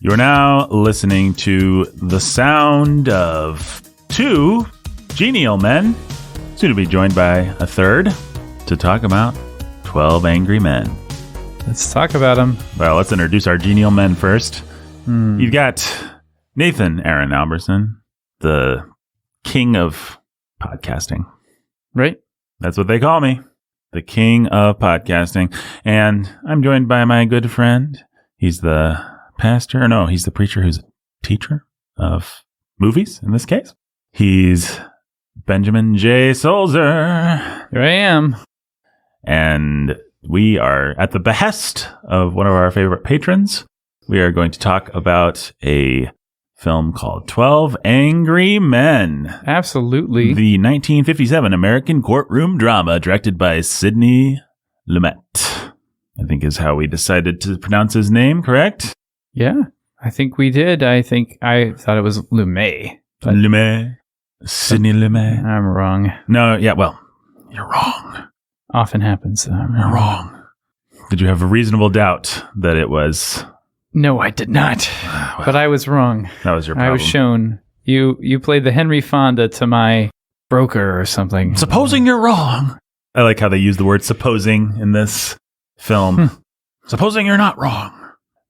You are now listening to the sound of two genial men, soon to be joined by a third, to talk about 12 Angry Men. Let's talk about them. Well, let's introduce our genial men first. You've got Nathan Aaron Alberson, the king of podcasting. Right? That's what they call me, the king of podcasting. And I'm joined by my good friend. He's the pastor. No, he's the preacher who's a teacher of movies, in this case. He's Benjamin J. Solzer. Here I am. And we are at the behest of one of our favorite patrons. We are going to talk about a film called 12 Angry Men. Absolutely. The 1957 American courtroom drama directed by Sidney Lumet, I think is how we decided to pronounce his name, correct? Yeah, I think we did. I thought it was Lumet. Lumet. Sidney Lumet. I'm wrong. No, yeah, well, you're wrong. Often happens. You're wrong. Did you have a reasonable doubt that it was... No, I did not. Well, but I was wrong. That was your problem. I was shown. You played the Henry Fonda to my broker or something. Supposing you're wrong. I like how they use the word supposing in this film. Supposing you're not wrong.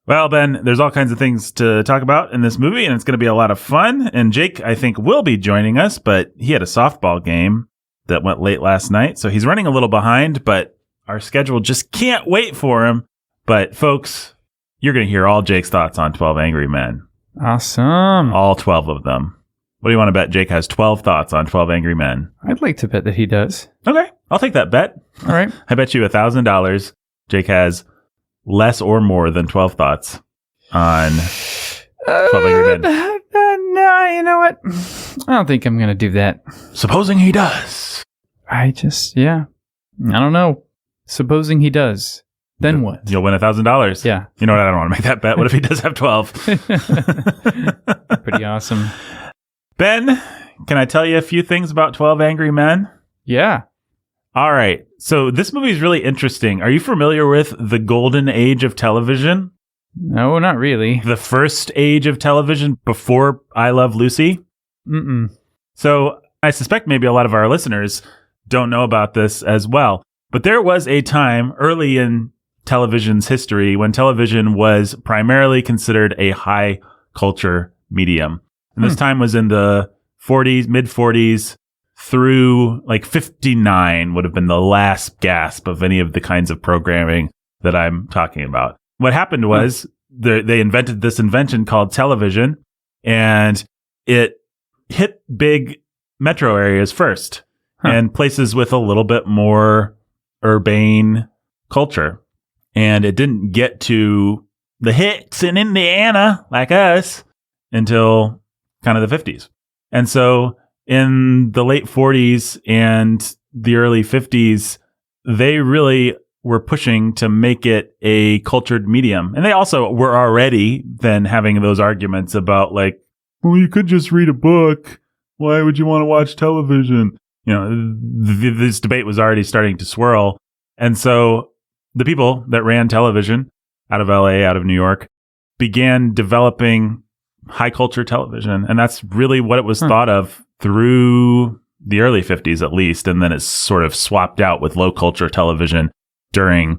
Well, Ben, there's all kinds of things to talk about in this movie, and it's going to be a lot of fun. And Jake, I think, will be joining us, but he had a softball game that went late last night, so he's running a little behind, but our schedule just can't wait for him. But folks, you're going to hear all Jake's thoughts on 12 Angry Men. Awesome. All 12 of them. What do you want to bet Jake has 12 thoughts on 12 Angry Men? I'd like to bet that he does. Okay, I'll take that bet. All right. I bet you $1,000 Jake has less or more than 12 thoughts on 12 Angry Men. No, you know what? I don't think I'm going to do that. Supposing he does. I don't know. Supposing he does. Then what? You'll win $1,000. Yeah. You know what? I don't want to make that bet. What if he does have 12? Pretty awesome. Ben, can I tell you a few things about 12 Angry Men? Yeah. All right. So this movie is really interesting. Are you familiar with the golden age of television? No, not really. The first age of television before I Love Lucy? Mm-mm. So I suspect maybe a lot of our listeners don't know about this as well. But there was a time early in television's history when television was primarily considered a high culture medium. And this time was in the 40s, mid 40s through like 59 would have been the last gasp of any of the kinds of programming that I'm talking about. What happened was they invented this invention called television, and it hit big metro areas first and places with a little bit more urbane culture. And it didn't get to the hicks in Indiana like us until kind of the 50s. And so in the late 40s and the early 50s, they really were pushing to make it a cultured medium. And they also were already then having those arguments about like, well, you could just read a book. Why would you want to watch television? You know, this debate was already starting to swirl. And so the people that ran television out of LA, out of New York, began developing high culture television. And that's really what it was thought of through the early 50s, at least. And then it's sort of swapped out with low culture television during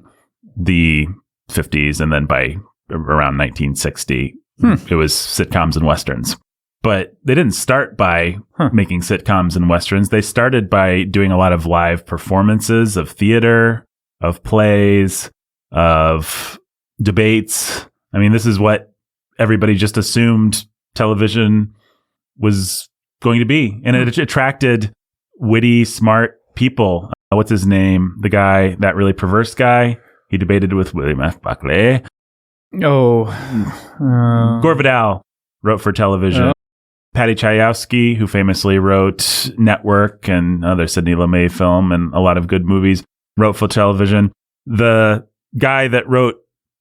the 50s. And then by around 1960, it was sitcoms and Westerns. But they didn't start by making sitcoms and Westerns. They started by doing a lot of live performances of theater, of plays, of debates. I mean, this is what everybody just assumed television was going to be. And it attracted witty, smart people. What's his name? The guy, that really perverse guy. He debated with William F. Buckley. Oh. Gore Vidal wrote for television. Patty Chayefsky, who famously wrote Network and other Sidney Lumet film and a lot of good movies, wrote for television. The guy that wrote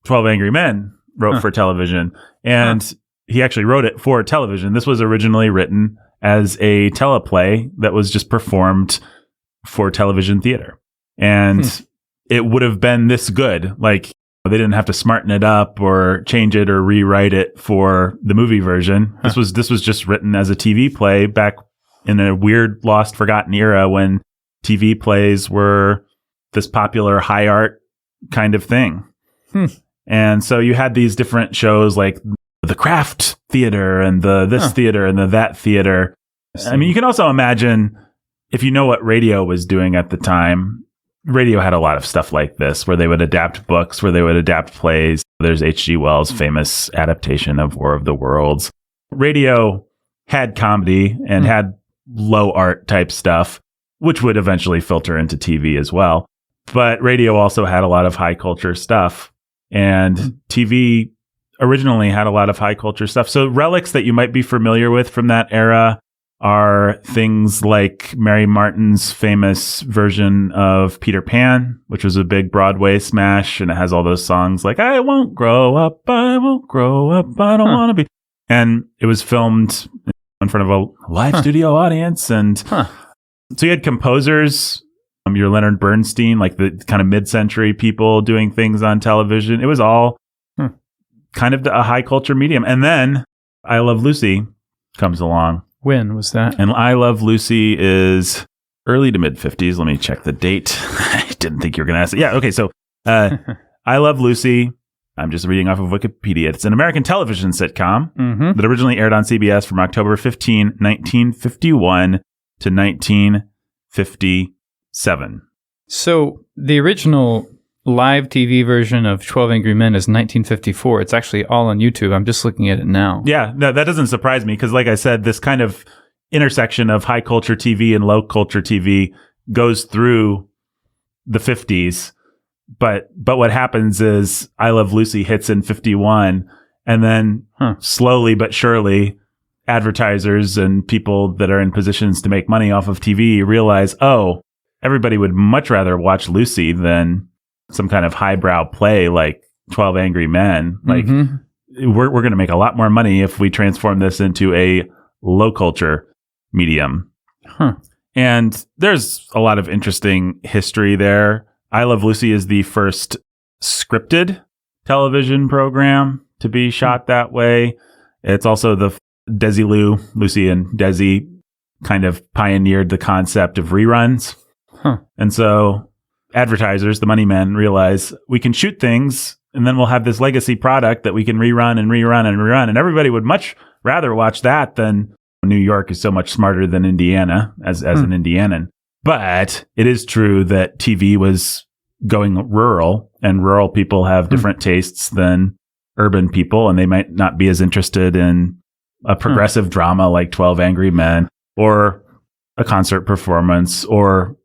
12 Angry Men wrote for television, and he actually wrote it for television. This was originally written as a teleplay that was just performed for television theater. And it would have been this good. Like, They didn't have to smarten it up or change it or rewrite it for the movie version. This was just written as a TV play back in a weird, lost, forgotten era when TV plays were this popular high art kind of thing. And so you had these different shows like the craft theater and the this theater and the that theater. I mean, you can also imagine if you know what radio was doing at the time, radio had a lot of stuff like this where they would adapt books, where they would adapt plays. There's H.G. Wells' famous adaptation of War of the Worlds. Radio had comedy and had low art type stuff, which would eventually filter into TV as well. But radio also had a lot of high culture stuff, and TV originally had a lot of high culture stuff. So relics that you might be familiar with from that era are things like Mary Martin's famous version of Peter Pan, which was a big Broadway smash, and it has all those songs like I won't grow up, I won't grow up, I don't want to be. And it was filmed in front of a live studio audience. And so you had composers, your Leonard Bernstein, like the kind of mid-century people doing things on television. It was all kind of a high culture medium. And then I Love Lucy comes along. When was that? And I Love Lucy is early to mid 50s. Let me check the date. I didn't think you were going to ask it. Yeah. Okay. So I Love Lucy. I'm just reading off of Wikipedia. It's an American television sitcom that originally aired on CBS from October 15, 1951 to 1957. So the original live TV version of 12 Angry Men is 1954. It's actually all on YouTube. I'm just looking at it now. Yeah, no, that doesn't surprise me because, like I said, this kind of intersection of high culture TV and low culture TV goes through the 50s. But what happens is I Love Lucy hits in 51, and then slowly but surely, advertisers and people that are in positions to make money off of TV realize, oh, everybody would much rather watch Lucy than some kind of highbrow play like 12 Angry Men. Like we're going to make a lot more money if we transform this into a low culture medium. And there's a lot of interesting history there. I Love Lucy is the first scripted television program to be shot that way. It's also the Desilu, Lucy and Desi kind of pioneered the concept of reruns. And so advertisers, the money men, realize we can shoot things and then we'll have this legacy product that we can rerun and rerun and rerun. And everybody would much rather watch that than New York is so much smarter than Indiana as an Indianan. But it is true that TV was going rural, and rural people have different tastes than urban people, and they might not be as interested in a progressive drama like 12 Angry Men or a concert performance or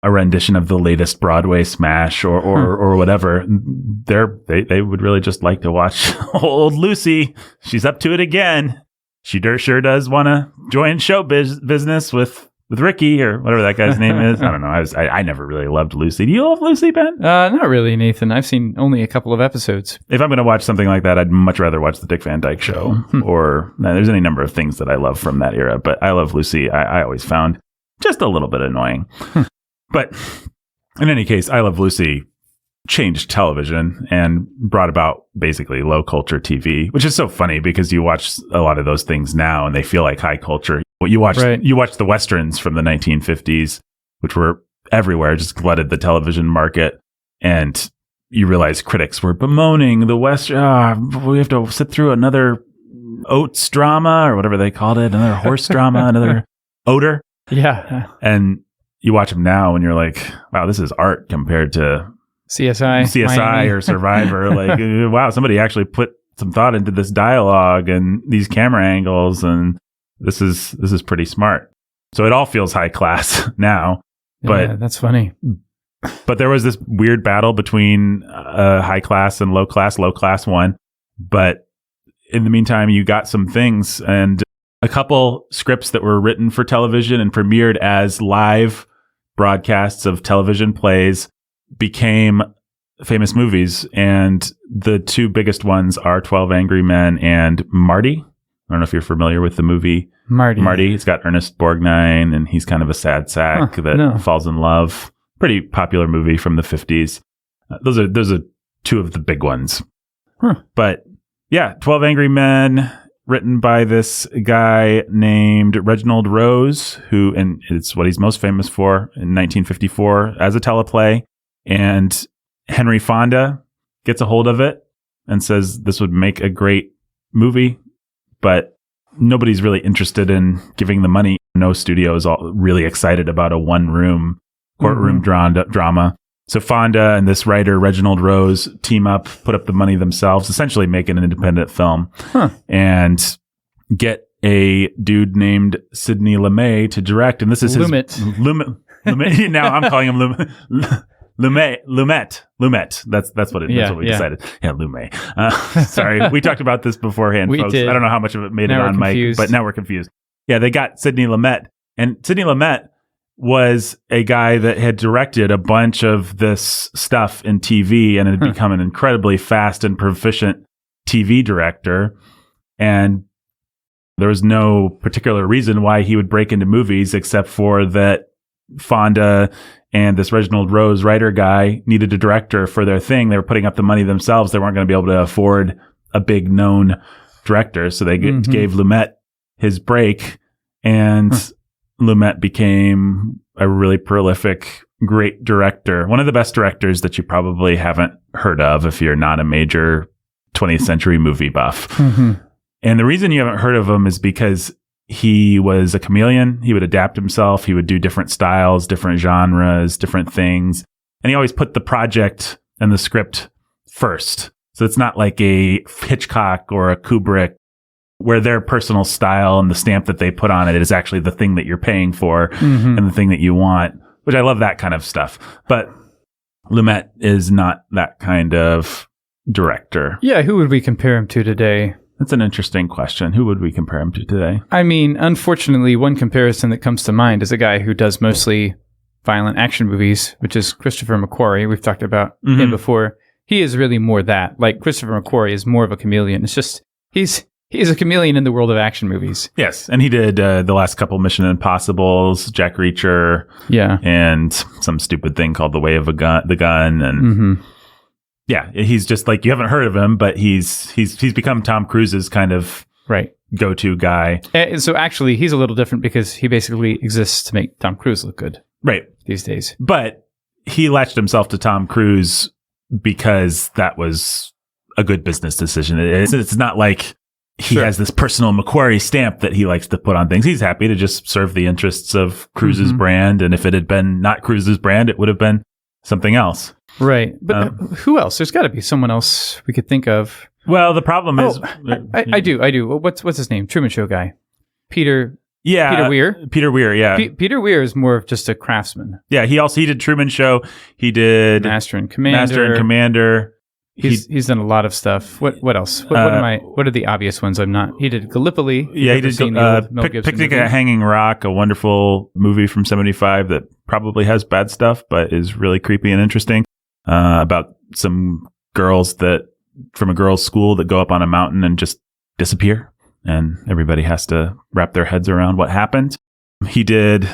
a rendition of the latest Broadway smash or whatever. They would really just like to watch old Lucy. She's up to it again. She sure does want to join show business with Ricky or whatever that guy's name is. I don't know. I never really loved Lucy. Do you love Lucy, Ben? Not really, Nathan. I've seen only a couple of episodes. If I'm going to watch something like that, I'd much rather watch the Dick Van Dyke Show or there's any number of things that I love from that era. But I Love Lucy, I always found just a little bit annoying. But in any case, I Love Lucy changed television and brought about basically low culture TV, which is so funny because you watch a lot of those things now and they feel like high culture. You watch the Westerns from the 1950s, which were everywhere, just glutted the television market. And you realize critics were bemoaning the Western. We have to sit through another oats drama or whatever they called it, another horse drama, another odor. Yeah. And you watch them now and you're like, wow, this is art compared to CSI or Survivor. Like, wow, somebody actually put some thought into this dialogue and these camera angles, and this is pretty smart. So it all feels high class now. But yeah, that's funny. But there was this weird battle between high class and low class won. But in the meantime, you got some things and a couple scripts that were written for television and premiered as live broadcasts of television plays became famous movies. And the two biggest ones are 12 Angry Men and Marty. I don't know if you're familiar with the movie Marty. It's got Ernest Borgnine, and he's kind of a sad sack that falls in love. Pretty popular movie from the 50s. Those are two of the big ones. Huh. But yeah, 12 Angry Men, written by this guy named Reginald Rose, who, and it's what he's most famous for, in 1954 as a teleplay. And Henry Fonda gets a hold of it and says this would make a great movie, but nobody's really interested in giving the money. No studio is all really excited about a one-room courtroom drama. So Fonda and this writer, Reginald Rose, team up, put up the money themselves, essentially make an independent film, and get a dude named Sidney Lumet to direct. And this is Lumet. Now I'm calling him Lumet. That's what we decided. Yeah, Lumet. Sorry, we talked about this beforehand, folks. Did. I don't know how much of it made Now it on mic, but now we're confused. Yeah, they got Sidney Lumet, and Sidney Lumet was a guy that had directed a bunch of this stuff in TV and had become an incredibly fast and proficient TV director. And there was no particular reason why he would break into movies except for that Fonda and this Reginald Rose writer guy needed a director for their thing. They were putting up the money themselves. They weren't going to be able to afford a big known director. So they gave Lumet his break, and Lumet became a really prolific, great director. One of the best directors that you probably haven't heard of if you're not a major 20th century movie buff. And the reason you haven't heard of him is because he was a chameleon. He would adapt himself. He would do different styles, different genres, different things. And he always put the project and the script first. So it's not like a Hitchcock or a Kubrick where their personal style and the stamp that they put on it is actually the thing that you're paying for and the thing that you want, which I love that kind of stuff. But Lumet is not that kind of director. Yeah, who would we compare him to today? That's an interesting question. Who would we compare him to today? I mean, unfortunately, one comparison that comes to mind is a guy who does mostly violent action movies, which is Christopher McQuarrie. We've talked about him before. He is really more that. Like, Christopher McQuarrie is more of a chameleon. It's just, he's a chameleon in the world of action movies. Yes, and he did the last couple Mission Impossibles, Jack Reacher, and some stupid thing called The Way of the Gun, and yeah, he's just like, you haven't heard of him, but he's become Tom Cruise's kind of go-to guy. And so actually, he's a little different because he basically exists to make Tom Cruise look good, these days. But he latched himself to Tom Cruise because that was a good business decision. It's not like he has this personal McQuarrie stamp that he likes to put on things. He's happy to just serve the interests of Cruise's brand. And if it had been not Cruise's brand, it would have been something else. Right. But who else? There's got to be someone else we could think of. Well, the problem is... I do. What's his name? Truman Show guy. Peter Weir? Peter Weir, yeah. Peter Weir is more of just a craftsman. Yeah, he did Truman Show. He did... Master and Commander. He's done a lot of stuff. What else? What are the obvious ones? He did Gallipoli. Yeah, he did Picnic at Hanging Rock, a wonderful movie from 1975 that probably has bad stuff, but is really creepy and interesting. About some girls from a girls' school that go up on a mountain and just disappear, and everybody has to wrap their heads around what happened. He did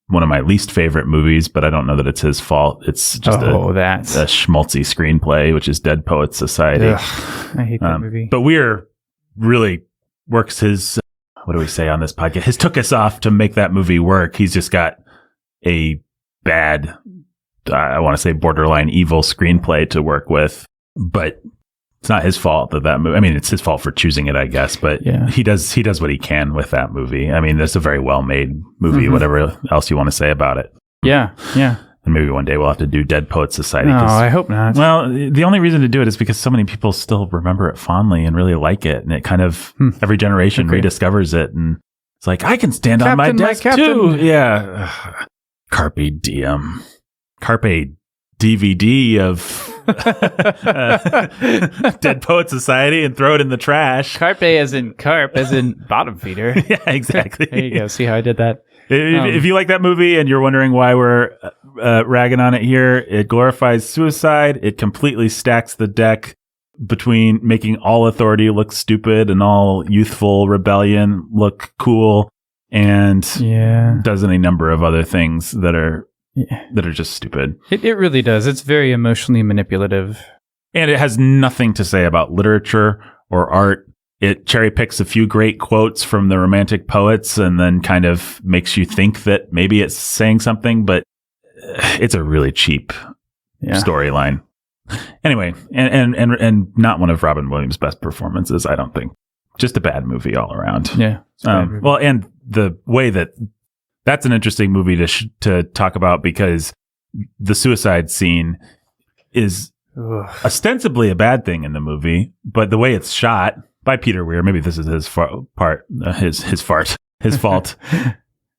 one of my least favorite movies, but I don't know that it's his fault. It's just a schmaltzy screenplay, which is Dead Poets Society. Ugh, I hate that movie. But Weir really works his, what do we say on this podcast? His took us off to make that movie work. He's just got a bad, I want to say borderline evil screenplay to work with, but it's not his fault that movie. I mean, it's his fault for choosing it, I guess. But he does what he can with that movie. I mean, it's a very well made movie. Whatever else you want to say about it. Yeah. And maybe one day we'll have to do Dead Poets Society. No, I hope not. Well, the only reason to do it is because so many people still remember it fondly and really like it, and it kind of every generation rediscovers it, and it's like, I can stand on my desk too. Yeah. Carpe diem. Carpe DVD of Dead Poet Society and throw it in the trash. Carpe as in carp, as in bottom feeder. Yeah, exactly. There you go. See how I did that? If you like that movie and you're wondering why we're ragging on it here, it glorifies suicide. It completely stacks the deck between making all authority look stupid and all youthful rebellion look cool, and does any number of other things that are that are just stupid. It really does. It's very emotionally manipulative. And it has nothing to say about literature or art. It cherry picks a few great quotes from the Romantic poets and then kind of makes you think that maybe it's saying something, but it's a really cheap storyline. Anyway, and not one of Robin Williams' best performances, I don't think. Just a bad movie all around. Yeah. Well, and the way that's an interesting movie to talk about, because the suicide scene is ostensibly a bad thing in the movie, but the way it's shot by Peter Weir, maybe this is his fault.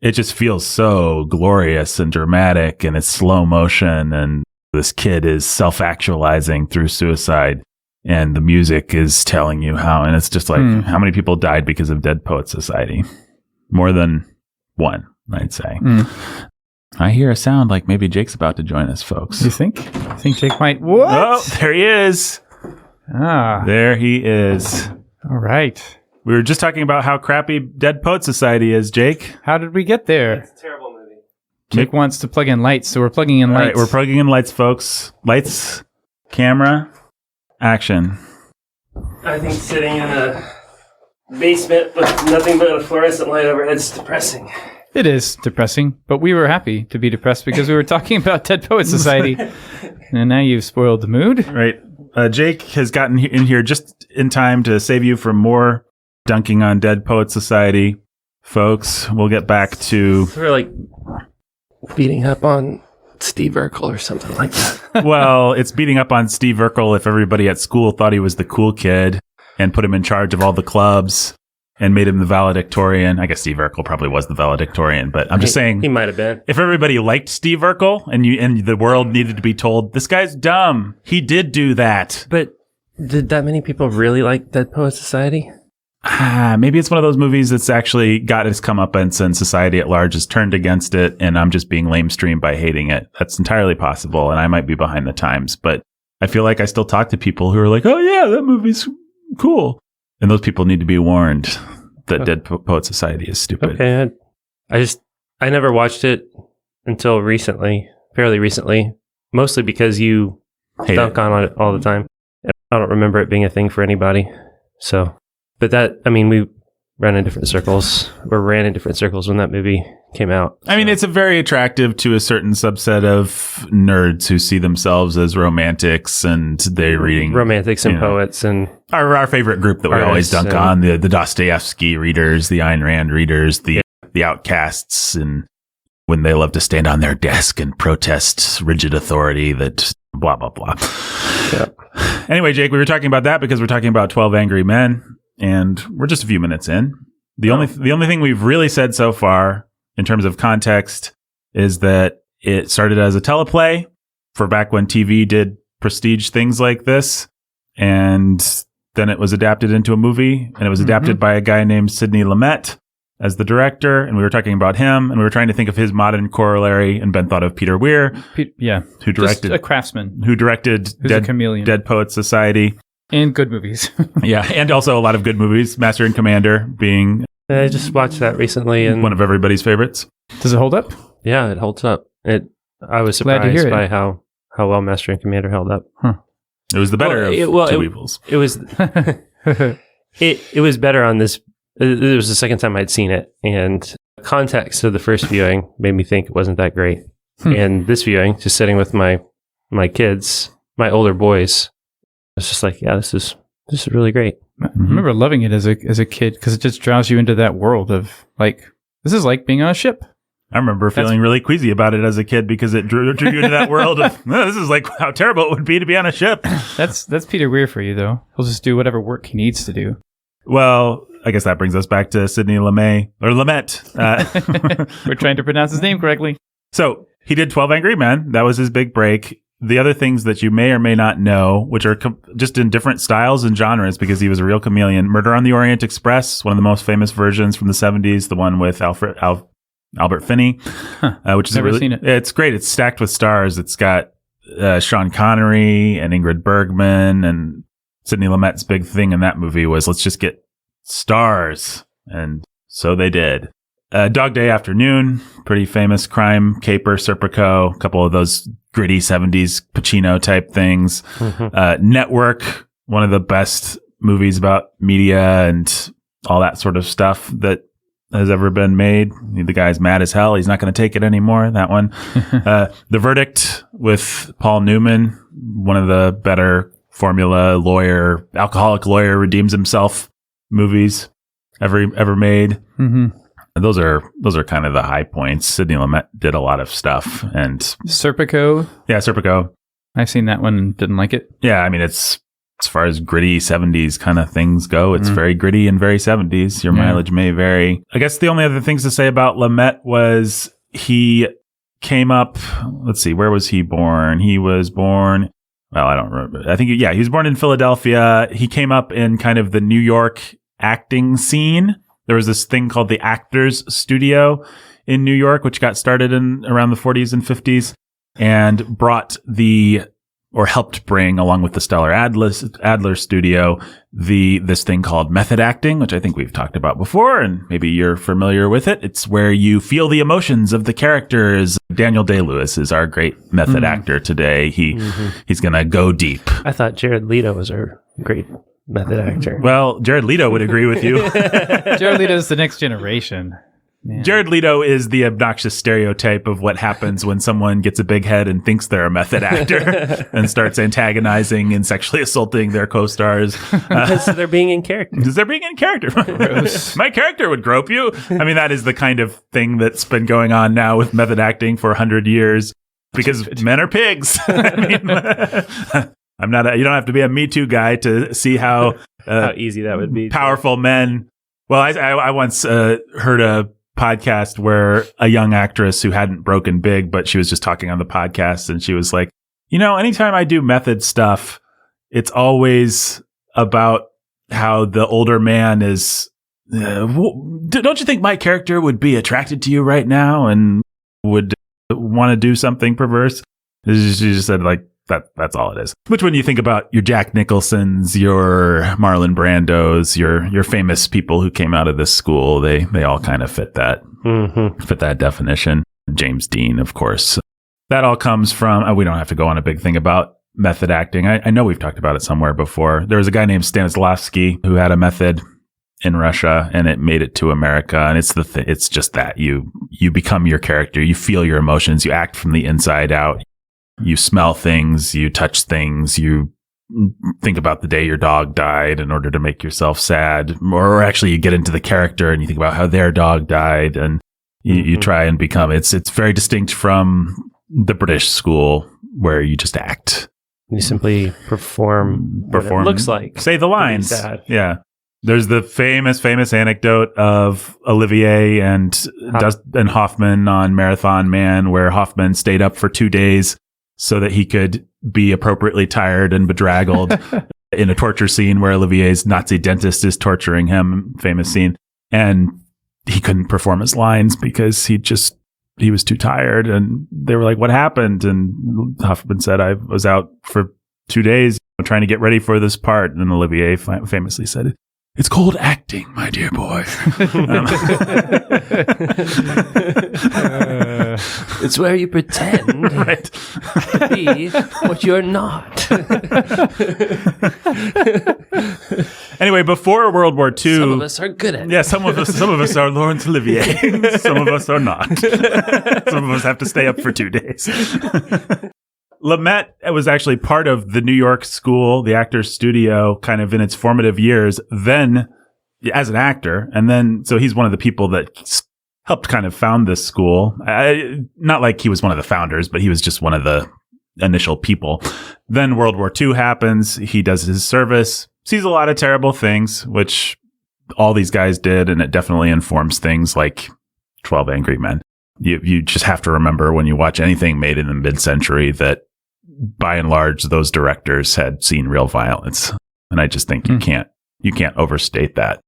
It just feels so glorious and dramatic, and it's slow motion, and this kid is self-actualizing through suicide, and the music is telling you how, and it's just like, how many people died because of Dead Poets Society? More than one, I'd say. I hear a sound like maybe Jake's about to join us, folks. You think? I think Jake might. What? Oh, there he is. There he is. All right. We were just talking about how crappy Dead Poets Society is, Jake. How did we get there? It's a terrible movie. Jake wants to plug in lights, so we're plugging in lights. All right, we're plugging in lights, folks. Lights, camera, action. I think sitting in a basement with nothing but a fluorescent light overhead is depressing. It is depressing, but we were happy to be depressed because we were talking about Dead Poets Society. And now you've spoiled the mood. Right. Jake has gotten in here just in time to save you from more dunking on Dead Poets Society. Folks, we'll get back to... We're like beating up on Steve Urkel or something like that. Well, it's beating up on Steve Urkel if everybody at school thought he was the cool kid and put him in charge of all the clubs and made him the valedictorian. I guess Steve Urkel probably was the valedictorian, but I'm just saying he might have been. If everybody liked Steve Urkel and the world needed to be told, this guy's dumb, he did do that. But did that many people really like Dead Poets Society? Maybe it's one of those movies that's actually got its comeuppance and society at large has turned against it, and I'm just being lamestreamed by hating it. That's entirely possible, and I might be behind the times, but I feel like I still talk to people who are like, oh yeah, that movie's cool. And those people need to be warned that Dead Poets Society is stupid. Okay, I never watched it until recently, fairly recently, mostly because you dunk on it all the time. I don't remember it being a thing for anybody. So, but we ran in different circles when that movie came out. I mean, it's a very attractive to a certain subset of nerds who see themselves as romantics, and they're reading romantics and poets and our favorite group that we always dunk on, the Dostoevsky readers, the Ayn Rand readers, the outcasts, and when they love to stand on their desk and protest rigid authority that blah, blah, blah. Yeah. Anyway, Jake, we were talking about that because we're talking about 12 Angry Men, and we're just a few minutes in. The only thing we've really said so far in terms of context is that it started as a teleplay for back when TV did prestige things like this. And then it was adapted into a movie, and it was adapted by a guy named Sidney Lumet as the director. And we were talking about him, and we were trying to think of his modern corollary, and Ben thought of Peter Weir. Who directed, just a craftsman. Who directed Dead Poets Society. And good movies. Yeah. And also a lot of good movies. Master and Commander being... I just watched that recently, and one of everybody's favorites. Does it hold up? Yeah, it holds up. I was surprised by how well Master and Commander held up. Huh. It was the better of two evils. It was it was better on this. It was the second time I'd seen it, and the context of the first viewing made me think it wasn't that great. And this viewing, just sitting with my kids, my older boys, it's just like, yeah, this is really great. I remember loving it as a kid because it just draws you into that world of like, this is like being on a ship. I remember feeling really queasy about it as a kid because it drew you into that world of, this is like how terrible it would be to be on a ship. That's Peter Weir for you, though. He'll just do whatever work he needs to do. Well, I guess that brings us back to Sidney Lumet. We're trying to pronounce his name correctly. So he did 12 Angry Men. That was his big break. The other things that you may or may not know, which are just in different styles and genres because he was a real chameleon. Murder on the Orient Express, one of the most famous versions from the 70s, the one with Albert Finney, which is Never seen it. It's great. It's stacked with stars. It's got Sean Connery and Ingrid Bergman, and Sidney Lumet's big thing in that movie was let's just get stars, and so they did. Dog Day Afternoon, pretty famous crime caper, Serpico, a couple of those gritty 70s Pacino type things. Network, one of the best movies about media and all that sort of stuff that has ever been made. The guy's mad as hell. He's not going to take it anymore. That one. The Verdict with Paul Newman, one of the better formula lawyer, alcoholic lawyer redeems himself movies ever made. Those are kind of the high points. Sidney Lumet did a lot of stuff. And Serpico. Yeah, Serpico. I've seen that one and didn't like it. Yeah, I mean, it's as far as gritty 70s kind of things go, it's very gritty and very 70s. Your mileage may vary. I guess the only other things to say about Lumet was he came up, let's see, where was he born? He was born, well, I don't remember. I think, he was born in Philadelphia. He came up in kind of the New York acting scene. There was this thing called the Actors Studio in New York, which got started in around the 40s and 50s and helped bring, along with the Stellar Adler Studio, this thing called method acting, which I think we've talked about before, and maybe you're familiar with it. It's where you feel the emotions of the characters. Daniel Day-Lewis is our great method actor today. He's going to go deep. I thought Jared Leto was our great method actor. Well, Jared Leto would agree with you. Jared Leto is the next generation. Man. Jared Leto is the obnoxious stereotype of what happens when someone gets a big head and thinks they're a method actor and starts antagonizing and sexually assaulting their co-stars. Because they're being in character. Because they're being in character. My character would grope you. I mean, that is the kind of thing that's been going on now with method acting for 100 years because men are pigs. I mean, you don't have to be a Me Too guy to see how easy that would be. Powerful men. Well, I once heard a podcast where a young actress who hadn't broken big, but she was just talking on the podcast, and she was like, anytime I do method stuff, it's always about how the older man is, don't you think my character would be attracted to you right now and would want to do something perverse? She just said, like, that's all it is. Which, when you think about your Jack Nicholsons, your Marlon Brandos, your famous people who came out of this school, they all kind of fit that definition. James Dean, of course. That all comes from, we don't have to go on a big thing about method acting. I know we've talked about it somewhere before. There was a guy named Stanislavski who had a method in Russia, and it made it to America. And it's just that you become your character, you feel your emotions, you act from the inside out. You smell things, you touch things, you think about the day your dog died in order to make yourself sad. Or actually you get into the character and you think about how their dog died, and you try and become, it's very distinct from the British school where you just act. You simply perform what it looks like. Say the lines. Yeah. There's the famous anecdote of Olivier and Hoffman on Marathon Man, where Hoffman stayed up for 2 days so that he could be appropriately tired and bedraggled in a torture scene where Olivier's Nazi dentist is torturing him. Famous scene. And he couldn't perform his lines because he was too tired. And they were like, what happened? And Hoffman said, I was out for 2 days trying to get ready for this part. And Olivier famously said, it's called acting, my dear boy. It's where you pretend to be what you're not. Anyway, before World War II, some of us are good at it. Yeah, some of us are Laurence Olivier. Some of us are not. Some of us have to stay up for 2 days. Lumet was actually part of the New York school, the Actors Studio, kind of in its formative years, then as an actor. And then, so he's one of the people that helped kind of found this school. Not like he was one of the founders, but he was just one of the initial people. Then World War II happens. He does his service, sees a lot of terrible things, which all these guys did. And it definitely informs things like 12 Angry Men. You just have to remember when you watch anything made in the mid-century that by and large, those directors had seen real violence. And I just think you can't overstate that.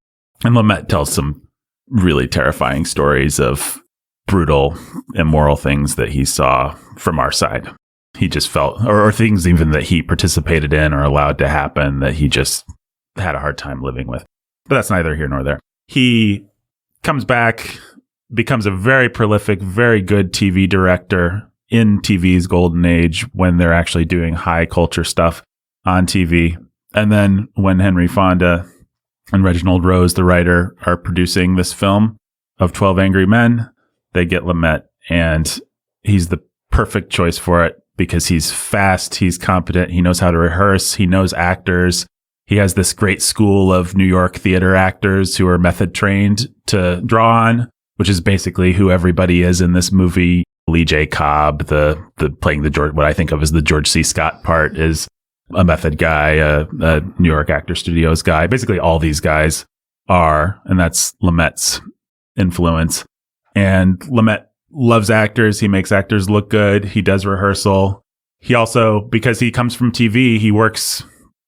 And Lumet tells some really terrifying stories of brutal, immoral things that he saw from our side. He just felt, or things even that he participated in or allowed to happen that he just had a hard time living with. But that's neither here nor there. He comes back becomes a very prolific, very good TV director in TV's golden age when they're actually doing high culture stuff on TV. And then when Henry Fonda and Reginald Rose, the writer, are producing this film of 12 Angry Men, they get Lumet, and he's the perfect choice for it because he's fast, he's competent, he knows how to rehearse, he knows actors. He has this great school of New York theater actors who are method trained to draw on, which is basically who everybody is in this movie. Lee J. Cobb, the playing the George, what I think of as the George C. Scott part, is a method guy, a New York Actor Studios guy. Basically, all these guys are, and that's Lumet's influence. And Lumet loves actors. He makes actors look good. He does rehearsal. He also, because he comes from TV, he works.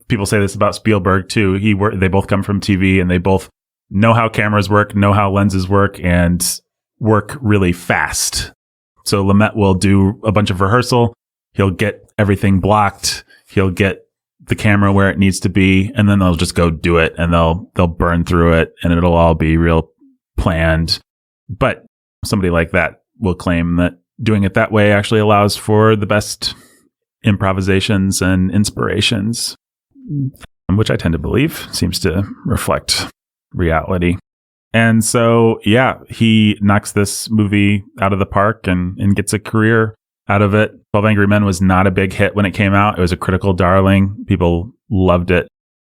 People say this about Spielberg too. They both come from TV, and they both know how cameras work, know how lenses work, and work really fast. So Lumet will do a bunch of rehearsal. He'll get everything blocked. He'll get the camera where it needs to be, and then they'll just go do it, and they'll burn through it, and it'll all be real planned. But somebody like that will claim that doing it that way actually allows for the best improvisations and inspirations, which I tend to believe seems to reflect reality. And so, yeah, he knocks this movie out of the park and gets a career out of it. 12 Angry Men was not a big hit when it came out. It was a critical darling. People loved it.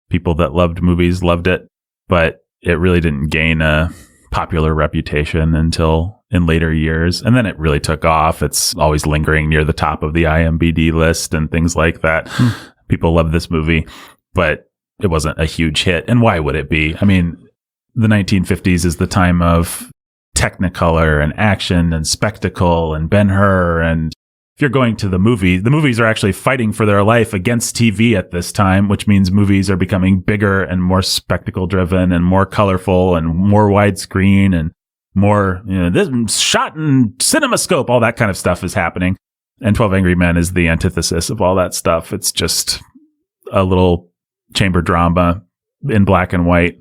People that loved movies loved it. But it really didn't gain a popular reputation until in later years. And then it really took off. It's always lingering near the top of the IMDb list and things like that. People love this movie, but it wasn't a huge hit. And why would it be? I mean, the 1950s is the time of Technicolor and action and spectacle and Ben-Hur. And if you're going to the movies are actually fighting for their life against TV at this time, which means movies are becoming bigger and more spectacle driven and more colorful and more widescreen and more, this shot in CinemaScope, all that kind of stuff is happening. And 12 Angry Men is the antithesis of all that stuff. It's just a little chamber drama in black and white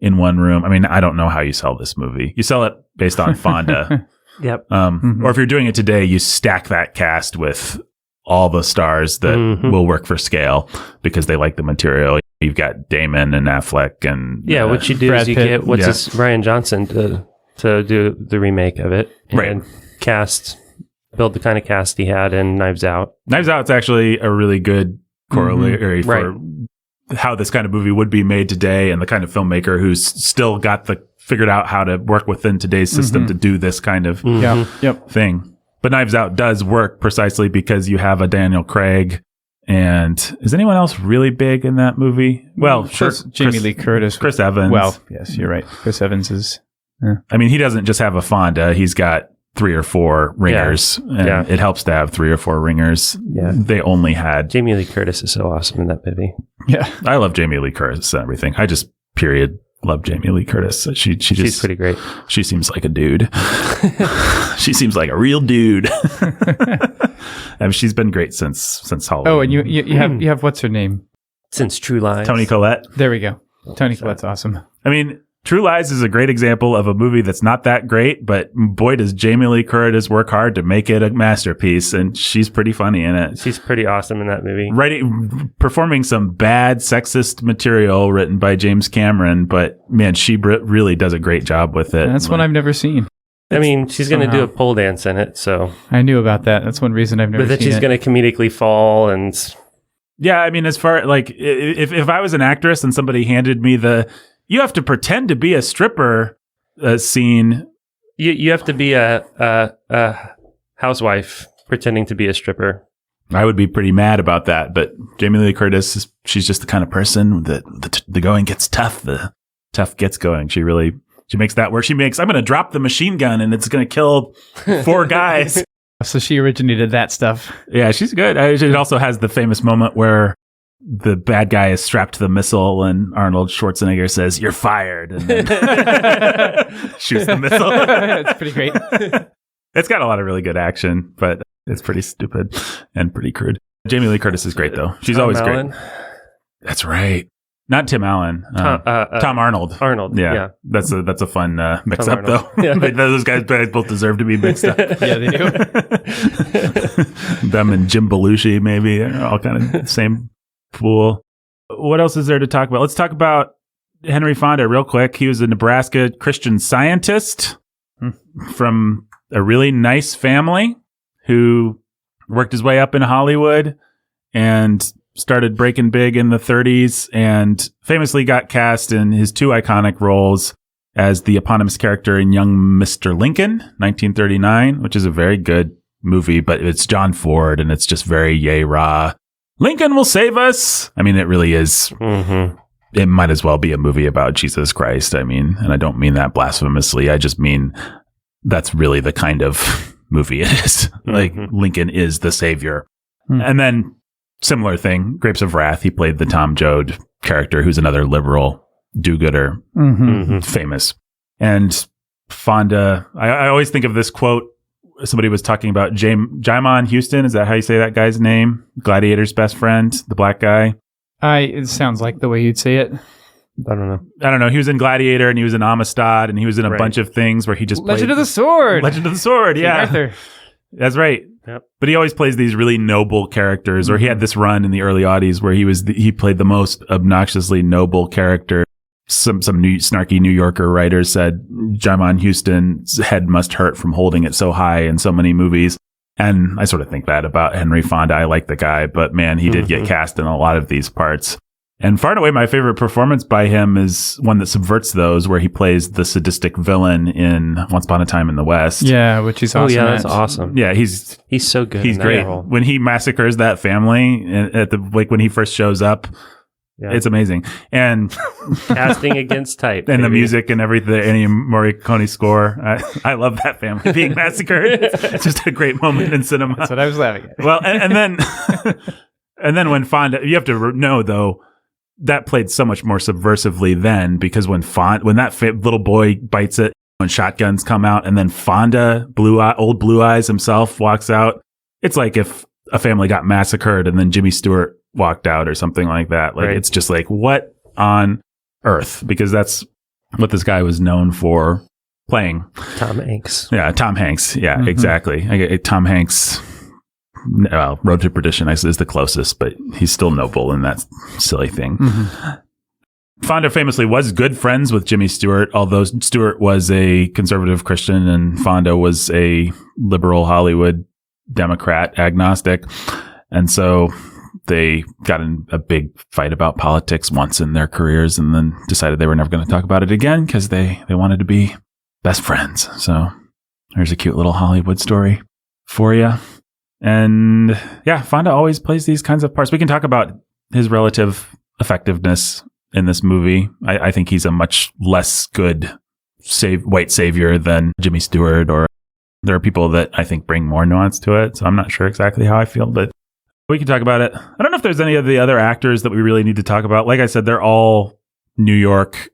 in one room. I mean, I don't know how you sell this movie. You sell it based on Fonda. Yep. Or if you're doing it today, you stack that cast with all the stars that will work for scale because they like the material. You've got Damon and Affleck and what you do Brad is you Pitt. get Ryan Johnson to do the remake of it and build the kind of cast he had in Knives Out. Knives Out's actually a really good corollary for how this kind of movie would be made today, and the kind of filmmaker who's still got figured out how to work within today's system to do this kind of thing. But Knives Out does work precisely because you have a Daniel Craig. And is anyone else really big in that movie? Well, sure. Jamie Lee Curtis. Chris Evans. Well, yes, you're right. Chris Evans is. I mean, he doesn't just have a Fonda. He's got 3 or 4 ringers. Yeah. And it helps to have 3 or 4 ringers. Yeah. They only had. Jamie Lee Curtis is so awesome in that movie. Yeah. I love Jamie Lee Curtis and everything. I just, love Jamie Lee Curtis. She's pretty great. She seems like a dude. She seems like a real dude. And she's been great since Halloween. Oh, and you have what's her name? Since True Lies. Toni Collette. There we go. Toni Collette's awesome. I mean, True Lies is a great example of a movie that's not that great, but boy, does Jamie Lee Curtis work hard to make it a masterpiece, and she's pretty funny in it. She's pretty awesome in that movie. Performing some bad sexist material written by James Cameron, but man, she really does a great job with it. And that's one I've never seen. I mean, she's going to do a pole dance in it, so. I knew about that. That's one reason I've never seen it. But that she's going to comedically fall and. Yeah, I mean, as far like if I was an actress and somebody handed me you have to pretend to be a stripper scene. You have to be a housewife pretending to be a stripper. I would be pretty mad about that. But Jamie Lee Curtis, she's just the kind of person that the going gets tough. The tough gets going. She makes that work. I'm going to drop the machine gun and it's going to kill 4 guys. So she originated that stuff. Yeah, she's good. It also has the famous moment where the bad guy is strapped to the missile and Arnold Schwarzenegger says, "You're fired." And then shoots the missile. It's pretty great. It's got a lot of really good action, but it's pretty stupid and pretty crude. Jamie Lee Curtis is great, though. She's always Mellon. great. That's right. Not Tim Allen. Tom Arnold. Arnold. Yeah. That's a fun mix up, Arnold. though. Yeah. Those guys both deserve to be mixed up. Yeah, they do. Them and Jim Belushi, maybe. They're all kind of the same pool. What else is there to talk about? Let's talk about Henry Fonda real quick. He was a Nebraska Christian Scientist from a really nice family who worked his way up in Hollywood and started breaking big in the 30s and famously got cast in his two iconic roles as the eponymous character in Young Mr. Lincoln, 1939, which is a very good movie, but it's John Ford and it's just very yay rah. Lincoln will save us. I mean, it really is. Mm-hmm. It might as well be a movie about Jesus Christ. I mean, and I don't mean that blasphemously. I just mean that's really the kind of movie it is. Like Lincoln is the savior. And then similar thing, Grapes of Wrath. He played the Tom Joad character, who's another liberal do-gooder, famous. And Fonda, I always think of this quote. Somebody was talking about Jaimon Houston. Is that how you say that guy's name? Gladiator's best friend, the black guy. It sounds like the way you'd say it. I don't know. He was in Gladiator and he was in Amistad and he was in a bunch of things where he just played Legend of the Sword. Legend of the Sword, yeah. Arthur. That's right. Yep. But he always plays these really noble characters, or he had this run in the early aughties where he played the most obnoxiously noble character. Some snarky New Yorker writers said Jaimon Houston's head must hurt from holding it so high in so many movies. And I sort of think that about Henry Fonda. I like the guy, but man, he did get cast in a lot of these parts. And far and away, my favorite performance by him is one that subverts those, where he plays the sadistic villain in Once Upon a Time in the West. Yeah, which is awesome. Oh, yeah, that's awesome. Yeah, he's so good. He's great. Role. When he massacres that family when he first shows up, it's amazing. And casting against type. And the music and everything, any Morricone score. I love that family being massacred. It's just a great moment in cinema. That's what I was laughing at. Well, and then and then when Fonda, you have to know though, that played so much more subversively then, because when that little boy bites it, when shotguns come out, and then Fonda, old Blue Eyes himself walks out, it's like if a family got massacred and then Jimmy Stewart walked out or something like that. Like, it's just like, what on earth? Because that's what this guy was known for playing. Tom Hanks. Yeah, Tom Hanks. Yeah, exactly. Tom Hanks. Well, Road to Perdition is the closest, but he's still noble in that silly thing. Fonda famously was good friends with Jimmy Stewart, although Stewart was a conservative Christian and Fonda was a liberal Hollywood Democrat agnostic. And so they got in a big fight about politics once in their careers and then decided they were never going to talk about it again because they wanted to be best friends. So there's a cute little Hollywood story for you. And yeah, Fonda always plays these kinds of parts. We can talk about his relative effectiveness in this movie. I think he's a much less good white savior than Jimmy Stewart, or there are people that I think bring more nuance to it. So I'm not sure exactly how I feel, but we can talk about it. I don't know if there's any of the other actors that we really need to talk about. Like I said, they're all New York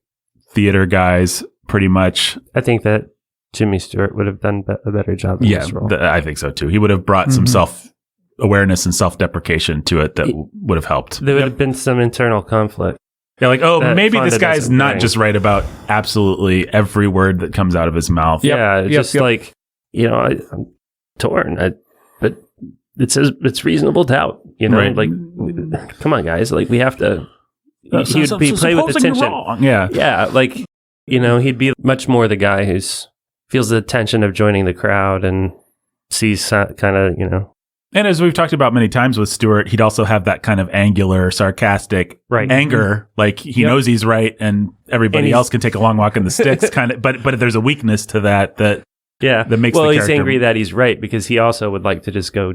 theater guys, pretty much. I think that Jimmy Stewart would have done a better job in this role. I think so too. He would have brought some self-awareness and self-deprecation to it that would have helped. There would have been some internal conflict. Yeah, like, maybe this guy's not just right about absolutely every word that comes out of his mouth. Like, I'm torn. But it's reasonable doubt, Like, come on, guys. Like, we have to. He'd be play with attention. Yeah. Like, he'd be much more the guy who's feels the tension of joining the crowd and sees kind of, And as we've talked about many times with Stewart, he'd also have that kind of angular, sarcastic anger. Like he knows he's right and everybody else can take a long walk in the sticks kind of, but there's a weakness to that makes the character. Well, he's angry that he's right because he also would like to just go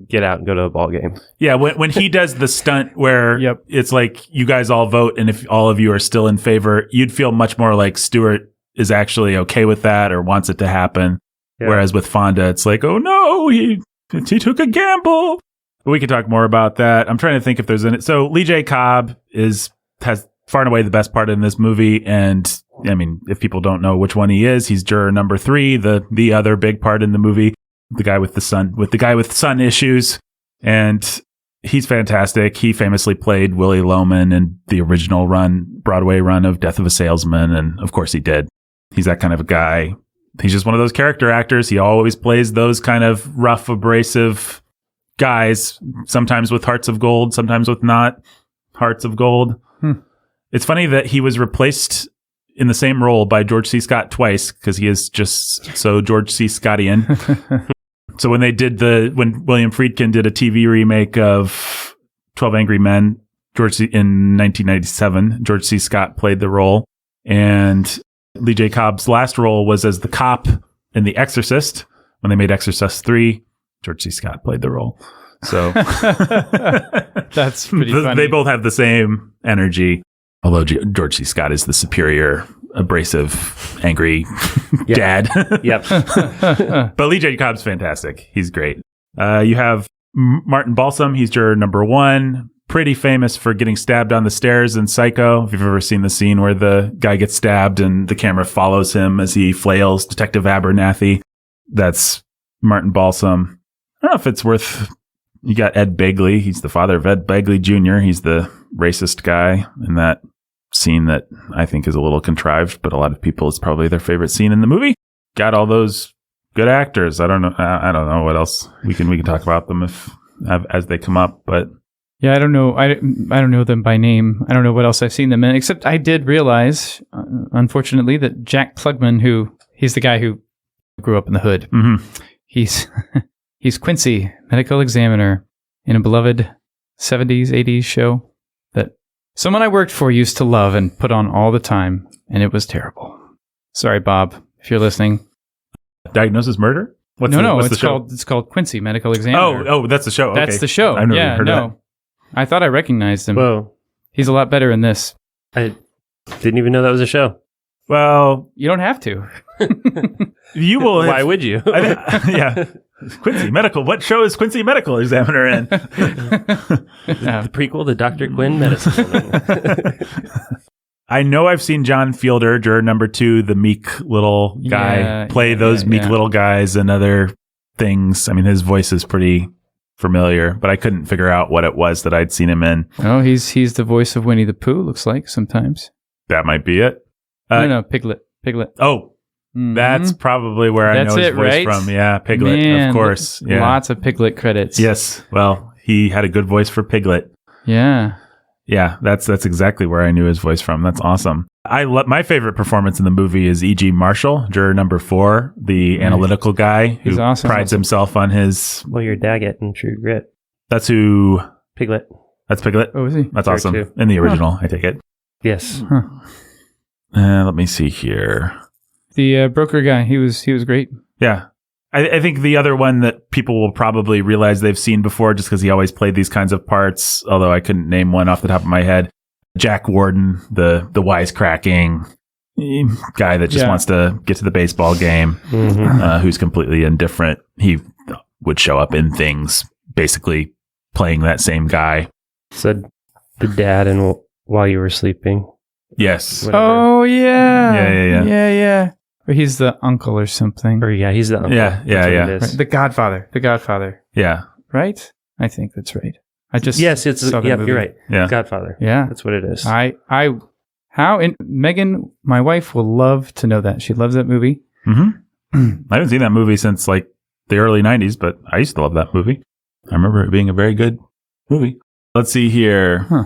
get out and go to a ball game. Yeah. When he does the stunt where it's like you guys all vote and if all of you are still in favor, you'd feel much more like Stewart is actually okay with that or wants it to happen. Yeah. Whereas with Fonda, it's like, oh no, he took a gamble. But we can talk more about that. I'm trying to think if there's any. So Lee J. Cobb has far and away the best part in this movie. And I mean, if people don't know which one he is, he's juror number 3, the other big part in the movie, the guy with the son issues. And He's fantastic. He famously played Willie Loman in the original Broadway run of Death of a Salesman. And of course he did. He's that kind of a guy. He's just one of those character actors. He always plays those kind of rough, abrasive guys, sometimes with hearts of gold, sometimes with not hearts of gold. It's funny that he was replaced in the same role by George C. Scott twice because he is just so George C. Scottian. So when when William Friedkin did a TV remake of 12 Angry Men, in 1997, George C. Scott played the role. And Lee J. Cobb's last role was as the cop in The Exorcist. When they made Exorcist 3, George C. Scott played the role. So that's pretty funny. They both have the same energy, although George C. Scott is the superior, abrasive, angry dad. Yep. But Lee J. Cobb's fantastic. He's great. You have Martin Balsam. He's your number one. Pretty famous for getting stabbed on the stairs in Psycho. If you've ever seen the scene where the guy gets stabbed and the camera follows him as he flails Detective Abernathy, that's Martin Balsam. I don't know if it's worth... You got Ed Begley. He's the father of Ed Begley Jr. He's the racist guy in that scene that I think is a little contrived, but a lot of people, it's probably their favorite scene in the movie. Got all those good actors. I don't know what else we can talk about them as they come up, but yeah, I don't know. I don't know them by name. I don't know what else I've seen them in, except I did realize, unfortunately, that Jack Klugman, he's the guy who grew up in the hood. Mm-hmm. He's Quincy, medical examiner, in a beloved 70s, 80s show that someone I worked for used to love and put on all the time, and it was terrible. Sorry, Bob, if you're listening. Diagnosis Murder? It's called Quincy, medical examiner. Oh, that's the show. Okay. That's the show. I never heard of that. I thought I recognized him. Whoa. He's a lot better in this. I didn't even know that was a show. Well, you don't have to. You will. Why would you? Yeah. Quincy Medical. What show is Quincy Medical Examiner in? The prequel to Dr. Quinn Medicine. I know I've seen John Fielder, juror number 2, the meek little guy, play those meek little guys and other things. I mean, his voice is pretty familiar, but I couldn't figure out what it was that I'd seen him in. Oh, he's the voice of Winnie the Pooh, looks like, sometimes. That might be it. No, Piglet. Oh, that's probably where I know his voice from. Yeah, Piglet, Man, of course. Yeah. Lots of Piglet credits. Yes. Well, he had a good voice for Piglet. Yeah. Yeah, that's exactly where I knew his voice from. That's awesome. My favorite performance in the movie is E.G. Marshall, juror number 4, the analytical guy who prides himself on his... Well, your Daggett in True Grit. That's who... Piglet. That's Piglet? Oh, is he? That's awesome. In the original, I take it. Yes. Huh. Let me see here. The broker guy, he was great. Yeah. I think the other one that people will probably realize they've seen before just because he always played these kinds of parts, although I couldn't name one off the top of my head. Jack Warden, the wisecracking guy that just wants to get to the baseball game, who's completely indifferent. He would show up in things, basically playing that same guy. Said the dad in While You Were Sleeping. Yes. Whatever. Oh, yeah. Yeah. Or he's the uncle or something. Or he's the uncle. Yeah. Right. The Godfather. Yeah. Right? I think that's right. Yes, you're right. Yeah. Godfather. Yeah. That's what it is. Megan, my wife, will love to know that. She loves that movie. Mm-hmm. I haven't seen that movie since like the early 90s, but I used to love that movie. I remember it being a very good movie. Let's see here. Huh.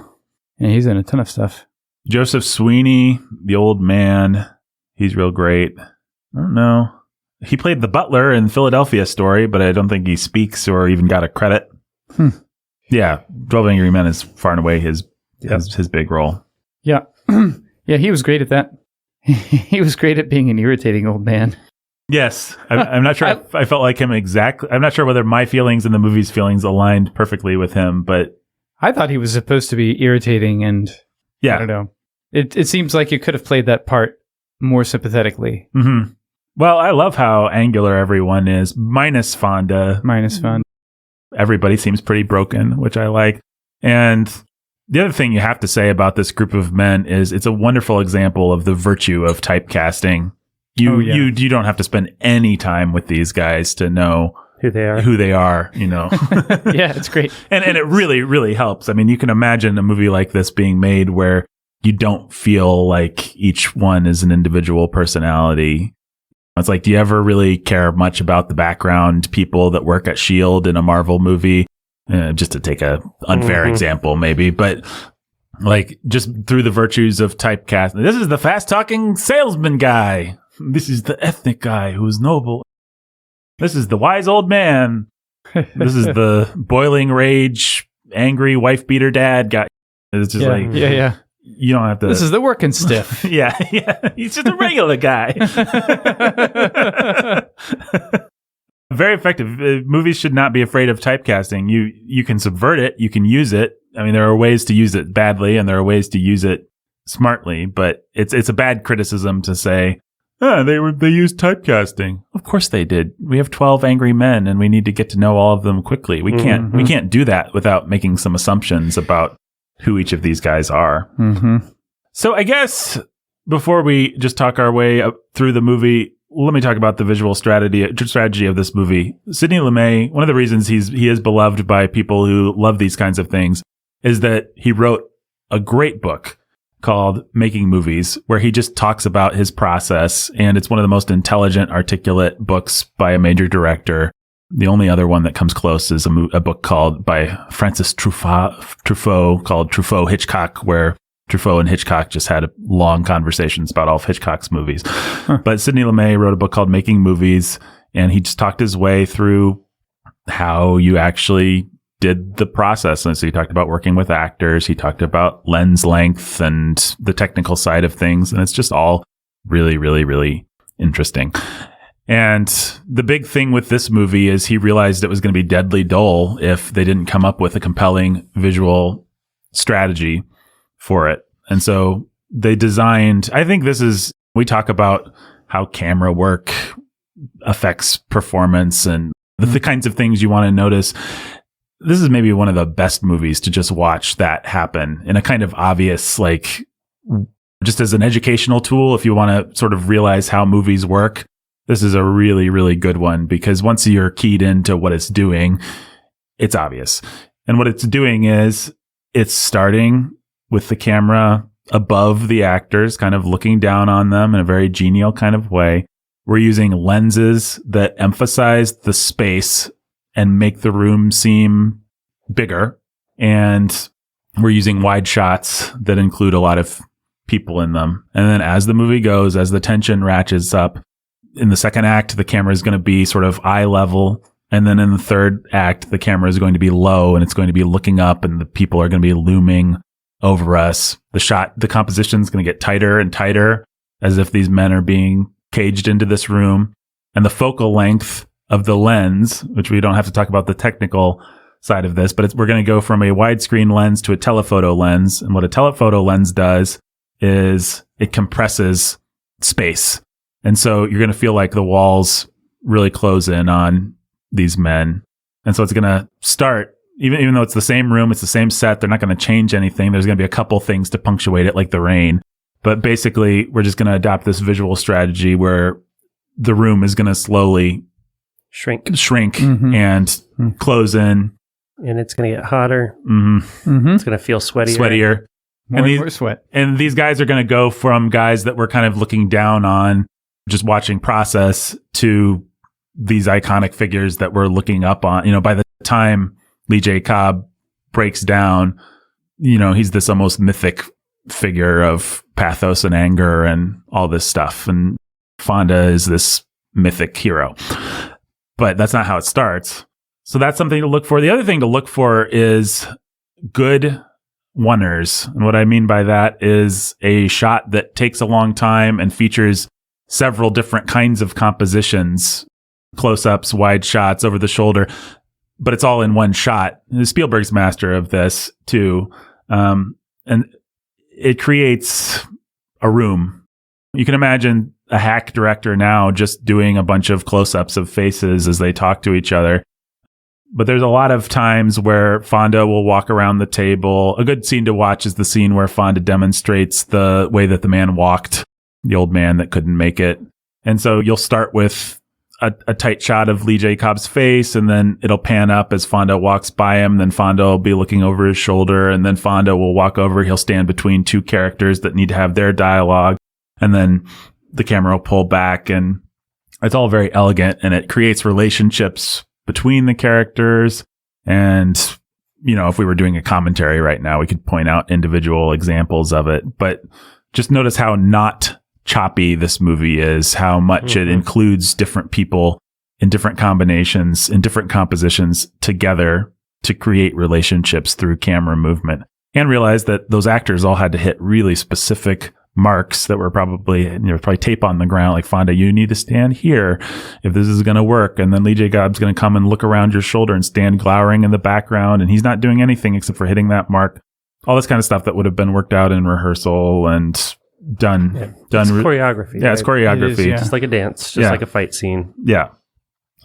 Yeah, he's in a ton of stuff. Joseph Sweeney, the old man. He's real great. I don't know. He played the butler in Philadelphia Story, but I don't think he speaks or even got a credit. Yeah, 12 Angry Men is far and away his big role. Yeah. Yeah, he was great at that. He was great at being an irritating old man. Yes. I'm not sure I felt like him exactly. I'm not sure whether my feelings and the movie's feelings aligned perfectly with him, but... I thought he was supposed to be irritating and... Yeah. I don't know. It seems like you could have played that part more sympathetically. Mm-hmm. Well, I love how angular everyone is, minus Fonda. Everybody seems pretty broken, which I like. And the other thing you have to say about this group of men is it's a wonderful example of the virtue of typecasting. You don't have to spend any time with these guys to know who they are. Yeah, it's great. And it really, really helps. I mean, you can imagine a movie like this being made where you don't feel like each one is an individual personality. It's like, do you ever really care much about the background people that work at S.H.I.E.L.D. in a Marvel movie? Just to take a unfair example, maybe, but like just through the virtues of typecasting. This is the fast-talking salesman guy. This is the ethnic guy who's noble. This is the wise old man. This is the boiling rage, angry wife-beater dad guy. It's just yeah. You don't have to. This is the working stiff. yeah. He's just a regular guy. Very effective. Movies should not be afraid of typecasting. You can subvert it. You can use it. I mean, there are ways to use it badly, and there are ways to use it smartly. But it's a bad criticism to say, they used typecasting. Of course they did. We have 12 angry men, and we need to get to know all of them quickly. We can't do that without making some assumptions about who each of these guys are. Mm-hmm. So I guess before we just talk our way up through the movie, let me talk about the visual strategy of this movie. Sidney Lumet, one of the reasons he is beloved by people who love these kinds of things is that he wrote a great book called Making Movies, where he just talks about his process. And it's one of the most intelligent, articulate books by a major director. The only other one that comes close is a book by Francis Truffaut called Truffaut Hitchcock, where Truffaut and Hitchcock just had long conversations about all of Hitchcock's movies. Huh. But Sidney Lumet wrote a book called Making Movies, and he just talked his way through how you actually did the process. And so he talked about working with actors. He talked about lens length and the technical side of things. And it's just all really, really, really interesting. And the big thing with this movie is he realized it was going to be deadly dull if they didn't come up with a compelling visual strategy for it. And so they designed, I think we talk about how camera work affects performance and the kinds of things you want to notice. This is maybe one of the best movies to just watch that happen in a kind of obvious, like, just as an educational tool, if you want to sort of realize how movies work. This is a really, really good one because once you're keyed into what it's doing, it's obvious. And what it's doing is it's starting with the camera above the actors, kind of looking down on them in a very genial kind of way. We're using lenses that emphasize the space and make the room seem bigger. And we're using wide shots that include a lot of people in them. And then as the movie goes, as the tension ratchets up, in the second act, the camera is going to be sort of eye level. And then in the third act, the camera is going to be low and it's going to be looking up and the people are going to be looming over us. The composition is going to get tighter and tighter as if these men are being caged into this room. And the focal length of the lens, which we don't have to talk about the technical side of this, but we're going to go from a widescreen lens to a telephoto lens. And what a telephoto lens does is it compresses space. And so you're going to feel like the walls really close in on these men. And so it's going to start, even though it's the same room, it's the same set, they're not going to change anything. There's going to be a couple things to punctuate it, like the rain. But basically, we're just going to adopt this visual strategy where the room is going to slowly shrink mm-hmm. and close in. And it's going to get hotter. Mm-hmm. Mm-hmm. It's going to feel sweatier. More sweat. And these guys are going to go from guys that we're kind of looking down on, just watching process, to these iconic figures that we're looking up on. You know, by the time Lee J. Cobb breaks down, you know, he's this almost mythic figure of pathos and anger and all this stuff. And Fonda is this mythic hero. But that's not how it starts. So that's something to look for. The other thing to look for is good oneers. And what I mean by that is a shot that takes a long time and features several different kinds of compositions, close-ups, wide shots, over the shoulder, but it's all in one shot. And Spielberg's master of this too. And it creates a room. You can imagine a hack director now just doing a bunch of close-ups of faces as they talk to each other. But there's a lot of times where Fonda will walk around the table. A good scene to watch is the scene where Fonda demonstrates the way that the man walked, the old man that couldn't make it. And so you'll start with a tight shot of Lee J. Cobb's face, and then it'll pan up as Fonda walks by him. Then Fonda will be looking over his shoulder, and then Fonda will walk over. He'll stand between two characters that need to have their dialogue, and then the camera will pull back, and it's all very elegant, and it creates relationships between the characters. And, if we were doing a commentary right now, we could point out individual examples of it, but just notice how not choppy this movie is, how much it includes different people in different combinations, in different compositions together to create relationships through camera movement, and realize that those actors all had to hit really specific marks that were probably tape on the ground, like, Fonda, you need to stand here if this is going to work. And then Lee J. Cobb's going to come and look around your shoulder and stand glowering in the background, and he's not doing anything except for hitting that mark. All this kind of stuff that would have been worked out in rehearsal and done. It's choreography. Yeah, it's choreography. It is, just like a dance, just like a fight scene. Yeah.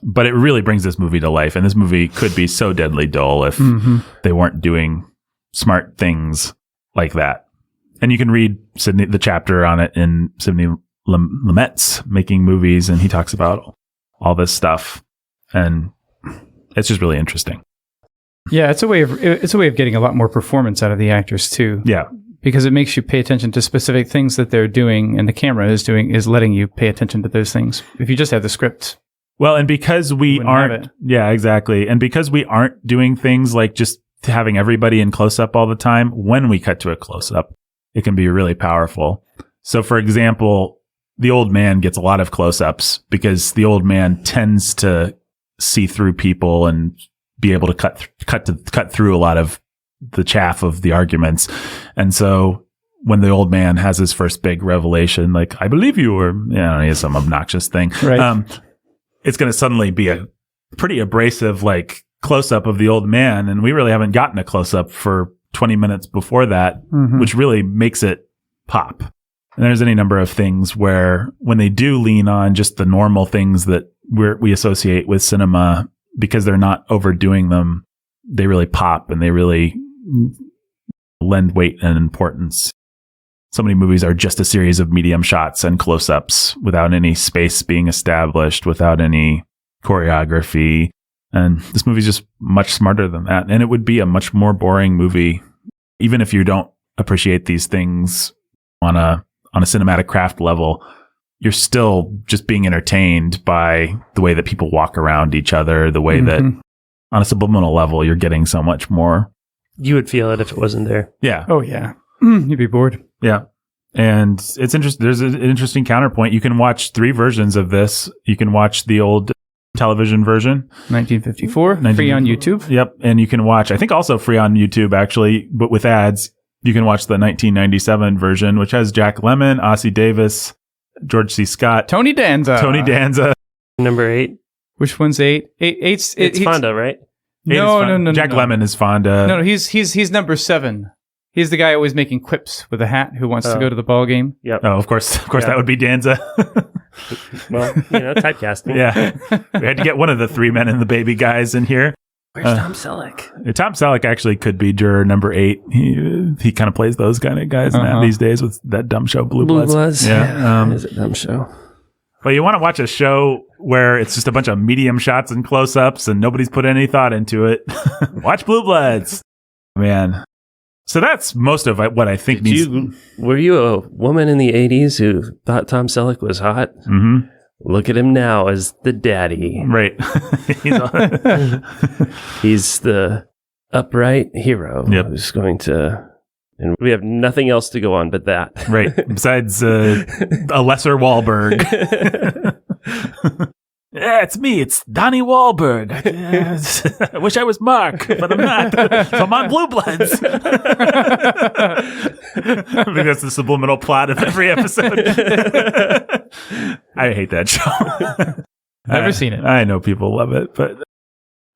But it really brings this movie to life. And this movie could be so deadly dull if they weren't doing smart things like that. And you can read the chapter on it in Sidney Lumet's Making Movies, and he talks about all this stuff. And it's just really interesting. Yeah, it's a way of getting a lot more performance out of the actors too. Yeah. Because it makes you pay attention to specific things that they're doing, and the camera is letting you pay attention to those things. If you just have the script. Well, and because we aren't, yeah, exactly. And because we aren't doing things like just having everybody in close up all the time, when we cut to a close up, it can be really powerful. So, for example, the old man gets a lot of close ups because the old man tends to see through people and be able to cut through a lot of the chaff of the arguments. And so when the old man has his first big revelation, like, I believe you, or, he has some obnoxious thing, right. It's going to suddenly be a pretty abrasive, like, close up of the old man. And we really haven't gotten a close up for 20 minutes before that, which really makes it pop. And there's any number of things where when they do lean on just the normal things that we associate with cinema, because they're not overdoing them, they really pop and they really lend weight and importance. So many movies are just a series of medium shots and close-ups without any space being established, without any choreography. And this movie's just much smarter than that. And it would be a much more boring movie, even if you don't appreciate these things on a cinematic craft level. You're still just being entertained by the way that people walk around each other, the way that on a subliminal level, you're getting so much more. You would feel it if it wasn't there. Yeah. Oh, yeah. You'd be bored. Yeah. And it's interesting. There's an interesting counterpoint. You can watch 3 versions of this. You can watch the old television version, 1954, free on YouTube. Yep. And you can watch, I think also free on YouTube, actually, but with ads. You can watch the 1997 version, which has Jack Lemmon, Ossie Davis, George C. Scott, Tony Danza. Number 8. Which one's 8? It's Fonda, right? No. Jack Lemmon is Fonda. No, he's number 7. He's the guy always making quips with a hat who wants to go to the ball game. Yep. Oh, of course, that would be Danza. Well, typecasting. Yeah. We had to get one of the 3 men and the baby guys in here. Where's Tom Selleck? Tom Selleck actually could be juror number 8. He kind of plays those kind of guys now these days with that dumb show, Blue Bloods. Yeah. Is it dumb show? Well, you want to watch a show where it's just a bunch of medium shots and close-ups and nobody's put any thought into it. Watch Blue Bloods. Man. So that's most of what I think Were you a woman in the 80s who thought Tom Selleck was hot? Mm-hmm. Look at him now as the daddy. Right. He's the upright hero who's going to... And we have nothing else to go on but that. Right. Besides a lesser Wahlberg. Yeah, it's me. It's Donnie Wahlberg. I wish I was Mark, but I'm not. So I'm on Blue Bloods. I think that's the subliminal plot of every episode. I hate that show. Never seen it. I know people love it, but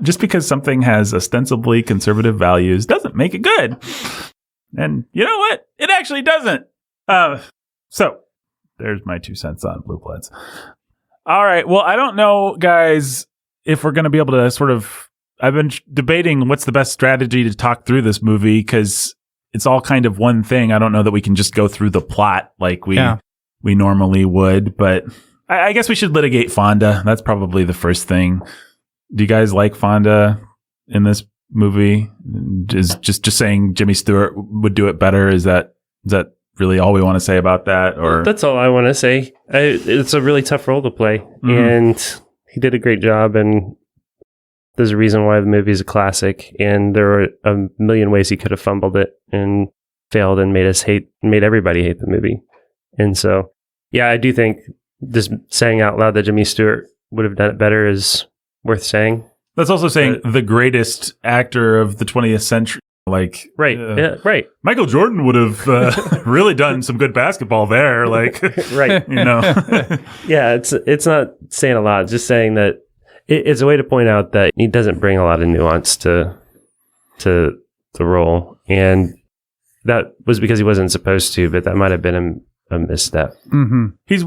just because something has ostensibly conservative values doesn't make it good. And you know what? It actually doesn't. So there's my 2 cents on Blue Bloods. All right. Well, I don't know, guys, if we're going to be able to sort of... I've been debating what's the best strategy to talk through this movie because it's all kind of one thing. I don't know that we can just go through the plot like we normally would, but I guess we should litigate Fonda. That's probably the first thing. Do you guys like Fonda in this movie? Is just saying Jimmy Stewart would do it better? Is that really all we want to say about that? Or that's all I want to say. It's a really tough role to play, and he did a great job. And there's a reason why the movie is a classic. And there were a million ways he could have fumbled it and failed and made everybody hate the movie. And so, yeah, I do think just saying out loud that Jimmy Stewart would have done it better is worth saying. That's also saying the greatest actor of the 20th century. Like, right. Right. Michael Jordan would have really done some good basketball there. Like, right. You know, yeah, it's not saying a lot. It's just saying that it's a way to point out that he doesn't bring a lot of nuance to the role. And that was because he wasn't supposed to, but that might have been a misstep. Mm-hmm. He's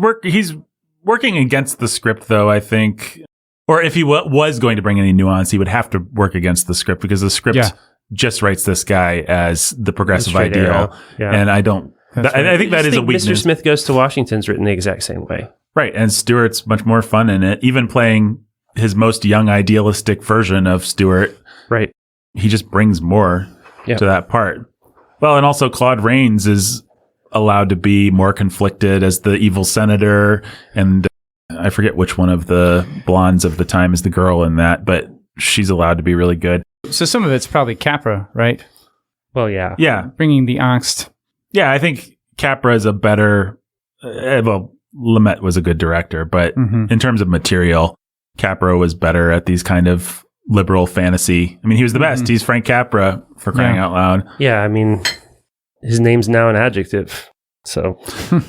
working against the script, though, I think. Or if he was going to bring any nuance, he would have to work against the script because the script just writes this guy as the progressive ideal. Yeah. And I don't... I think that is a weakness. Mr. Smith Goes to Washington's written the exact same way. Right. And Stewart's much more fun in it. Even playing his most young idealistic version of Stewart. Right. He just brings more to that part. Well, and also Claude Rains is allowed to be more conflicted as the evil senator. And I forget which one of the blondes of the time is the girl in that, but she's allowed to be really good. So some of it's probably Capra, right? Well, yeah. Yeah. Bringing the angst. Yeah, I think Capra is a better... well, Lumet was a good director, but in terms of material, Capra was better at these kind of liberal fantasy. I mean, he was the best. He's Frank Capra, for crying out loud. Yeah, I mean, his name's now an adjective. So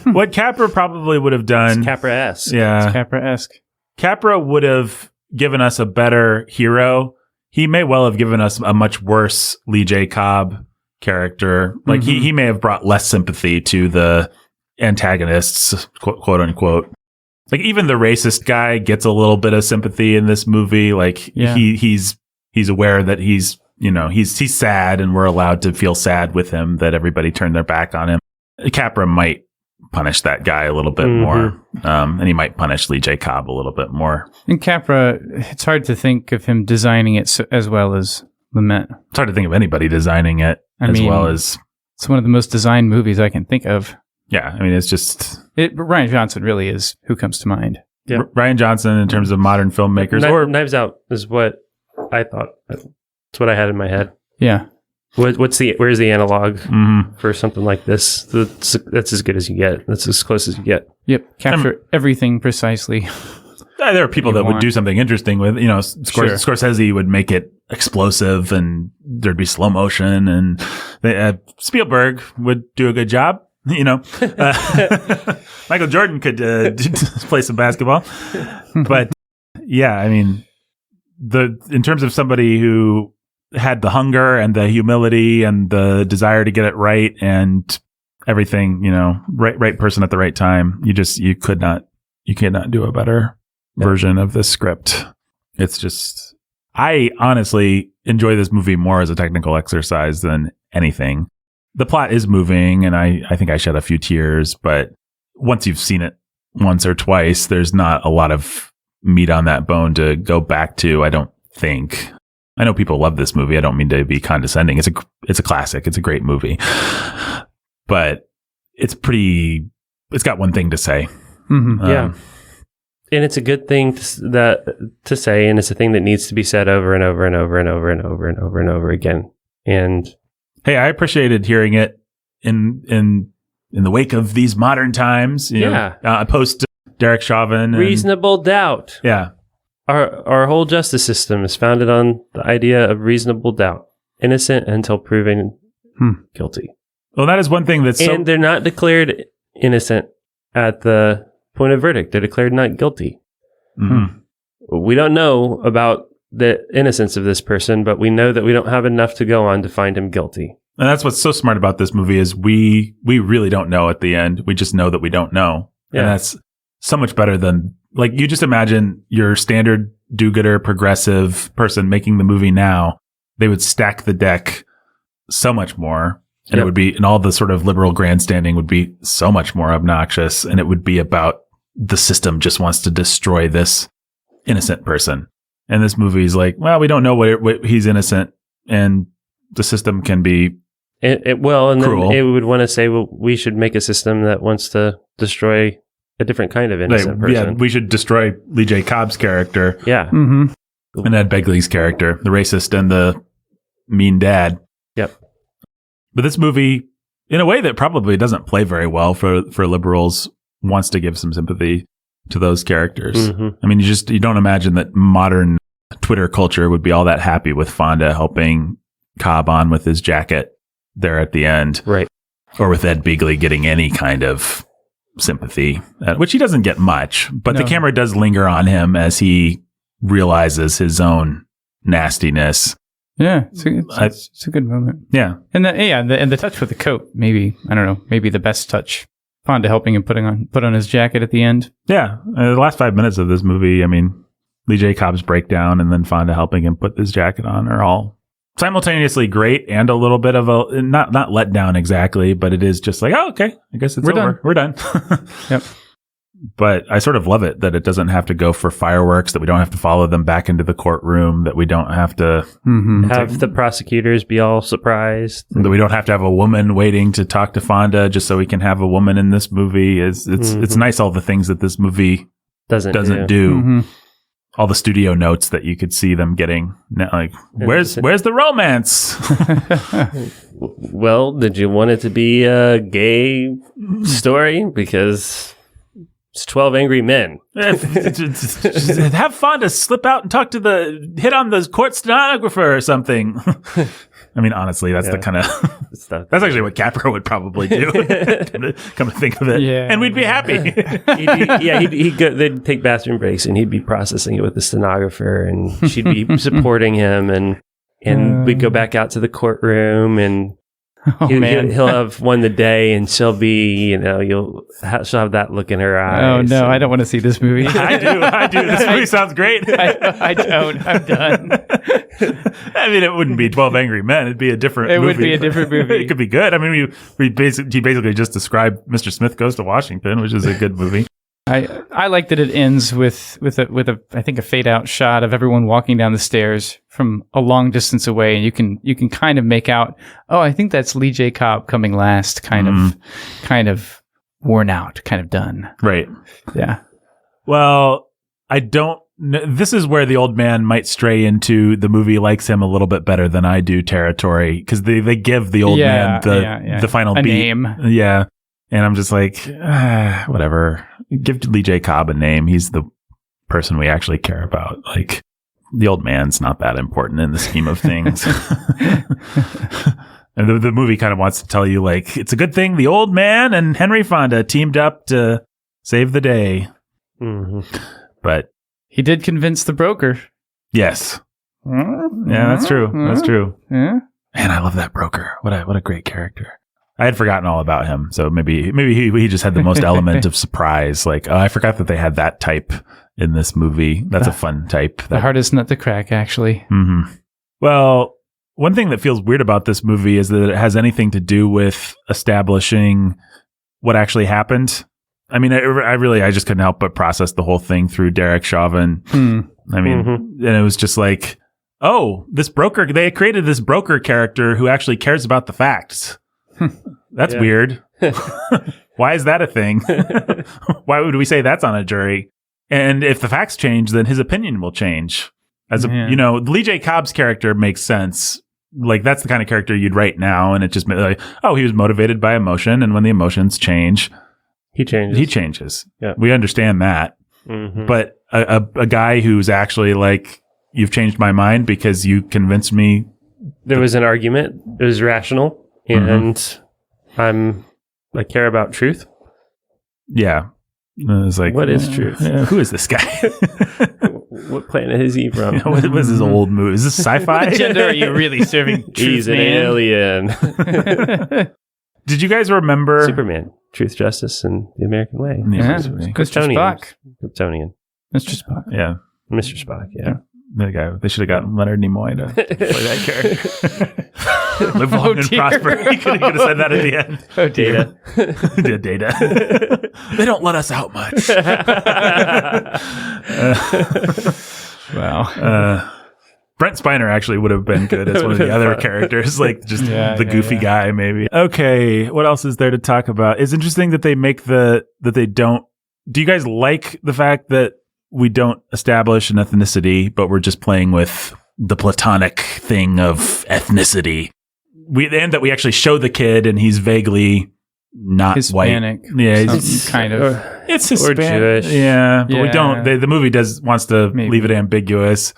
what Capra probably would have done... It's Capra-esque. Yeah. It's Capra-esque. Capra would have given us a better hero. He may well have given us a much worse Lee J. Cobb character. Like, he may have brought less sympathy to the antagonists, quote unquote. Like, even the racist guy gets a little bit of sympathy in this movie. Like, he's aware that he's sad, and we're allowed to feel sad with him that everybody turned their back on him. Capra might punish that guy a little bit more. And he might punish Lee J. Cobb a little bit more. In Capra, it's hard to think of him designing it as well as Lumet. It's hard to think of anybody designing it well as... It's one of the most designed movies I can think of. Yeah, I mean, it's just... Ryan Johnson really is who comes to mind. Yeah. Ryan Johnson in terms of modern filmmakers. Or Knives Out is what I thought. That's what I had in my head. Yeah. Where's the analog for something like this? That's as good as you get. That's as close as you get. Yep. Capture everything precisely. There are people that would do something interesting with, Scorsese would make it explosive and there'd be slow motion, and Spielberg would do a good job. Michael Jordan could play some basketball. But yeah, I mean, in terms of somebody who had the hunger and the humility and the desire to get it right and everything, right person at the right time, you cannot do a better version of this script. It's just, I honestly enjoy this movie more as a technical exercise than anything. The plot is moving, and I think I shed a few tears, but once you've seen it once or twice, there's not a lot of meat on that bone to go back to, I don't think. I know people love this movie. I don't mean to be condescending. It's a classic. It's a great movie. But it's got one thing to say. Yeah. And it's a good thing to say, and it's a thing that needs to be said over and over and over and over and over and over and over again. And hey, I appreciated hearing it in the wake of these modern times. Post Derek Chauvin. Reasonable doubt. Yeah. Our whole justice system is founded on the idea of reasonable doubt. Innocent until proven guilty. Well, that is one thing and they're not declared innocent at the point of verdict. They're declared not guilty. We don't know about the innocence of this person, but we know that we don't have enough to go on to find him guilty. And that's what's so smart about this movie is we really don't know at the end. We just know that we don't know. Yeah. And that's so much better than, like, you just imagine your standard do-gooder progressive person making the movie now. They would stack the deck so much more. And it would be, and all the sort of liberal grandstanding would be so much more obnoxious. And it would be about the system just wants to destroy this innocent person. And this movie is like, well, we don't know what he's innocent, and the system can be cruel. Then it would want to say, well, we should make a system that wants to destroy a different kind of innocent person. Yeah, we should destroy Lee J. Cobb's character. Yeah. Mm-hmm. And Ed Begley's character, the racist and the mean dad. Yep. But this movie, in a way that probably doesn't play very well for liberals, wants to give some sympathy to those characters. Mm-hmm. I mean, you don't imagine that modern Twitter culture would be all that happy with Fonda helping Cobb on with his jacket there at the end. Right. Or with Ed Begley getting any kind of sympathy, which he doesn't get much, but the camera does linger on him as he realizes his own nastiness. Yeah, it's a good moment. Yeah. And the touch with the coat, maybe, I don't know, maybe the best touch. Fonda helping him put on his jacket at the end. Yeah. The last 5 minutes of this movie, I mean, Lee J. Cobb's breakdown and then Fonda helping him put his jacket on are all simultaneously great and a little bit of a, not let down exactly, but it is just like, oh, okay, I guess it's over. We're done. Yep. But I sort of love it that it doesn't have to go for fireworks, that we don't have to follow them back into the courtroom, that we don't have to have the prosecutors be all surprised, that we don't have to have a woman waiting to talk to Fonda just so we can have a woman in this movie. It's nice, all the things that this movie doesn't do. Mm-hmm. All the studio notes that you could see them getting, like, where's the romance? Well, did you want it to be a gay story? Because it's 12 Angry Men. Have Fonda slip out and hit on the court stenographer or something. I mean, honestly, that's the kind of that's actually what Capra would probably do. Come to think of it, and we'd be happy. They'd take bathroom breaks, and he'd be processing it with the stenographer, and she'd be supporting him, and we'd go back out to the courtroom, and he'll have won the day, and she'll be, she'll have that look in her eyes. Oh no, I don't want to see this movie. I do. This movie sounds great. I don't. I'm done. I mean, it wouldn't be 12 Angry Men. It'd be a different movie. It would be a different movie. It could be good. I mean, he basically just described Mr. Smith Goes to Washington, which is a good movie. I like that it ends with a I think a fade out shot of everyone walking down the stairs from a long distance away, and you can kind of make out, oh, I think that's Lee J. Cobb coming last, kind of worn out, kind of done. Right. Yeah. Well, I don't. This is where the old man might stray into the movie likes him a little bit better than I do territory, because they give the old man the final beat name. Yeah. And I'm just like, whatever. Give Lee J. Cobb a name. He's the person we actually care about. Like, the old man's not that important in the scheme of things. And the movie kind of wants to tell you, like, it's a good thing the old man and Henry Fonda teamed up to save the day. Mm-hmm. But he did convince the broker. Yes. Yeah, that's true. That's true. Yeah. Man, I love that broker. What a great character. I had forgotten all about him, so maybe he just had the most element of surprise. Like, oh, I forgot that they had that type in this movie. That's a fun type. The hardest nut to crack, actually. Mm-hmm. Well, one thing that feels weird about this movie is that it has anything to do with establishing what actually happened. I mean, I just couldn't help but process the whole thing through Derek Chauvin. I mean, and it was just like, oh, this broker, they created this broker character who actually cares about the facts. That's weird. Why is that a thing? Why would we say that's on a jury? And if the facts change, then his opinion will change. Lee J. Cobb's character makes sense. Like, that's the kind of character you'd write now, and it just like, oh, he was motivated by emotion, and when the emotions change, he changes. Yeah, we understand that. Mm-hmm. But a guy who's actually like, you've changed my mind because you convinced me. There was an argument. It was rational. And I care about truth. Yeah. It's like, what is truth? Who is this guy? What planet is he from? What was his old movie? Is this sci-fi? What agenda are you really serving? He's an alien. Did you guys remember Superman? Truth, justice, and the American way. Yeah. Mr. Spock. Kryptonian. Mr. Spock. Yeah. Mr. Spock, yeah. The guy. They should have gotten Leonard Nimoy to play that character. Live long and dear. prosper. He could have said that at the end. Oh, dear. Data. They don't let us out much. Wow. Brent Spiner actually would have been good as one of the other characters, like just the goofy guy, maybe. Okay, what else is there to talk about? It's interesting that they make that they don't. Do you guys like the fact that we don't establish an ethnicity, but we're just playing with the platonic thing of ethnicity? And that we actually show the kid and he's vaguely not Hispanic. white. Yeah, it's kind of. it's Hispanic. Or Jewish. Yeah, but we don't. The movie wants to leave it ambiguous.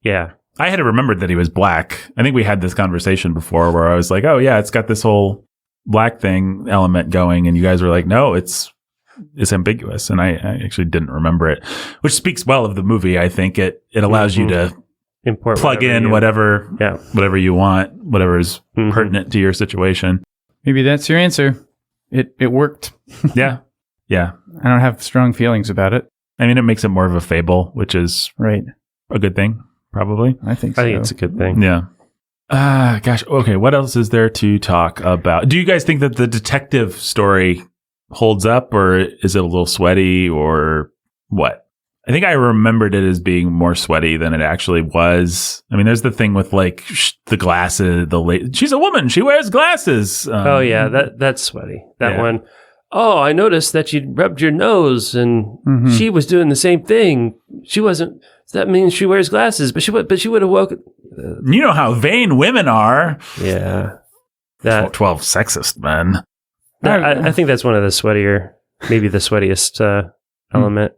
Yeah. I had remembered that he was black. I think we had this conversation before where I was like, oh yeah, it's got this whole black thing element going. And you guys were like, no, it's ambiguous. And I actually didn't remember it, which speaks well of the movie. I think it allows you to plug in whatever you want, whatever is pertinent to your situation. Maybe that's your answer. It worked. Yeah. Yeah. I don't have strong feelings about it. I mean, it makes it more of a fable, which is right. A good thing. Probably. I think so. I think it's a good thing. Yeah. Gosh. Okay. What else is there to talk about? Do you guys think that the detective story holds up, or is it a little sweaty, or what? I think I remembered it as being more sweaty than it actually was. I mean, there's the thing with like the glasses, she's a woman. She wears glasses. Oh yeah. That's sweaty. That one. Oh, I noticed that you rubbed your nose and she was doing the same thing. She wasn't. That means she wears glasses, but she would have woken. You know how vain women are. Yeah. 12 sexist men. I think that's one of the sweatier, maybe the sweatiest element.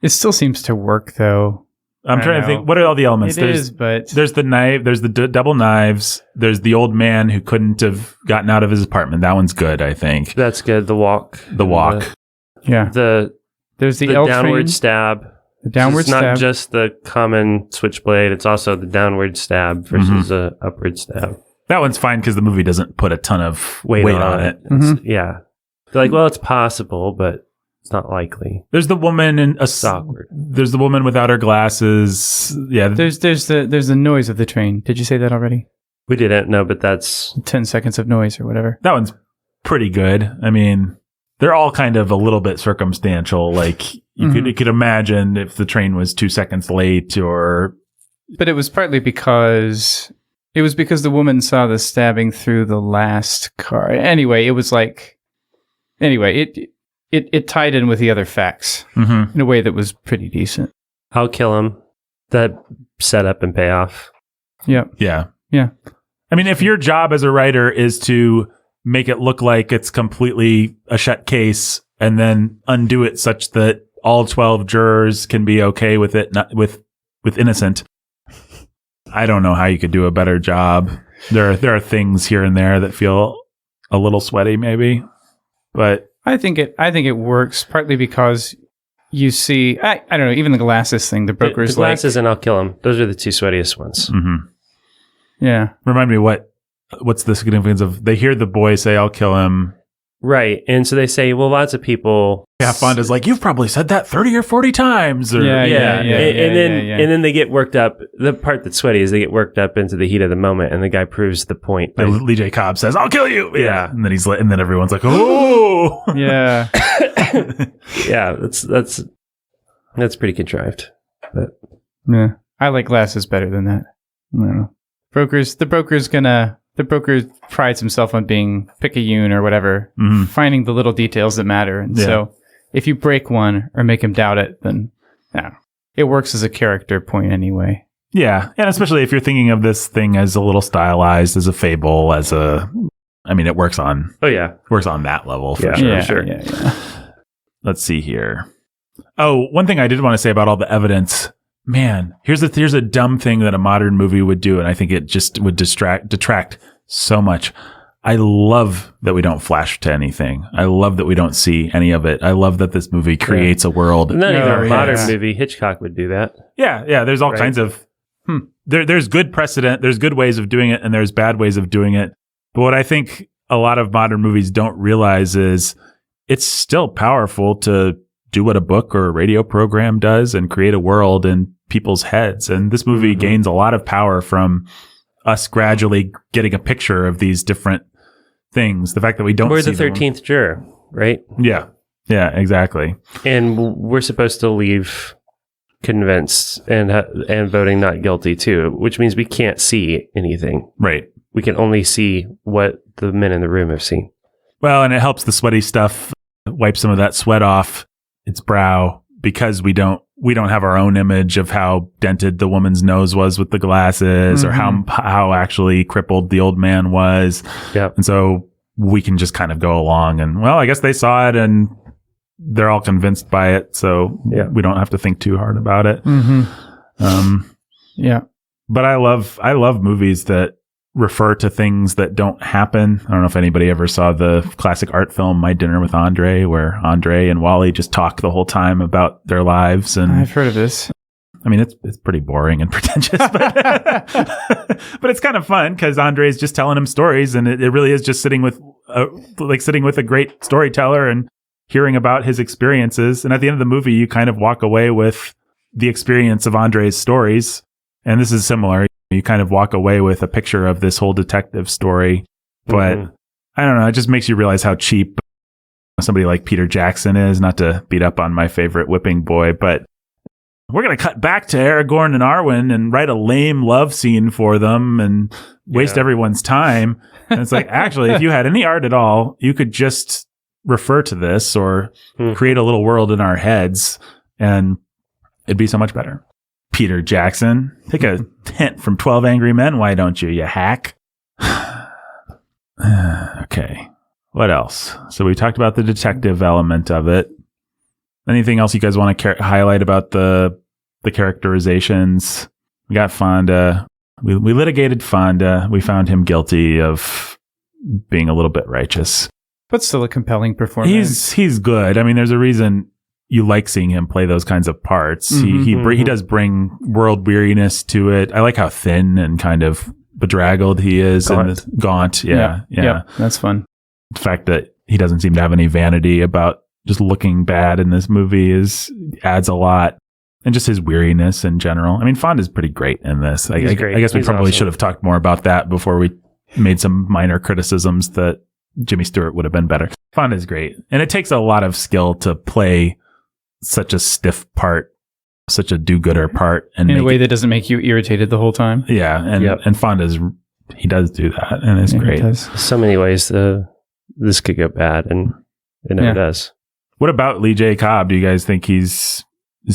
It still seems to work, though. I'm trying to think. What are all the elements? But there's the knife. There's the double knives. There's the old man who couldn't have gotten out of his apartment. That one's good, I think. That's good. The walk. Yeah. There's the downward stab. The downward stab. It's not just the common switchblade. It's also the downward stab versus the upward stab. That one's fine because the movie doesn't put a ton of weight on it. Yeah. They're like, well, it's possible, but it's not likely. There's the woman awkward. There's the woman without her glasses. Yeah. There's the noise of the train. Did you say that already? We didn't. No, but that's 10 seconds of noise or whatever. That one's pretty good. I mean, they're all kind of a little bit circumstantial. Like you could imagine if the train was 2 seconds late, or. But it was partly because the woman saw the stabbing through the last car. Anyway, it was like. Anyway, it tied in with the other facts in a way that was pretty decent. I'll kill him. That setup and payoff. Yep. Yeah. Yeah. I mean, if your job as a writer is to make it look like it's completely a shut case and then undo it such that all 12 jurors can be okay with it, not with innocent, I don't know how you could do a better job. There are things here and there that feel a little sweaty, maybe, but I think it works partly because you see, I don't know, even the glasses thing. The broker's the glasses and I'll kill him. Those are the two sweatiest ones. Yeah. Remind me what's the significance of, they hear the boy say, I'll kill him. Right. And so they say, well, lots of people. Yeah, Fonda's like, you've probably said that 30 or 40 times. Or, And then they get worked up. The part that's sweaty is they get worked up into the heat of the moment, and the guy proves the point. Lee J. Cobb says, I'll kill you. Yeah. And then everyone's like, oh. Yeah. Yeah. That's pretty contrived. But yeah. I like glasses better than that. I don't know. The broker prides himself on being picayune or whatever, finding the little details that matter. And so if you break one or make him doubt it, then it works as a character point anyway. Yeah. And especially if you're thinking of this thing as a little stylized, as a fable, it works on that level for sure. Yeah. Let's see here. Oh, one thing I did want to say about all the evidence. Man, here's a dumb thing that a modern movie would do, and I think it just would detract so much. I love that we don't flash to anything. I love that we don't see any of it. I love that this movie creates a world. Not even a modern movie. Hitchcock would do that. Yeah. There's all kinds of. There's good precedent. There's good ways of doing it, and there's bad ways of doing it. But what I think a lot of modern movies don't realize is it's still powerful to do what a book or a radio program does and create a world in people's heads. And this movie gains a lot of power from us gradually getting a picture of these different things. The fact that we don't We're see the 13th juror, right? Yeah. Yeah, exactly. And we're supposed to leave convinced and voting not guilty too, which means we can't see anything. Right. We can only see what the men in the room have seen. Well, and it helps the sweaty stuff wipe some of that sweat off its brow, because we don't have our own image of how dented the woman's nose was with the glasses, or how actually crippled the old man was. Yep. And so we can just kind of go along and, well, I guess they saw it and they're all convinced by it, so we don't have to think too hard about it. Yeah. But I love movies that refer to things that don't happen. I don't know if anybody ever saw the classic art film My Dinner with Andre, where Andre and Wally just talk the whole time about their lives. And I've heard of this. I mean, it's pretty boring and pretentious, but it's kind of fun because Andre's just telling him stories, and it really is just sitting with a great storyteller and hearing about his experiences. And at the end of the movie, you kind of walk away with the experience of Andre's stories. And this is similar. You kind of walk away with a picture of this whole detective story. But I don't know, it just makes you realize how cheap somebody like Peter Jackson is, not to beat up on my favorite whipping boy, but we're going to cut back to Aragorn and Arwen and write a lame love scene for them and waste everyone's time. And it's like, actually, if you had any art at all, you could just refer to this or create a little world in our heads, and it'd be so much better. Peter Jackson, take a hint from 12 Angry Men, why don't you hack? Okay, what else? So we talked about the detective element of it. Anything else you guys want to highlight about the characterizations? We got Fonda. We litigated Fonda. We found him guilty of being a little bit righteous. But still a compelling performance. He's good. I mean, there's a reason you like seeing him play those kinds of parts. He does bring world weariness to it. I like how thin and kind of bedraggled he is. Gaunt. Yeah. That's fun. The fact that he doesn't seem to have any vanity about just looking bad in this movie adds a lot. And just his weariness in general. I mean, Fonda's pretty great in this. I guess we probably should have talked more about that before we made some minor criticisms that Jimmy Stewart would have been better. Fonda's great. And it takes a lot of skill to play such a stiff part, such a do-gooder part. And in a way that doesn't make you irritated the whole time. Yeah. And Fonda's, he does do that. And it's great. So many ways this could go bad, and it never does. What about Lee J. Cobb? Do you guys think is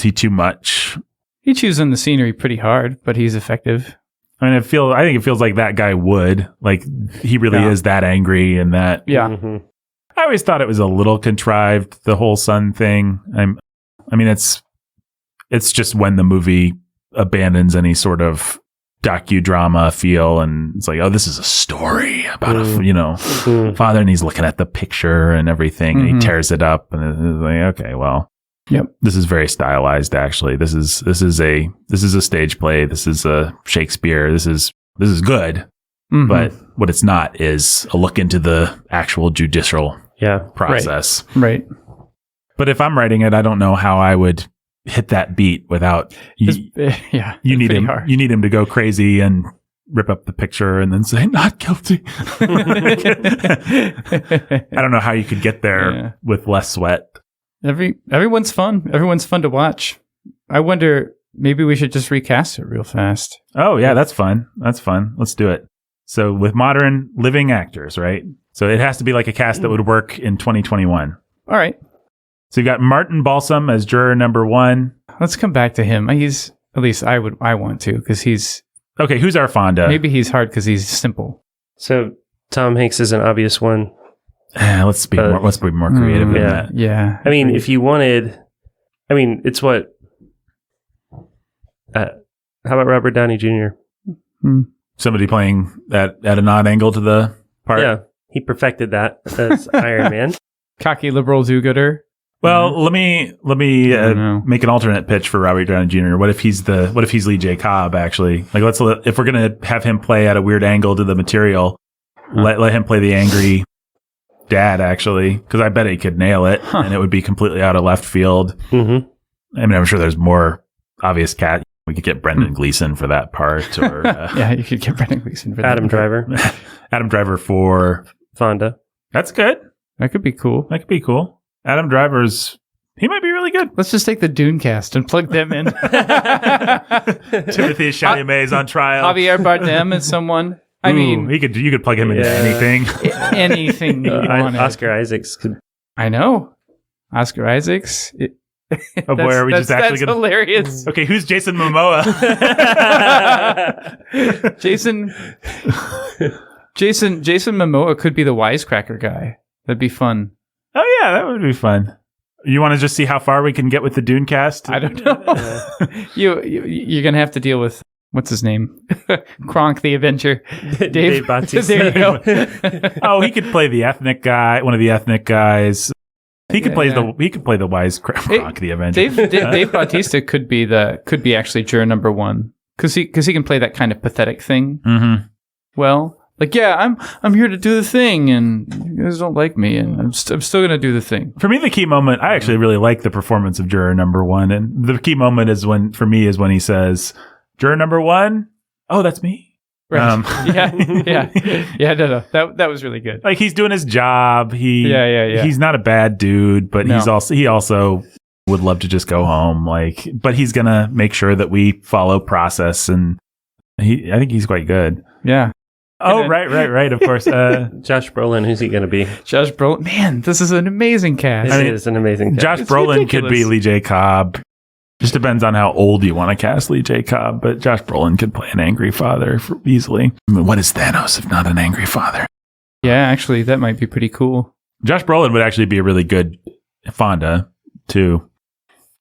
he too much? He chews on the scenery pretty hard, but he's effective. I mean, I think it feels like that guy would. Like, he really is that angry and that. Yeah. I always thought it was a little contrived, the whole son thing. I mean, it's just when the movie abandons any sort of docudrama feel, and it's like, oh, this is a story about a father, and he's looking at the picture and everything, and he tears it up, and it's like, okay, well. Yep. This is very stylized, actually. This is a stage play. This is a Shakespeare. This is good. But what it's not is a look into the actual judicial process. Right. But if I'm writing it, I don't know how I would hit that beat without you need him. Hard. You need him to go crazy and rip up the picture and then say not guilty. I don't know how you could get there with less sweat. Everyone's fun. Everyone's fun to watch. I wonder, maybe we should just recast it real fast. Oh yeah, that's fun. Let's do it. So with modern living actors, right? So it has to be like a cast that would work in 2021. All right. So you got Martin Balsam as juror number 1. Let's come back to him. He's, at least I want to, because he's... Okay, who's our Fonda? Maybe he's hard because he's simple. So Tom Hanks is an obvious one. Let's be more creative than that. Yeah. I mean, if you wanted... I mean, it's what... how about Robert Downey Jr.? Somebody playing at an odd angle to the part? Yeah, he perfected that as Iron Man. Cocky liberal do-gooder. Well, let me make an alternate pitch for Robert Downey Jr. What if he's Lee J. Cobb, actually? Like, if we're gonna have him play at a weird angle to the material, let him play the angry dad, actually, because I bet he could nail it, and it would be completely out of left field. I mean, I'm sure there's more obvious We could get Brendan Gleeson for that part, or yeah, you could get Brendan Gleeson for that. Adam Driver. Adam Driver for Fonda. That's good. That could be cool. That could be cool. Adam Driver's he might be really good. Let's just take the Dune cast and plug them in. Timothy Chalamet is on trial. Javier Bardem is someone. I mean, you could plug him into anything. Anything you want. Oscar Isaacs could. I know. Oscar Isaacs. Oh boy, are we just actually going to... hilarious. Okay, who's Jason Momoa? Jason Momoa could be the wisecracker guy. That'd be fun. Oh yeah, that would be fun. You want to just see how far we can get with the Dune cast? I don't know. You're going to have to deal with, what's his name? Kronk the Avenger. Dave Bautista. There you go. Oh, he could play the ethnic guy, one of the ethnic guys. He could play the wise Kronk the Avenger. Dave Bautista could be actually juror number one because he can play that kind of pathetic thing. Mm-hmm. Well, like, yeah, I'm here to do the thing, and you guys don't like me, and I'm still gonna do the thing. For me, the key moment, I actually really like the performance of juror number one, and the key moment is when he says, "Juror number one, oh, that's me." Right. Yeah. No. That was really good. Like he's doing his job. He's not a bad dude, but he also would love to just go home. Like, but he's gonna make sure that we follow process, and I think he's quite good. Yeah. Oh, right. Of course. Josh Brolin, who's he going to be? Josh Brolin. Man, this is an amazing cast. It is an amazing cast. Josh Brolin could be Lee J. Cobb. Just depends on how old you want to cast Lee J. Cobb, but Josh Brolin could play an angry father easily. I mean, what is Thanos if not an angry father? Yeah, actually, that might be pretty cool. Josh Brolin would actually be a really good Fonda, too,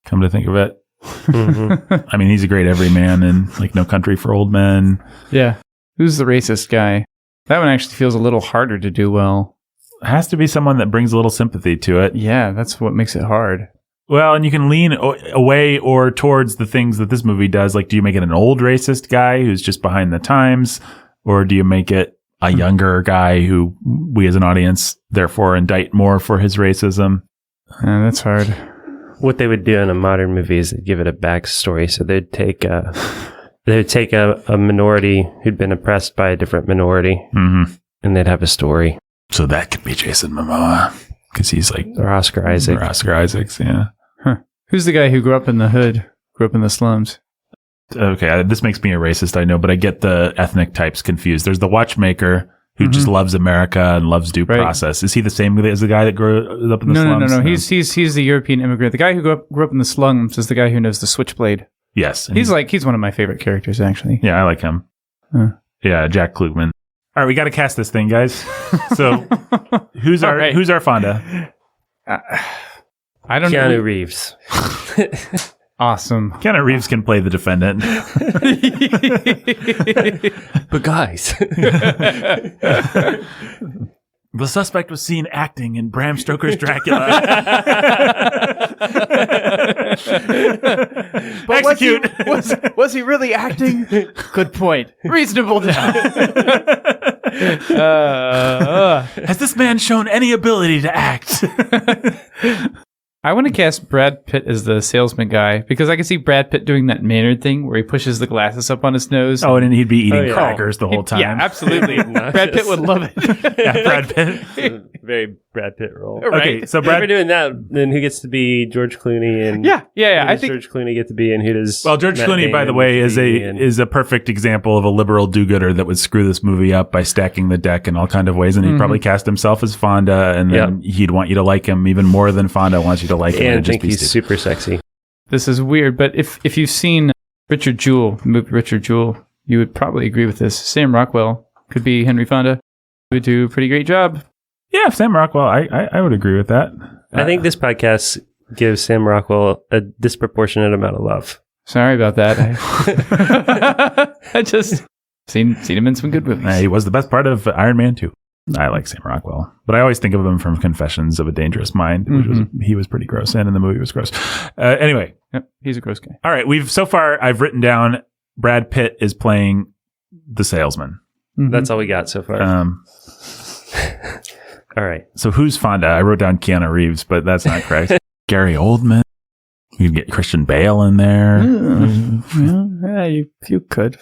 come to think of it. Mm-hmm. I mean, he's a great everyman in like No Country for Old Men. Yeah. Who's the racist guy? That one actually feels a little harder to do well. It has to be someone that brings a little sympathy to it. Yeah, that's what makes it hard. Well, and you can lean away or towards the things that this movie does. Like, do you make it an old racist guy who's just behind the times? Or do you make it a younger guy who we as an audience therefore indict more for his racism? That's hard. What they would do in a modern movie is they'd give it a backstory. So they'd take a minority who'd been oppressed by a different minority, and they'd have a story. So that could be Jason Momoa, because he's like... Or Oscar Isaac. Or Oscar Isaacs, yeah. Huh. Who's the guy who grew up in the hood, grew up in the slums? Okay, this makes me a racist, I know, but I get the ethnic types confused. There's the watchmaker who just loves America and loves due process. Is he the same as the guy that grew up in the slums? No. He's the European immigrant. The guy who grew up in the slums is the guy who knows the switchblade. Yes. He's one of my favorite characters, actually. Yeah, I like him. Yeah, Jack Klugman. All right, we got to cast this thing, guys. So, who's our Fonda? I don't know. Keanu Reeves. Awesome. Keanu Reeves can play the defendant. But guys. The suspect was seen acting in Bram Stoker's Dracula. But execute. Was he really acting? Good point. Reasonable doubt. Has this man shown any ability to act? I want to cast Brad Pitt as the salesman guy because I can see Brad Pitt doing that Maynard thing where he pushes the glasses up on his nose. Oh, and then he'd be eating crackers the whole time. Yeah, absolutely. Brad Pitt would love it. Yeah, Brad Pitt. Very Brad Pitt role. Right. Okay, so If we're doing that, then who gets to be George Clooney? And yeah. I think George Clooney get to be, and who does? Well, George Matt Clooney, Damon by the way, get to be, is a perfect example of a liberal do-gooder that would screw this movie up by stacking the deck in all kind of ways, and he'd probably cast himself as Fonda, and then he'd want you to like him even more than Fonda wants you to like him. And think he's super sexy. This is weird, but if you've seen Richard Jewell, the movie Richard Jewell, you would probably agree with this. Sam Rockwell could be Henry Fonda. He would do a pretty great job. Yeah, Sam Rockwell, I would agree with that. I think this podcast gives Sam Rockwell a disproportionate amount of love. Sorry about that. I just seen him in some good movies. He was the best part of Iron Man 2. I like Sam Rockwell, but I always think of him from Confessions of a Dangerous Mind, which he was pretty gross in, and the movie was gross. Anyway, he's a gross guy. All right, I've written down Brad Pitt is playing the salesman. That's all we got so far. All right. So who's Fonda? I wrote down Keanu Reeves, but that's not correct. Gary Oldman. You could get Christian Bale in there. Yeah, you could.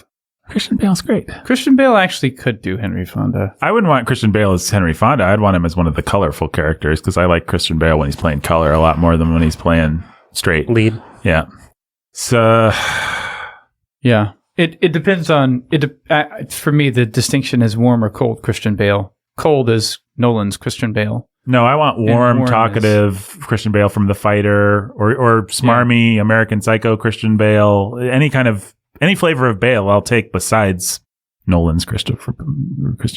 Christian Bale's great. Christian Bale actually could do Henry Fonda. I wouldn't want Christian Bale as Henry Fonda. I'd want him as one of the colorful characters because I like Christian Bale when he's playing color a lot more than when he's playing straight. Lead. Yeah. So... Yeah. It depends on... for me, the distinction is warm or cold Christian Bale. Cold is Nolan's Christian Bale. No, I want warm, talkative Christian Bale from The Fighter or smarmy American Psycho Christian Bale. Any flavor of Bale I'll take besides Nolan's Christian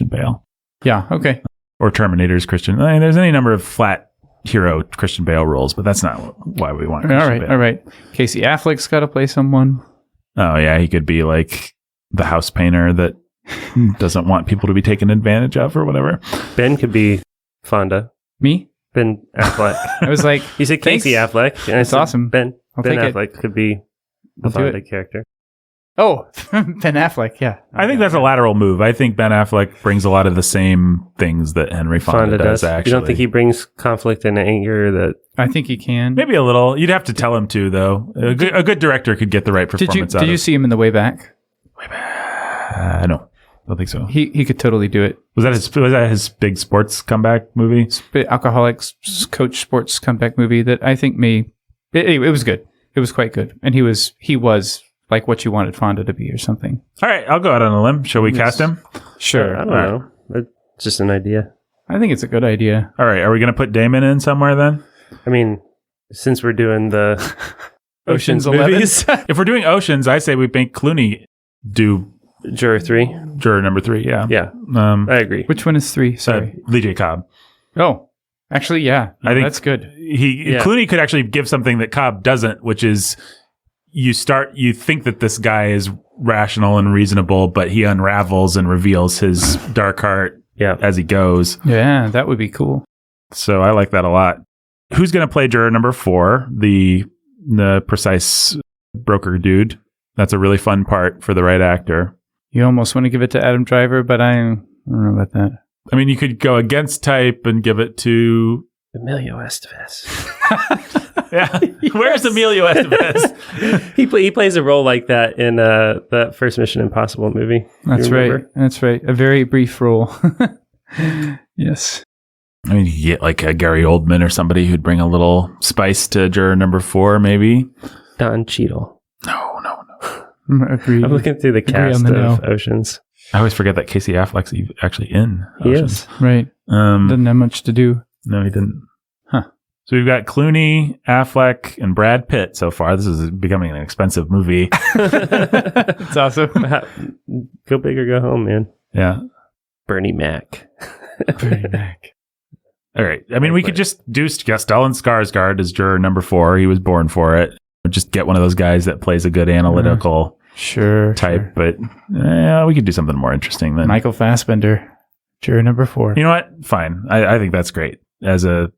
Bale. Yeah, okay. Or Terminator's Christian. I mean, there's any number of flat hero Christian Bale roles, but that's not why we want Christian Bale. All right. Casey Affleck's got to play someone. Oh, yeah, he could be like the house painter that doesn't want people to be taken advantage of or whatever. Ben could be Fonda. Me? Ben Affleck. I was like... You said Casey Affleck. And that's awesome. Ben Affleck could be the Fonda character. Oh, Ben Affleck, yeah. I think that's a lateral move. I think Ben Affleck brings a lot of the same things that Henry Fonda does, actually. You don't think he brings conflict and anger that... I think he can. Maybe a little. You'd have to tell him to, though. A good director could get the right performance out of it. Did you see him in The Way Back? No. I don't think so. He could totally do it. Was that his big sports comeback movie? Alcoholics coach sports comeback movie that I think it was good. It was quite good. And he was like what you wanted Fonda to be or something. All right, I'll go out on a limb. Shall we cast him? Sure. I don't know. It's just an idea. I think it's a good idea. All right, are we going to put Damon in somewhere then? I mean, since we're doing the Ocean's movies. If we're doing Oceans, I say we make Clooney do Juror number 3, yeah. Yeah. I agree. Which one is 3? Sorry. Lee J. Cobb. Oh, actually, yeah. I think that's good. Clooney could actually give something that Cobb doesn't, which is you think that this guy is rational and reasonable, but he unravels and reveals his dark heart as he goes. Yeah, that would be cool. So I like that a lot. Who's going to play juror number 4? The precise broker dude. That's a really fun part for the right actor. You almost want to give it to Adam Driver, but I don't know about that. I mean, you could go against type and give it to Emilio Estevez. Yeah, yes. Where's Emilio Estevez? He plays a role like that in that first Mission Impossible movie. That's right. That's right. A very brief role. Yes. I mean, you get like a Gary Oldman or somebody who'd bring a little spice to juror number 4, maybe. Don Cheadle. No. Agreed. I'm looking through the cast of Oceans. I always forget that Casey Affleck's actually in Oceans. He is. Right. Doesn't have much to do. No, he didn't. Huh. So we've got Clooney, Affleck, and Brad Pitt so far. This is becoming an expensive movie. It's awesome. Go big or go home, man. Yeah. Bernie Mac. All right. I mean, we could just do Stellan Skarsgård as juror number 4. He was born for it. Just get one of those guys that plays a good analytical type. But we could do something more interesting than Michael Fassbender, juror number 4. You know what? Fine. I think that's great as a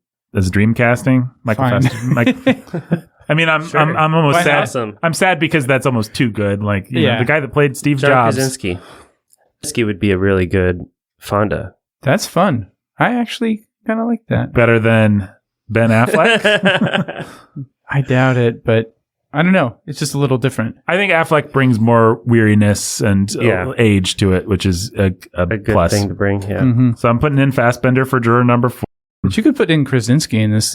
dream casting. Michael Fassbender. I mean, I'm almost sad. Awesome. I'm sad because that's almost too good. Like you know, the guy that played Steve Jobs. Krasinski would be a really good Fonda. That's fun. I actually kind of like that. Better than Ben Affleck? I doubt it, but I don't know. It's just a little different. I think Affleck brings more weariness and age to it, which is a good plus thing to bring. Yeah. Mm-hmm. So I'm putting in Fassbender for juror number 4. But you could put in Krasinski in this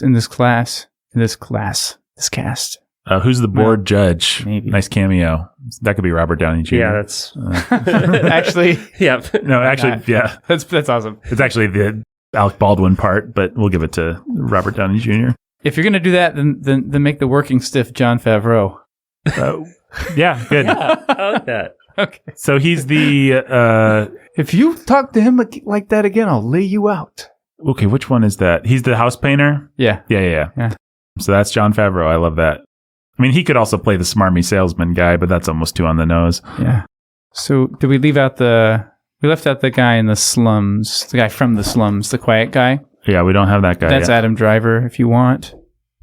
cast. Who's the board judge? Maybe. Nice cameo. That could be Robert Downey Jr. Yeah, that's actually. Yeah. No, actually, yeah. That's awesome. It's actually the Alec Baldwin part, but we'll give it to Robert Downey Jr. If you're going to do that, then make the working stiff Jon Favreau. Yeah, good. Yeah, I like that. Okay. So he's the... if you talk to him like that again, I'll lay you out. Okay, which one is that? He's the house painter? Yeah. Yeah. So that's Jon Favreau. I love that. I mean, he could also play the smarmy salesman guy, but that's almost too on the nose. Yeah. So did we leave out we left out the guy in the slums, the guy from the slums, the quiet guy? Yeah, we don't have that guy. That's yet. Adam Driver, if you want,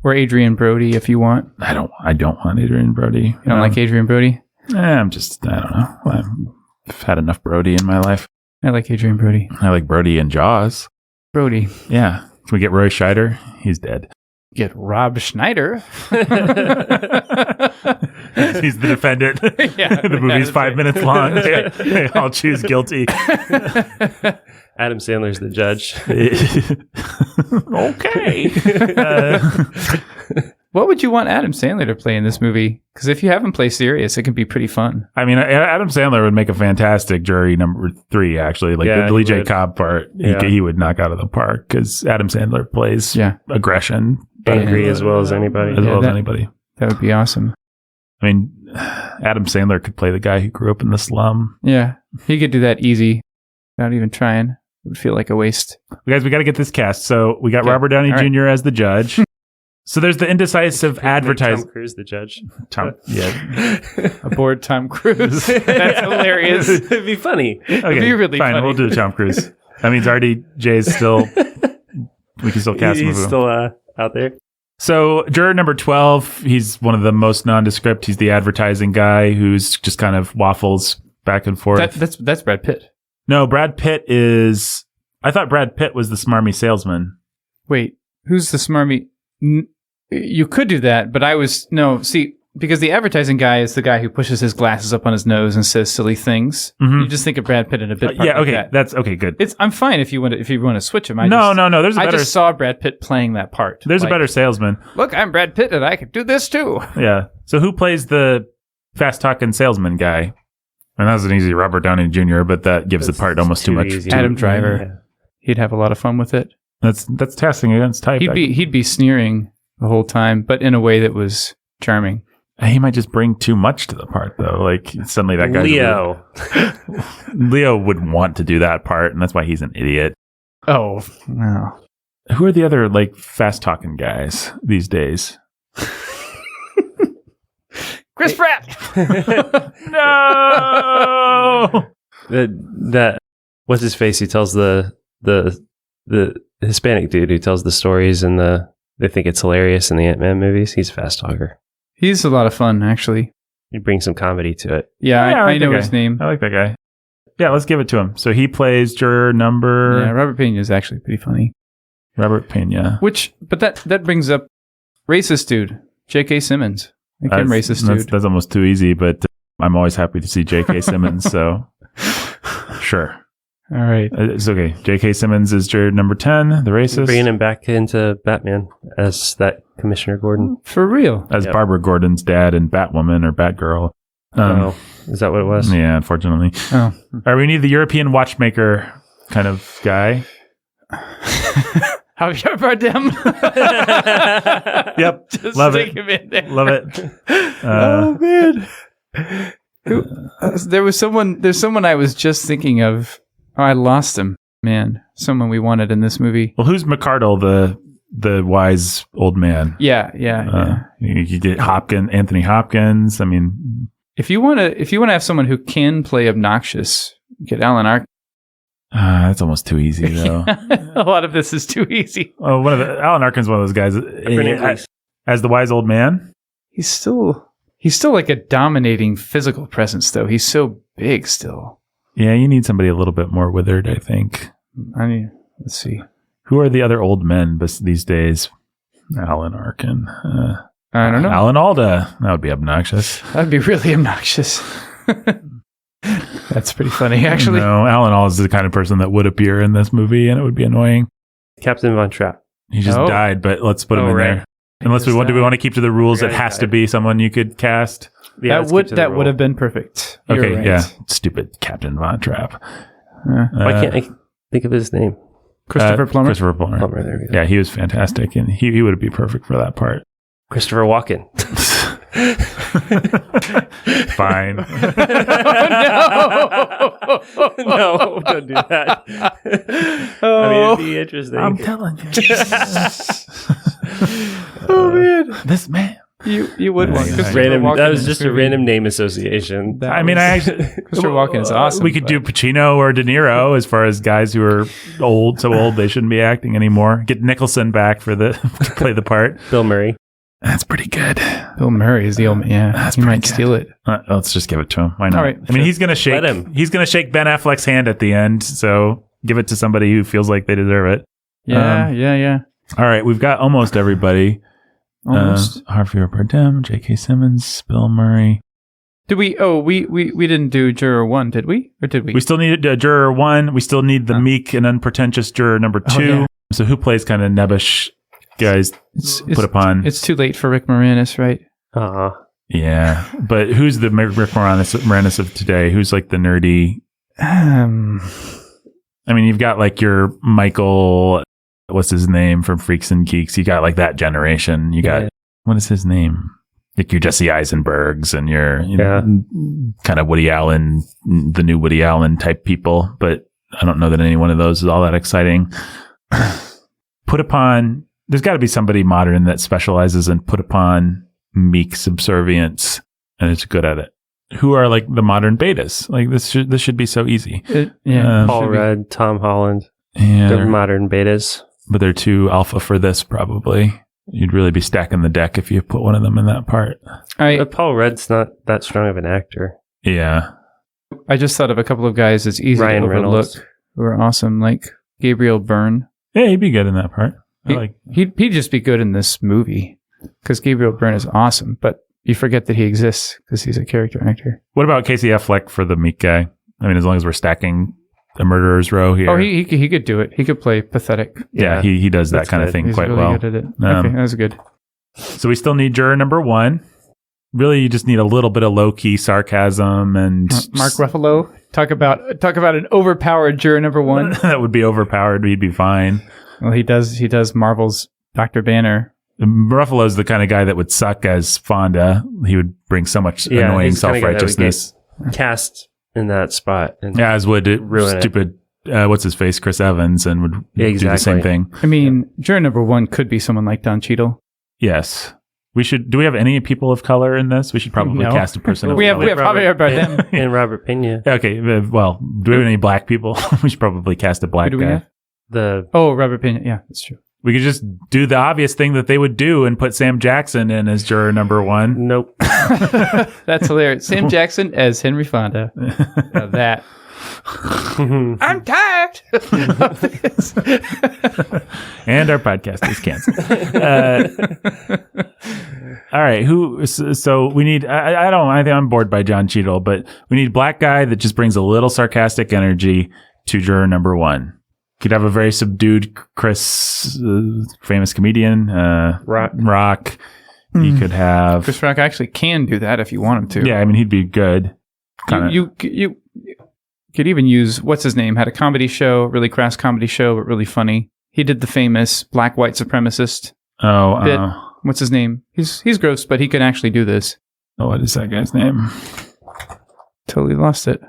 or Adrian Brody, if you want. I don't want Adrian Brody. You don't like Adrian Brody? I don't know. I've had enough Brody in my life. I like Adrian Brody. I like Brody and Jaws. Brody. Yeah. Can we get Roy Scheider? He's dead. get Rob Schneider. He's the defendant. Yeah, the movie's 5 minutes long. They all choose guilty. Adam Sandler's the judge. Okay. What would you want Adam Sandler to play in this movie? Because if you have him play serious, it can be pretty fun. I mean, Adam Sandler would make a fantastic jury number 3, actually. Like the Lee J. Cobb part, he would knock out of the park because Adam Sandler plays aggression. Angry as well as anybody. That would be awesome. I mean, Adam Sandler could play the guy who grew up in the slum. Yeah, he could do that easy without even trying. It would feel like a waste. Guys, we got to get this cast. So we got Robert Downey Jr. as the judge. So there's the indecisive advertising. Tom Cruise, the judge. Aboard Tom Cruise. That's hilarious. It'd be funny. Okay, It'd be really fine. funny. We'll do Tom Cruise. That means RDJ is still. We can still cast him. He's still out there. So juror number 12, he's one of the most nondescript. He's the advertising guy who's just kind of waffles back and forth. That's Brad Pitt. No, Brad Pitt is. I thought Brad Pitt was the smarmy salesman. Wait, who's the smarmy? You could do that, but because the advertising guy is the guy who pushes his glasses up on his nose and says silly things. Mm-hmm. You just think of Brad Pitt in a bit. That's okay. Good. I'm fine if you want to switch him. No. I just saw Brad Pitt playing that part. There's a better salesman. Look, I'm Brad Pitt and I could do this too. Yeah. So who plays the fast talking salesman guy? And that was an easy Robert Downey Jr., but that gives the part almost too much. Adam Driver. Yeah. He'd have a lot of fun with it. That's testing against type. He'd be sneering the whole time, but in a way that was charming. He might just bring too much to the part, though. Like suddenly that guy Leo would want to do that part, and that's why he's an idiot. Oh no! Who are the other like fast talking guys these days? Chris Pratt. No. That what's his face? He tells the Hispanic dude who tells the stories and they think it's hilarious in the Ant-Man movies. He's a fast talker. He's a lot of fun, actually. He brings some comedy to it. Yeah, I know his name. I like that guy. Yeah, let's give it to him. So he plays juror number... Yeah, Robert Pena is actually pretty funny. Robert Pena. But that brings up racist dude, J.K. Simmons. Make him racist dude. That's almost too easy, but I'm always happy to see J.K. Simmons, so sure. All right. It's okay. J.K. Simmons is juror number 10, the racist. Bringing him back into Batman as that Commissioner Gordon. For real. As Barbara Gordon's dad in Batwoman or Batgirl. Is that what it was? Yeah, unfortunately. Oh. All right, we need the European watchmaker kind of guy. Javier Bardem. Yep. Just love stick it. him in there. Love it. Oh, man. There's someone I was just thinking of. Oh, I lost him. Man, someone we wanted in this movie. Well, who's McCardle, the wise old man? Yeah. You get Anthony Hopkins. I mean, if you want to have someone who can play obnoxious, get Alan Arkin. That's almost too easy, though. A lot of this is too easy. Oh, Alan Arkin's one of those guys. As the wise old man, he's still like a dominating physical presence, though. He's so big still. Yeah, you need somebody a little bit more withered, I think. I mean, let's see. Who are the other old men these days? Alan Arkin. I don't know. Alan Alda. That would be obnoxious. That'd be really obnoxious. That's pretty funny, actually. No, Alan Alda is the kind of person that would appear in this movie, and it would be annoying. Captain Von Trapp. He just died, but let's put him in there. Unless do we want to keep to the rules? It has to be someone you could cast. Yeah, that would have been perfect. Okay, right. yeah. Stupid Captain Von Trapp. Why can't I think of his name? Christopher Plummer? Christopher Plummer. There we go. Yeah, he was fantastic, and he would be perfect for that part. Christopher Walken. Fine. No, don't do that. I mean, it'd be interesting. I'm telling you. Oh, man. This man. You would want that was just a random name association. Christopher Walken is awesome. We could do Pacino or De Niro as far as guys who are so old they shouldn't be acting anymore. Get Nicholson back to play the part. Bill Murray. That's pretty good. Bill Murray is the old man. Yeah, he might steal it. Let's just give it to him. Why not? All right, I mean, he's gonna shake Ben Affleck's hand at the end. So give it to somebody who feels like they deserve it. Yeah. All right, we've got almost everybody. Almost. Harvey Bardem, J.K. Simmons, Bill Murray. Did we? Oh, we didn't do juror 1, did we? Or did we? We still need juror 1. We still need the meek and unpretentious juror number 2. Yeah. So who plays kind of nebbish guys put upon? It's too late for Rick Moranis, right? Yeah, but who's the Rick Moranis of today? Who's like the nerdy? I mean, you've got like your Michael, what's his name from Freaks and Geeks? You got like that generation. You got, what is his name? Like your Jesse Eisenbergs and your kind of Woody Allen, the new Woody Allen type people. But I don't know that any one of those is all that exciting. Put upon, there's got to be somebody modern that specializes in put upon meek subservience and is good at it. Who are like the modern betas? Like this should be so easy. Paul Rudd, Tom Holland. Yeah, they're modern betas, but they're too alpha for this. Probably you'd really be stacking the deck if you put one of them in that part. Paul Rudd's not that strong of an actor. Yeah, I just thought of a couple of guys it's easy Ryan to overlook Reynolds. who are awesome, like Gabriel Byrne. Yeah, he'd be good in that part. He'd just be good in this movie because Gabriel Byrne is awesome, but you forget that he exists because he's a character actor. What about Casey Affleck for the meek guy? I mean, as long as we're stacking the murderer's row here. Oh, he could do it. He could play pathetic. Yeah, he does that kind of thing He's quite really well. good at it. Okay, that was good. So we still need juror number 1. Really, you just need a little bit of low-key sarcasm and Mark Ruffalo. Talk about an overpowered juror number 1. That would be overpowered. He'd be fine. Well, he does Marvel's Dr. Banner. Ruffalo's the kind of guy that would suck as Fonda. He would bring so much annoying self-righteousness. Cast in that spot. Yeah, as would stupid, what's his face, Chris Evans, and would do the same thing. I mean, juror number 1 could be someone like Don Cheadle. Yes. We should. Do we have any people of color in this? We should probably cast a person of color. We have Javier Bardem and Robert Pena. Okay. Well, do we have any black people? We should probably cast a black guy. Robert Pena. Yeah, that's true. We could just do the obvious thing that they would do and put Sam Jackson in as juror number 1. Nope. That's hilarious. Sam Jackson as Henry Fonda. That. I'm tired of this. And our podcast is canceled. All right. So we need, I think I'm bored by John Cheadle, but we need a black guy that just brings a little sarcastic energy to juror number 1. Could have a very subdued Chris, famous comedian, Rock. You could have Chris Rock actually can do that if you want him to. Yeah, I mean he'd be good. You could even use what's his name? Had a comedy show, really crass comedy show, but really funny. He did the famous black white supremacist. bit. What's his name? He's gross, but he can actually do this. Oh, what is that guy's name? Totally lost it.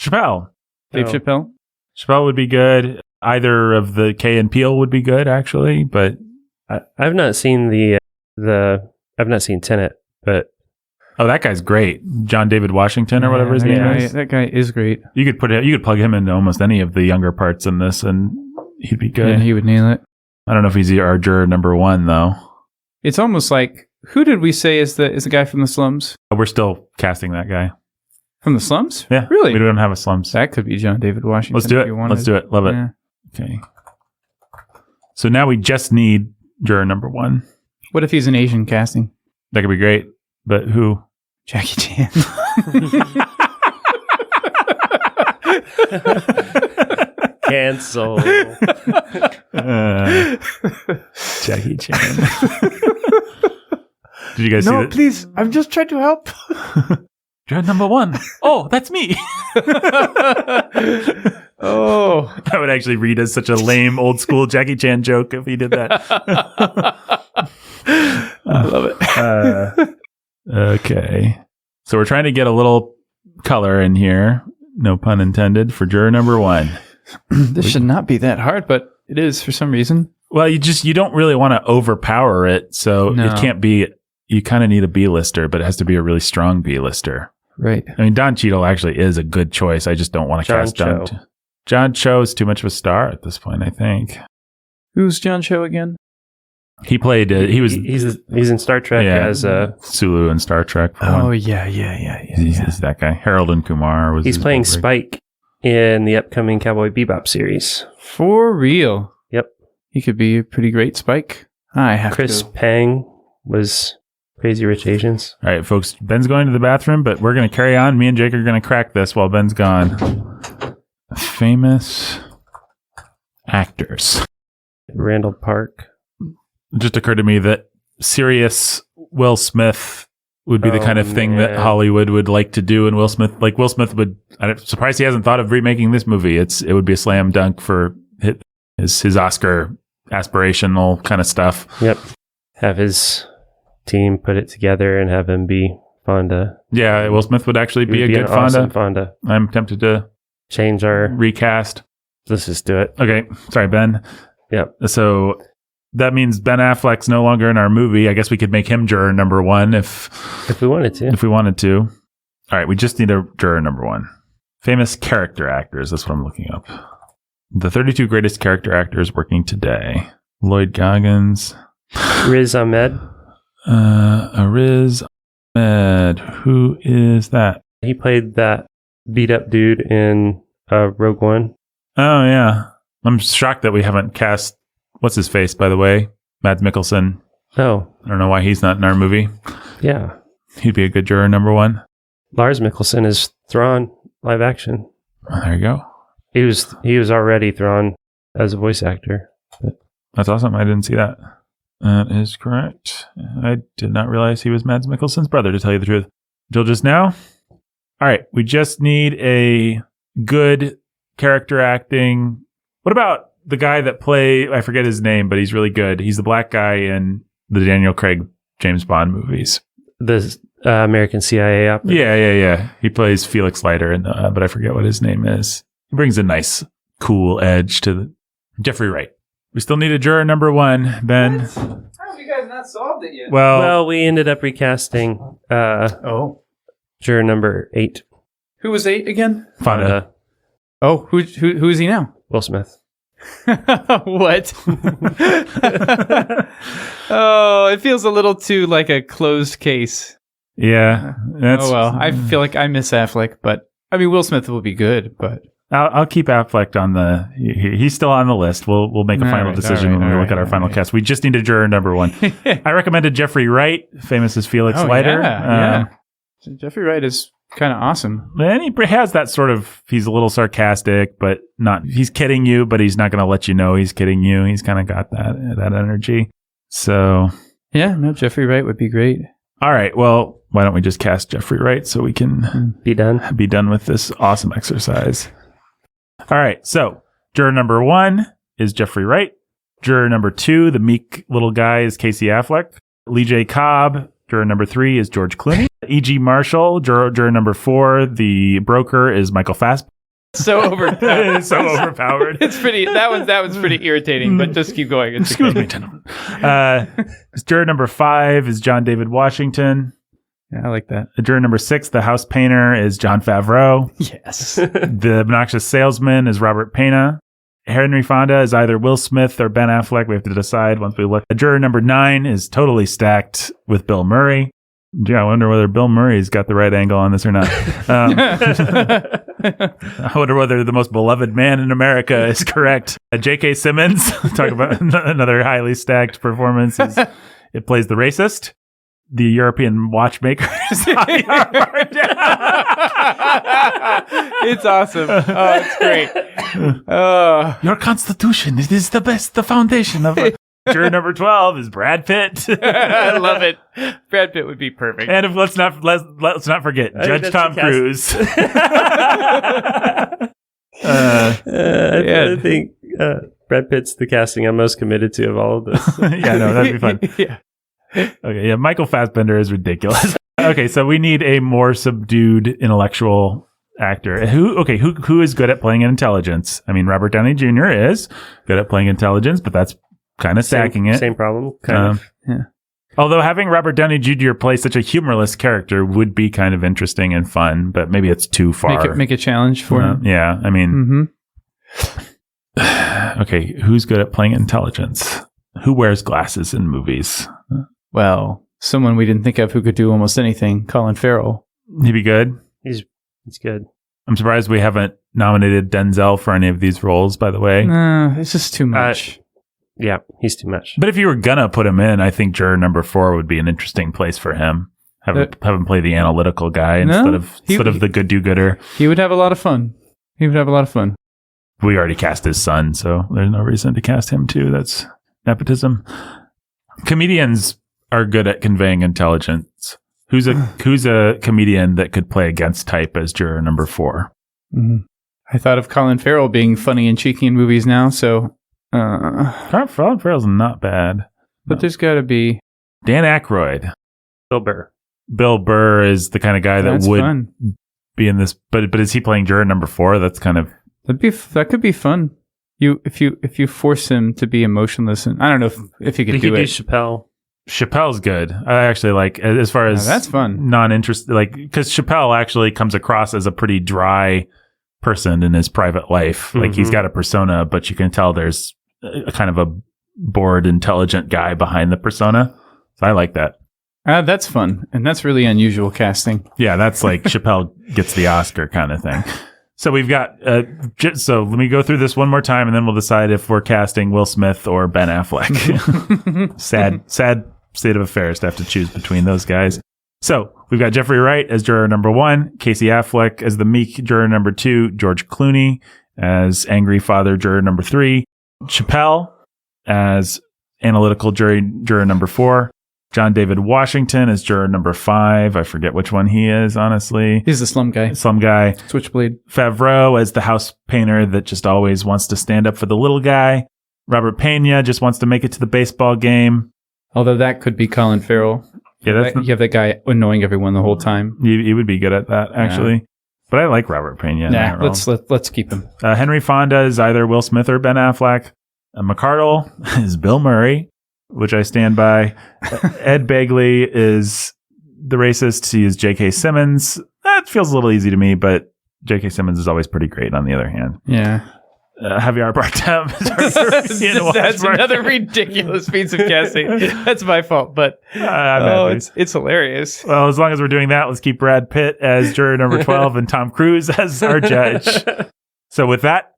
Chappelle. Dave Chappelle. Chappelle would be good. Either of the Kay and Peele would be good, actually. But I've not seen I've not seen Tenet, but that guy's great, John David Washington or whatever his name is. That guy is great. You could plug him into almost any of the younger parts in this, and he'd be good. Yeah, he would nail it. I don't know if he's our juror number 1 though. It's almost like, who did we say is the guy from the slums? We're still casting that guy from the slums. Yeah, really. We don't have a slums. That could be John David Washington. Let's do it. Let's do it. Love it. Yeah. Okay. So now we just need juror number 1. What if he's an Asian casting? That could be great. But who? Jackie Chan. Cancel. Jackie Chan. Did you guys see that? No, please. I'm just trying to help. Juror number 1. Oh, that's me. Oh. That would actually read as such a lame old school Jackie Chan joke if he did that. I love it. Okay. So we're trying to get a little color in here. No pun intended for juror number 1. This should not be that hard, but it is for some reason. Well, you don't really want to overpower it. So it can't be, you kind of need a B-lister, but it has to be a really strong B-lister. Right. I mean, Don Cheadle actually is a good choice. I just don't want to cast Don. John Cho is too much of a star at this point, I think. Who's John Cho again? He played. He's in Star Trek as Sulu in Star Trek. Oh yeah. He's that guy. Harold and Kumar was. He's playing Spike in the upcoming Cowboy Bebop series. For real? Yep. He could be a pretty great Spike. I have Chris to go. Pang was Crazy Rich Asians. All right, folks. Ben's going to the bathroom, but we're going to carry on. Me and Jake are going to crack this while Ben's gone. Famous actors. Randall Park. It just occurred to me that serious Will Smith would be the kind of thing that Hollywood would like to do, and Will Smith would. I'm surprised he hasn't thought of remaking this movie. It would be a slam dunk for his Oscar aspirational kind of stuff. Yep. Have his team put it together and have him be Fonda. Yeah, Will Smith would actually be a good awesome Fonda. Fonda. I'm tempted to Change our recast. Let's just do it. Okay, sorry, Ben. Yep. So that means Ben Affleck's no longer in our movie. I guess we could make him juror number one if we wanted to. If we wanted to. All right, we just need a juror number one. Famous character actors. That's what I'm looking up. The 32 greatest character actors working today. Lloyd Goggins. Riz Ahmed. Riz Ahmed. Who is that? He played that beat up dude in Rogue One. Oh, yeah. I'm shocked that we haven't cast, what's his face, by the way? Mads Mikkelsen. Oh. I don't know why he's not in our movie. Yeah. He'd be a good juror number one. Lars Mikkelsen is Thrawn live action. Oh, there you go. He was already Thrawn as a voice actor. But. That's awesome. I didn't see that. That is correct. I did not realize he was Mads Mikkelsen's brother, to tell you the truth. Until just now. All right. We just need a good character acting. What about the guy that I forget his name, but he's really good. He's the black guy in the Daniel Craig James Bond movies. The American CIA operative. Yeah. He plays Felix Leiter, but I forget what his name is. He brings a nice, cool edge to Jeffrey Wright. We still need a juror number one, Ben. What? How have you guys not solved it yet? Well, we ended up recasting juror number 8. Who was 8 again? Fonda. Oh, who is he now? Will Smith. What? Oh, it feels a little too like a closed case. Yeah. Oh, well. I feel like I miss Affleck, but I mean, Will Smith will be good, but I'll keep Affleck on the. He's still on the list. We'll make a final decision when we look at our final cast. We just need a juror number one. I recommended Jeffrey Wright, famous as Felix Leiter. Yeah. Jeffrey Wright is kind of awesome. And he has that sort of. He's a little sarcastic, but not. He's kidding you, but he's not going to let you know he's kidding you. He's kind of got that energy. So yeah, no, Jeffrey Wright would be great. All right. Well, why don't we just cast Jeffrey Wright so we can be done with this awesome exercise. All right, so juror number one is Jeffrey Wright. Juror number 2, the meek little guy, is Casey Affleck. Lee J. Cobb. Juror number 3 is George Clooney. E.G. Marshall. Juror number 4, the broker, is Michael Fassbender. So overpowered. It's pretty. That one's pretty irritating. But just keep going. It's Excuse me, gentlemen. Juror number 5 is John David Washington. Yeah, I like that. Juror number 6, the house painter, is Jon Favreau. Yes. The obnoxious salesman is Robert Pena. Henry Fonda is either Will Smith or Ben Affleck. We have to decide once we look. Juror number 9 is totally stacked with Bill Murray. Yeah, I wonder whether Bill Murray's got the right angle on this or not. I wonder whether the most beloved man in America is correct. J.K. Simmons, talk about another highly stacked performance. It plays the racist. The European watchmaker is It's awesome. Oh, it's great. Your constitution, it is the foundation of it. Juror number 12 is Brad Pitt. I love it. Brad Pitt would be perfect. And let's not forget Judge Tom Cruise. I think Brad Pitt's the casting I'm most committed to of all of this. Yeah, no, that'd be fun. Yeah. Okay, yeah, Michael Fassbender is ridiculous. Okay, so we need a more subdued intellectual actor. Who is good at playing intelligence? I mean, Robert Downey Jr. is good at playing intelligence, but that's kind of stacking it. Same problem, kind of. Yeah. Although having Robert Downey Jr. play such a humorless character would be kind of interesting and fun, but maybe it's too far. Make a challenge for him. Yeah, I mean, okay, who's good at playing intelligence? Who wears glasses in movies? Well, someone we didn't think of who could do almost anything, Colin Farrell. He'd be good. He's good. I'm surprised we haven't nominated Denzel for any of these roles, by the way. No, it's just too much. Yeah, he's too much. But if you were gonna put him in, I think juror number 4 would be an interesting place for him. Have him play the analytical guy instead of the good do-gooder. He would have a lot of fun. We already cast his son, so there's no reason to cast him too. That's nepotism. Comedians are good at conveying intelligence. Who's a comedian that could play against type as juror number 4? Mm-hmm. I thought of Colin Farrell being funny and cheeky in movies now, so... Colin Farrell's not bad. But there's got to be... Dan Aykroyd. Bill Burr is the kind of guy that would be in this... But is he playing juror number 4? That's kind of... That could be fun. If you force him to be emotionless, and I don't know if he could do it. Chappelle. Chappelle's good. I actually like, as far as that's fun. Non-interest, like, because Chappelle actually comes across as a pretty dry person in his private life. Like he's got a persona, but you can tell there's a kind of a bored, intelligent guy behind the persona. So I like that. That's fun, and that's really unusual casting. Yeah, that's like Chappelle gets the Oscar kind of thing. So we've got, so let me go through this one more time, and then we'll decide if we're casting Will Smith or Ben Affleck. Sad state of affairs to have to choose between those guys. So we've got Jeffrey Wright as juror number 1, Casey Affleck as the meek juror number 2, George Clooney as angry father juror number 3, Chappelle as analytical juror number 4, John David Washington as juror number 5. I forget which one he is, honestly. He's the slum guy. Switchblade. Favreau as the house painter that just always wants to stand up for the little guy. Robert Pena just wants to make it to the baseball game. Although that could be Colin Farrell. Yeah, you have that guy annoying everyone the whole time. He would be good at that, actually. Yeah. But I like Robert Pena. Yeah, let's keep him. Henry Fonda is either Will Smith or Ben Affleck. McCardle is Bill Murray, which I stand by. Ed Begley is the racist. He is J.K. Simmons. That feels a little easy to me, but J.K. Simmons is always pretty great on the other hand. Yeah. Javier Bardem. That's another ridiculous piece of casting. That's my fault, but it's hilarious. Well, as long as we're doing that, let's keep Brad Pitt as juror number 12 and Tom Cruise as our judge. So with that,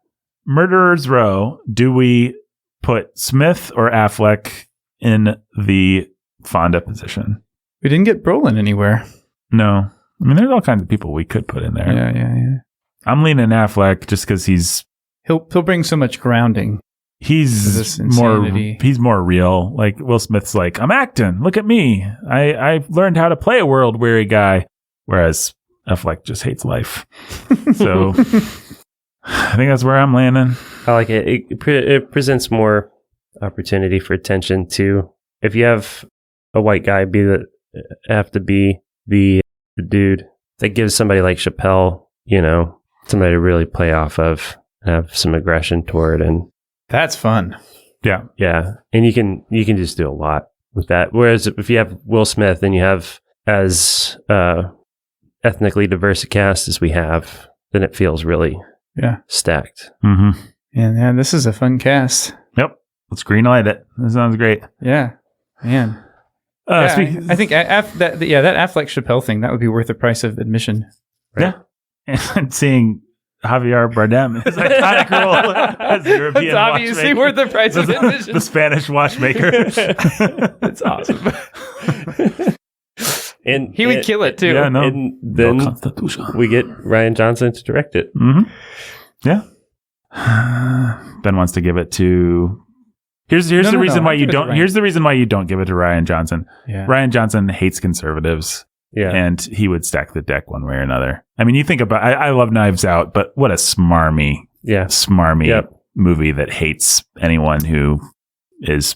Murderer's Row, do we put Smith or Affleck in the Fonda position? We didn't get Brolin anywhere. No. I mean, there's all kinds of people we could put in there. Yeah. I'm leaning Affleck just because He'll bring so much grounding. He's more real. Like Will Smith's like, I'm acting. Look at me. I learned how to play a world weary guy. Whereas Affleck just hates life. So I think that's where I'm landing. I like it. It presents more opportunity for attention too. If you have a white guy have to be the dude, that gives somebody like Chappelle, somebody to really play off of. Have some aggression toward, and that's fun. Yeah, and you can just do a lot with that. Whereas if you have Will Smith and you have as ethnically diverse a cast as we have, then it feels really stacked. Mm-hmm. And this is a fun cast. Yep, let's greenlight it. This sounds great. Yeah, man. I think that Affleck Chappelle thing, that would be worth the price of admission. Right? Yeah, and seeing Javier Bardem is iconic role as the European It's obviously worth the price of admission. The Spanish watchmaker. It's awesome. And he would kill it too. Yeah, no. And then we get Rian Johnson to direct it. Mm-hmm. Yeah. Ben wants to give it to. Here's the reason why you don't. Here's the reason why you don't give it to Rian Johnson. Yeah. Rian Johnson hates conservatives. Yeah. And he would stack the deck one way or another. I mean, you think about, I love Knives Out, but what a smarmy movie that hates anyone who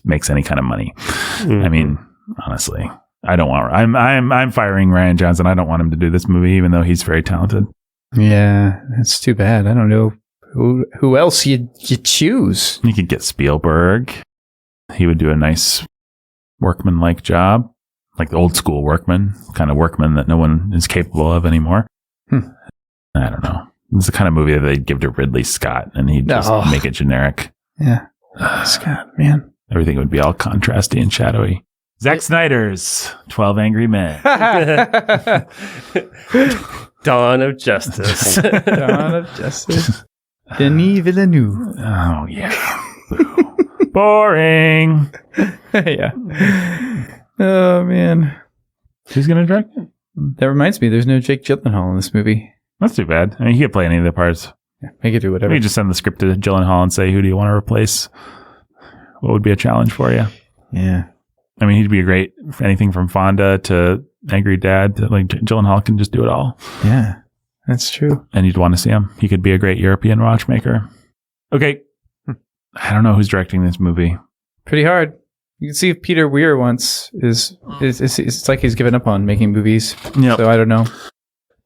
makes any kind of money. Mm-hmm. I mean, honestly, I'm firing Rian Johnson. I don't want him to do this movie, even though he's very talented. Yeah, that's too bad. I don't know who else you choose. You could get Spielberg. He would do a nice workman-like job. Like the old school workman, kind of workman that no one is capable of anymore. I don't know. It's the kind of movie that they'd give to Ridley Scott and he'd just make it generic. Yeah. Scott, man. Everything would be all contrasty and shadowy. Zack Snyder's 12 Angry Men. Dawn of Justice. Dawn of Justice. Denis Villeneuve. Oh, yeah. Boring. Yeah. Oh, man. Who's going to direct it? That reminds me, there's no Jake Gyllenhaal in this movie. That's too bad. I mean, he could play any of the parts. Yeah, he could do whatever. Maybe just send the script to Gyllenhaal and say, who do you want to replace? What would be a challenge for you? Yeah. I mean, he'd be great for anything from Fonda to Angry Dad. Like Gyllenhaal can just do it all. Yeah, that's true. And you'd want to see him. He could be a great European watchmaker. Okay. I don't know who's directing this movie. Pretty hard. You can see if Peter Weir it's like he's given up on making movies. Yep. So I don't know.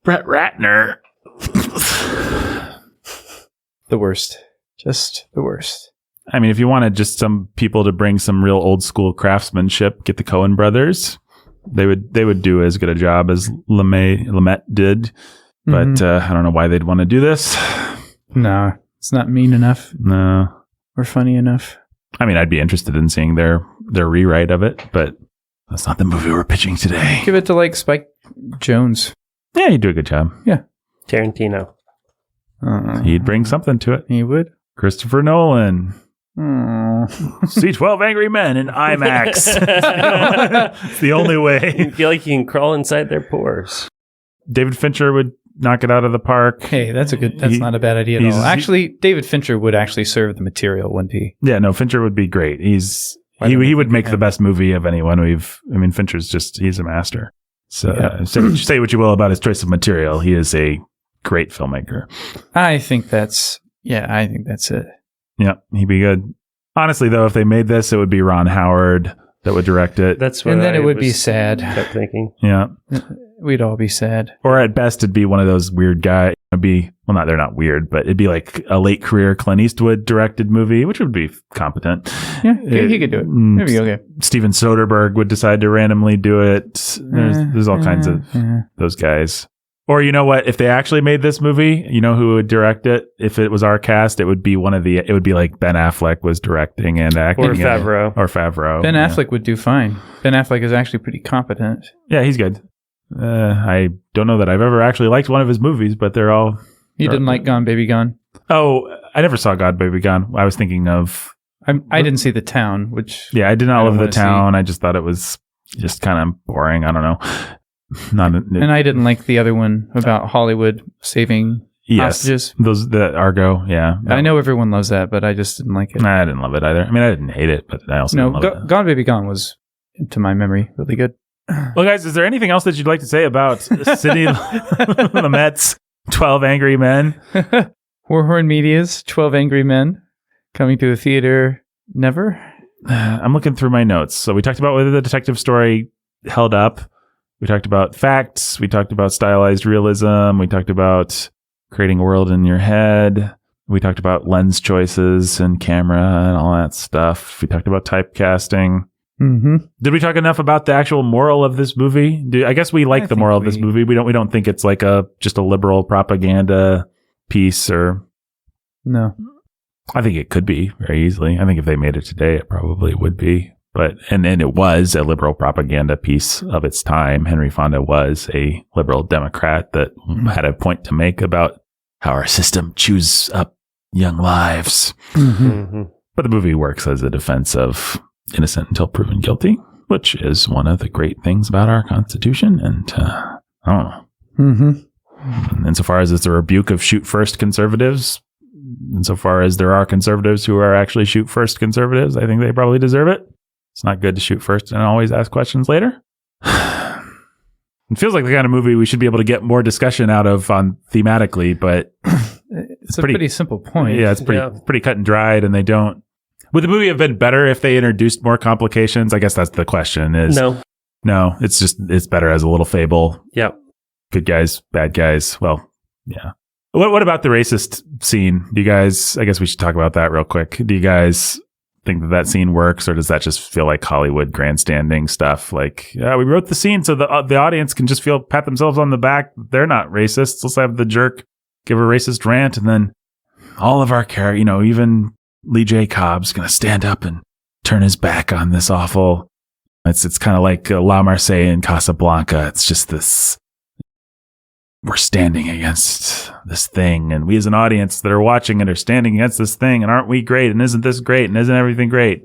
Brett Ratner. The worst. Just the worst. I mean, if you wanted just some people to bring some real old school craftsmanship, get the Coen brothers. They would do as good a job as Lumet did. But I don't know why they'd want to do this. No, it's not mean enough. No. Or funny enough. I mean, I'd be interested in seeing their rewrite of it, but that's not the movie we're pitching today. Give it to like Spike Jonze. Yeah, he'd do a good job. Yeah. Tarantino. He'd bring something to it. He would. Christopher Nolan. See 12 Angry Men in IMAX. It's the only way. You feel like you can crawl inside their pores. David Fincher would knock it out of the park. Hey, that's not a bad idea at all. Actually, David Fincher would actually serve the material, wouldn't he? Yeah, no, Fincher would be great. He would make the best movie of anyone Fincher's he's a master. So say what you will about his choice of material. He is a great filmmaker. I think that's it. Yeah, he'd be good. Honestly, though, if they made this, it would be Ron Howard that would direct it. That's what and then it would be sad. Kept thinking. Yeah, we'd all be sad. Or at best, it'd be one of those weird guys. They're not weird, but it'd be like a late career Clint Eastwood directed movie, which would be competent. Yeah, he could do it. There we go. Okay. Steven Soderbergh would decide to randomly do it. There's all kinds of those guys. Or you know what? If they actually made this movie, you know who would direct it? If it was our cast, it would be like Ben Affleck was directing and acting. Or Favreau. Ben Affleck would do fine. Ben Affleck is actually pretty competent. Yeah, he's good. I don't know that I've ever actually liked one of his movies, but they're all... You didn't like Gone Baby Gone? Oh, I never saw Gone Baby Gone. I was thinking of... I didn't see The Town, which... Yeah, I did not love The Town. I just thought it was just kind of boring. I don't know. And I didn't like the other one about Hollywood saving hostages. The Argo, yeah. I know everyone loves that, but I just didn't like it. I didn't love it either. I mean, I didn't hate it, but I also didn't love it. Gone Baby Gone was, to my memory, really good. Well, guys, is there anything else that you'd like to say about Sidney Lumet's 12 Angry Men? Warhorn Media's 12 Angry Men coming to a theater never? I'm looking through my notes. So we talked about whether the detective story held up. We talked about facts. We talked about stylized realism. We talked about creating a world in your head. We talked about lens choices and camera and all that stuff. We talked about typecasting. Mm-hmm. Did we talk enough about the actual moral of this movie? I guess we like the moral of this movie. We don't think it's like just a liberal propaganda piece or... No. I think it could be very easily. I think if they made it today, it probably would be. But and it was a liberal propaganda piece of its time. Henry Fonda was a liberal Democrat that had a point to make about how our system chews up young lives. Mm-hmm. Mm-hmm. But the movie works as a defense of innocent until proven guilty, which is one of the great things about our Constitution. And I don't know. Mm-hmm. Insofar as it's a rebuke of shoot first conservatives, insofar as there are conservatives who are actually shoot first conservatives, I think they probably deserve it. It's not good to shoot first and always ask questions later. It feels like the kind of movie we should be able to get more discussion out of on thematically, but it's a pretty simple point. Yeah, it's pretty cut and dried, and they don't. Would the movie have been better if they introduced more complications? I guess that's the question. No, it's better as a little fable. Yep. Good guys, bad guys. Well, yeah. What about the racist scene? Do you guys? I guess we should talk about that real quick. Do you guys think that scene works, or does that just feel like Hollywood grandstanding stuff? Like, we wrote the scene so the audience can just pat themselves on the back. They're not racists. Let's have the jerk give a racist rant, and then all of our even Lee J. Cobb's gonna stand up and turn his back on this awful. It's kind of like La Marseille in Casablanca. It's just this we're standing against this thing, and we as an audience that are watching it are standing against this thing, and aren't we great? And isn't this great? And isn't everything great?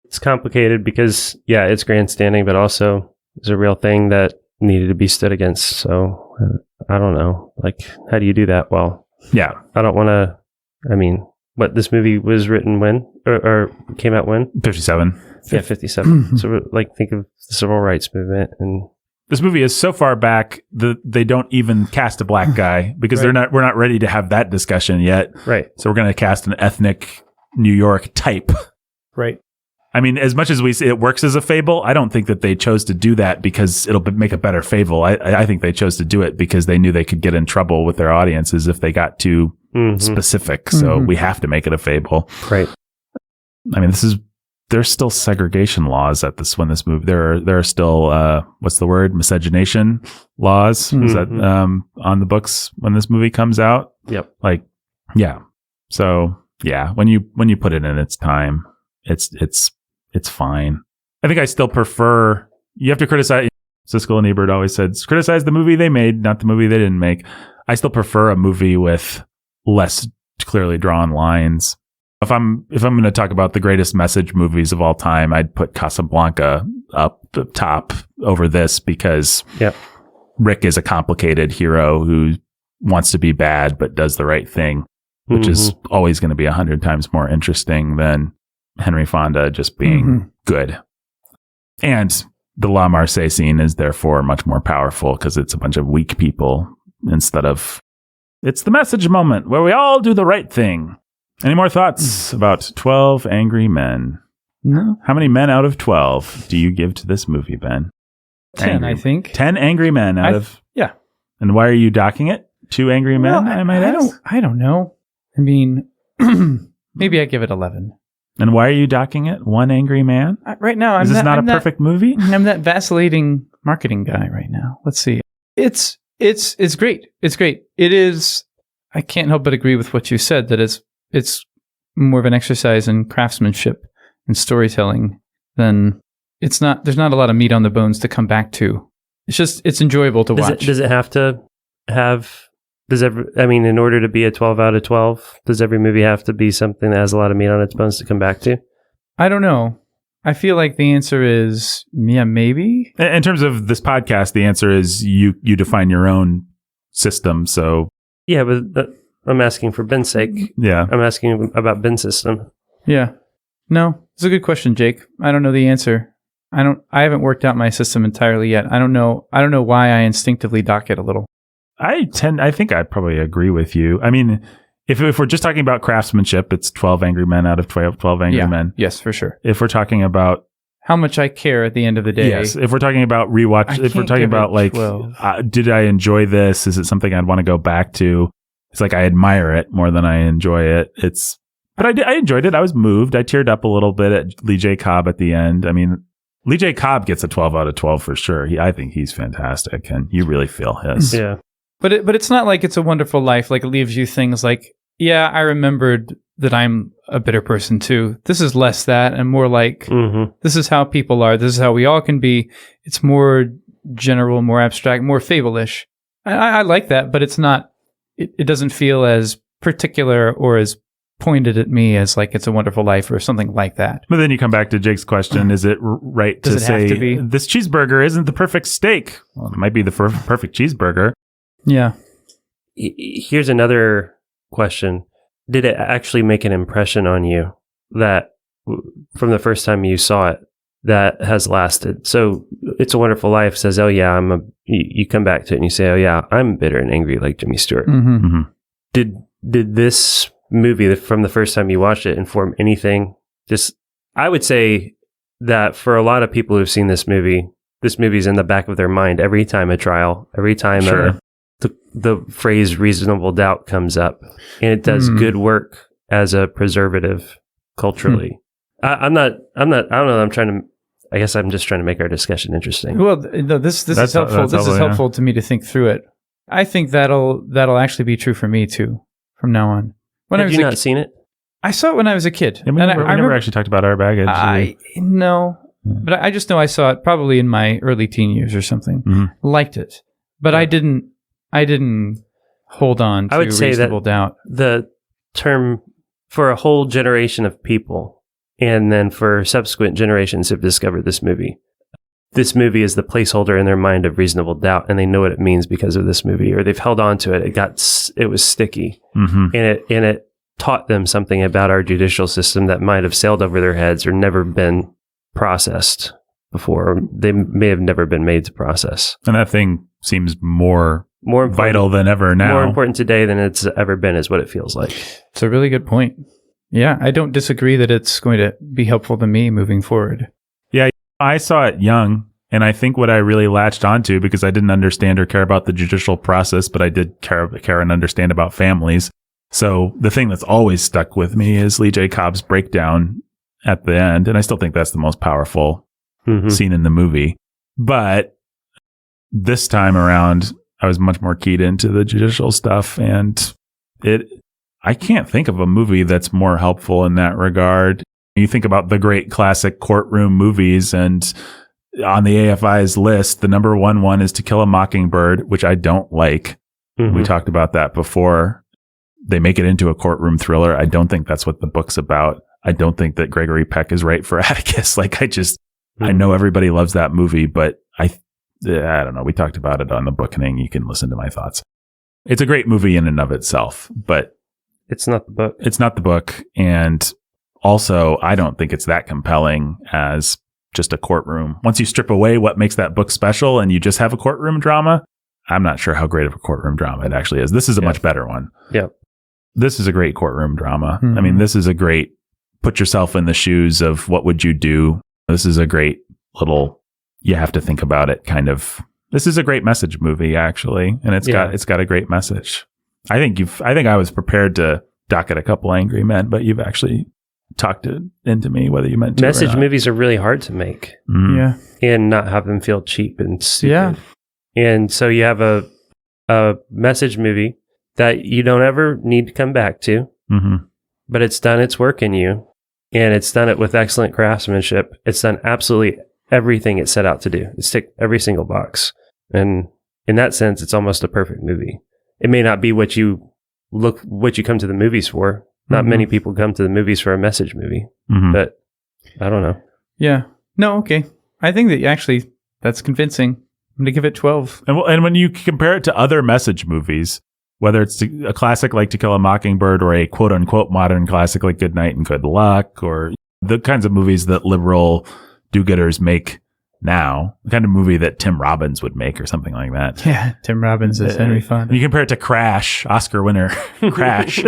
It's complicated because, yeah, it's grandstanding, but also it's a real thing that needed to be stood against. So I don't know. Like, how do you do that? Well, yeah, I don't want to. I mean, what, this movie was written when or came out when? 57. Yeah, 57. So, like, think of the civil rights movement, and this movie is so far back that they don't even cast a black guy because we're not ready to have that discussion yet. Right. So we're going to cast an ethnic New York type. Right. I mean, as much as we say it works as a fable, I don't think that they chose to do that because it'll make a better fable. I think they chose to do it because they knew they could get in trouble with their audiences if they got too specific. So we have to make it a fable. Right. I mean, there's still segregation laws at when this movie. There are still what's the word? Miscegenation laws. Is that on the books when this movie comes out? Yep. Like, yeah. So yeah, when you put it in its time, it's fine. I think I still prefer. You have to criticize. Siskel and Ebert always said, criticize the movie they made, not the movie they didn't make. I still prefer a movie with less clearly drawn lines. If I'm going to talk about the greatest message movies of all time, I'd put Casablanca up the top over this because Rick is a complicated hero who wants to be bad but does the right thing, which is always going to be 100 times more interesting than Henry Fonda just being good. And the La Marseille scene is therefore much more powerful because it's a bunch of weak people instead of it's the message moment where we all do the right thing. Any more thoughts about 12 Angry Men? No. How many men out of 12 do you give to this movie, Ben? 10, I think. 10 Angry Men out of... Yeah. And why are you docking it? 2 Angry Men, well, I might ask? I don't know. I mean, maybe I give it 11. And why are you docking it? 1 Angry Man? Right now, Is this not a perfect movie? I'm that vacillating marketing guy right now. Let's see. It's great. It's great. It is... I can't help but agree with what you said, that it's more of an exercise in craftsmanship and storytelling than there's not a lot of meat on the bones to come back to. It's enjoyable to watch. Does it have to have, in order to be a 12 out of 12, does every movie have to be something that has a lot of meat on its bones to come back to? I don't know. I feel like the answer is, yeah, maybe. In terms of this podcast, the answer is you define your own system. So yeah, but I'm asking for Ben's sake. Yeah. I'm asking about Ben's system. Yeah. No, it's a good question, Jake. I don't know the answer. I haven't worked out my system entirely yet. I don't know why I instinctively dock it a little. I think I probably agree with you. I mean, if we're just talking about craftsmanship, it's 12 Angry Men out of 12 Angry Men. Yes, for sure. If we're talking about how much I care at the end of the day. Yes. If we're talking about rewatch, if we're talking about like, did I enjoy this? Is it something I'd want to go back to? It's like I admire it more than I enjoy it. But I enjoyed it. I was moved. I teared up a little bit at Lee J. Cobb at the end. I mean, Lee J. Cobb gets a 12 out of 12 for sure. I think he's fantastic, and you really feel his. Yeah. But it's not like It's a Wonderful Life. Like, it leaves you things like, yeah, I remembered that I'm a bitter person too. This is less that and more like, this is how people are. This is how we all can be. It's more general, more abstract, more fable-ish. I like that, but it's not, it doesn't feel as particular or as pointed at me as like It's a Wonderful Life or something like that. But then you come back to Jake's question, is it right to say this cheeseburger isn't the perfect steak? Well, it might be the perfect cheeseburger. Yeah. Here's another question. Did it actually make an impression on you that from the first time you saw it that has lasted? So It's a Wonderful Life says, oh yeah, you come back to it and you say, oh yeah, I'm bitter and angry like Jimmy Stewart. Did this movie from the first time you watched it inform anything? I would say that for a lot of people who've seen this movie's in the back of their mind every time a trial, every time the phrase reasonable doubt comes up, and it does good work as a preservative culturally. I don't know. I guess I'm just trying to make our discussion interesting. Well, no, this is helpful. This is helpful to me to think through it. I think that'll actually be true for me too from now on. Have you not seen it? I saw it when I was a kid. Yeah, we never actually talked about our baggage. No, but I just know I saw it probably in my early teen years or something. Liked it, but I didn't I didn't hold on to I would say reasonable doubt. The term for a whole generation of people, and then for subsequent generations have discovered this movie. This movie is the placeholder in their mind of reasonable doubt, and they know what it means because of this movie, or they've held on to it. It was sticky, and it taught them something about our judicial system that might have sailed over their heads or never been processed before. Or they may have never been made to process. And that thing seems more important, vital than ever now. More important today than it's ever been, is what it feels like. It's a really good point. Yeah, I don't disagree that it's going to be helpful to me moving forward. Yeah, I saw it young, and I think what I really latched onto, because I didn't understand or care about the judicial process, but I did care and understand about families. So the thing that's always stuck with me is Lee J. Cobb's breakdown at the end, and I still think that's the most powerful scene in the movie. But this time around, I was much more keyed into the judicial stuff, and I can't think of a movie that's more helpful in that regard. You think about the great classic courtroom movies, and on the AFI's list, the number one is To Kill a Mockingbird, which I don't like. We talked about that before. They make it into a courtroom thriller. I don't think that's what the book's about. I don't think that Gregory Peck is right for Atticus. I know everybody loves that movie, but I don't know. We talked about it on the Bookening. You can listen to my thoughts. It's a great movie in and of itself, but it's not the book. It's not the book. And also, I don't think it's that compelling as just a courtroom. Once you strip away what makes that book special and you just have a courtroom drama, I'm not sure how great of a courtroom drama it actually is. This is a much better one. Yeah. This is a great courtroom drama. I mean, this is a great put yourself in the shoes of what would you do. This is a great little, you have to think about it kind of. This is a great message movie, actually. And it's got a great message. I think I was prepared to docket a couple Angry Men, but you've actually talked it into me whether you meant to. Message movies are really hard to make. Yeah. And not have them feel cheap and stupid. Yeah. And so you have a message movie that you don't ever need to come back to, but it's done its work in you, and it's done it with excellent craftsmanship. It's done absolutely everything it set out to do. It's ticked every single box. And in that sense, it's almost a perfect movie. It may not be what you come to the movies for. Not many people come to the movies for a message movie, but I don't know. Yeah. No, okay. I think that actually that's convincing. I'm going to give it 12. And when you compare it to other message movies, whether it's a classic like To Kill a Mockingbird or a quote unquote modern classic like Good Night and Good Luck, or the kinds of movies that liberal do-gooders make now, the kind of movie that Tim Robbins would make or something like that. Yeah, Tim Robbins is Henry Fonda. You compare it to Crash, Oscar winner Crash.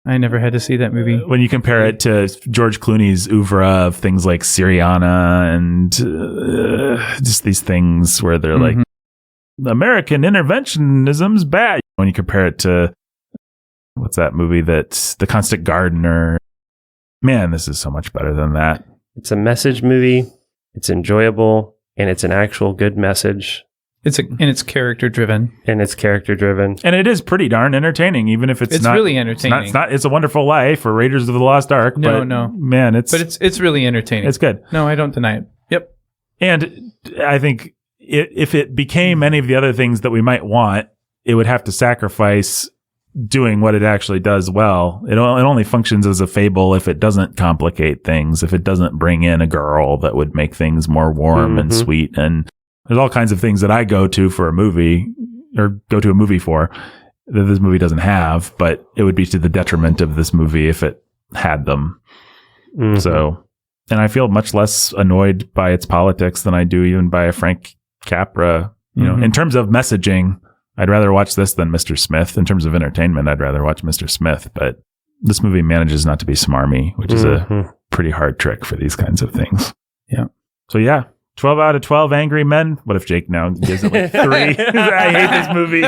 I never had to see that movie. When you compare it to George Clooney's oeuvre of things like Syriana and just these things where they're like, American interventionism's bad. When you compare it to, what's that movie that's The Constant Gardener? Man, this is so much better than that. It's a message movie. It's enjoyable, and it's an actual good message. It's character driven. And it is pretty darn entertaining, even if it's not really entertaining. It's a Wonderful Life or Raiders of the Lost Ark. No. Man, it's really entertaining. It's good. No, I don't deny it. Yep. And I think if it became any of the other things that we might want, it would have to sacrifice doing what it actually does well. It only functions as a fable if it doesn't complicate things, if it doesn't bring in a girl that would make things more warm and sweet. And there's all kinds of things that I go to for a movie, or go to a movie for, that this movie doesn't have, but it would be to the detriment of this movie if it had them. So, and I feel much less annoyed by its politics than I do even by a Frank Capra. You know, in terms of messaging, I'd rather watch this than Mr. Smith. In terms of entertainment, I'd rather watch Mr. Smith. But this movie manages not to be smarmy, which is a pretty hard trick for these kinds of things. Yeah. So yeah, 12 out of 12 Angry Men. What if Jake now gives it like 3? I hate this movie.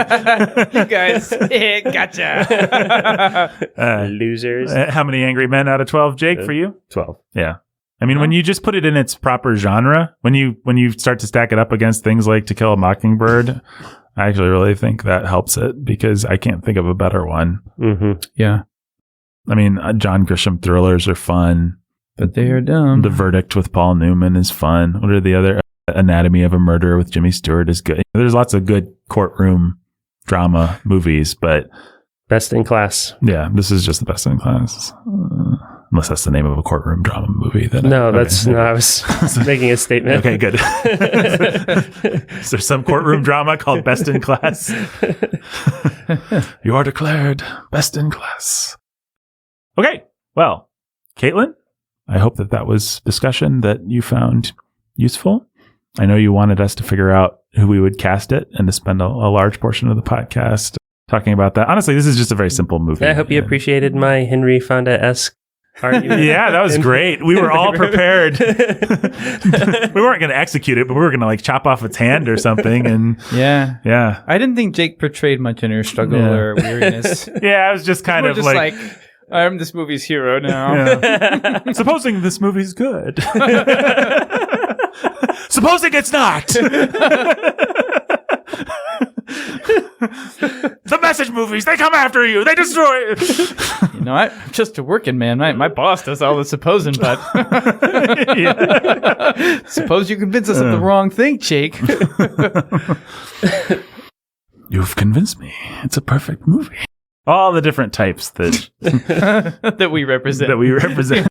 You guys, gotcha. Losers. How many Angry Men out of 12, Jake, for you? 12. Yeah. I mean, when you just put it in its proper genre, when you start to stack it up against things like To Kill a Mockingbird, I actually really think that helps it, because I can't think of a better one. Yeah. I mean, John Grisham thrillers are fun. But they are dumb. The Verdict with Paul Newman is fun. What are the other? Anatomy of a Murder with Jimmy Stewart is good. There's lots of good courtroom drama movies, but Best in Class. Yeah, this is just the best in class. Unless that's the name of a courtroom drama movie. No, I was making a statement. Okay, good. Is there some courtroom drama called Best in Class? You are declared best in class. Okay, well, Caitlin, I hope that was discussion that you found useful. I know you wanted us to figure out who we would cast it and to spend a large portion of the podcast talking about that. Honestly, this is just a very simple movie. I hope you appreciated my Henry Fonda-esque argument. Yeah, that was great. We were all prepared. We weren't going to execute it, but we were going to like chop off its hand or something. And yeah. I didn't think Jake portrayed much inner struggle or weariness. Yeah, I was just kind of like I'm this movie's hero now. Yeah. Supposing this movie's good. Supposing it's not. The message movies, they come after you. They destroy you. You know, I'm just a working man. My boss does all the supposing, but suppose you convince us of the wrong thing, Jake. You've convinced me. It's a perfect movie. All the different types that that we represent.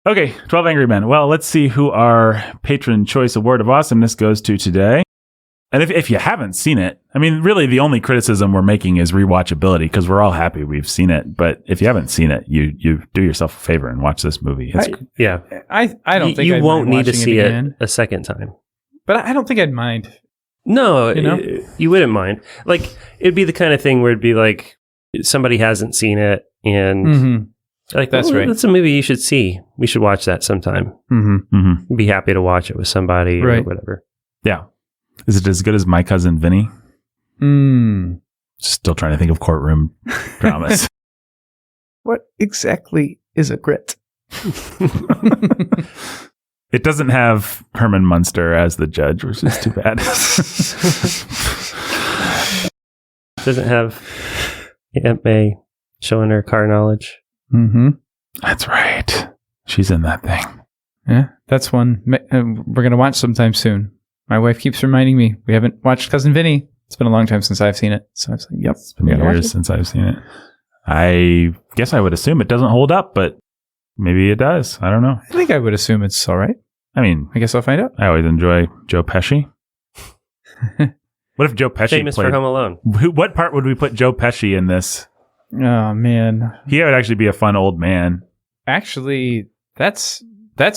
Okay, 12 Angry Men. Well, let's see who our Patron Choice Award of Awesomeness goes to today. And if you haven't seen it, I mean, really the only criticism we're making is rewatchability because we're all happy we've seen it. But if you haven't seen it, you do yourself a favor and watch this movie. I don't think you won't need to see it a second time. But I don't think I'd mind. No, you wouldn't mind. Like, it'd be the kind of thing where it'd be like somebody hasn't seen it and like, that's right. That's a movie you should see. We should watch that sometime. Be happy to watch it with somebody or whatever. Yeah. Is it as good as My Cousin Vinny? Still trying to think of courtroom dramas. What exactly is a grit? It doesn't have Herman Munster as the judge, which is too bad. Doesn't have Aunt May showing her car knowledge. That's right. She's in that thing. Yeah, that's one we're going to watch sometime soon. My wife keeps reminding me we haven't watched Cousin Vinny. It's been a long time since I've seen it. So I was like, yep. It's been years since I've seen it. I guess I would assume it doesn't hold up, but maybe it does. I don't know. I think I would assume it's all right. I mean, I guess I'll find out. I always enjoy Joe Pesci. What if Joe Pesci famous played? For Home Alone? What part would we put Joe Pesci in this? Oh, man. He would actually be a fun old man. Actually, that's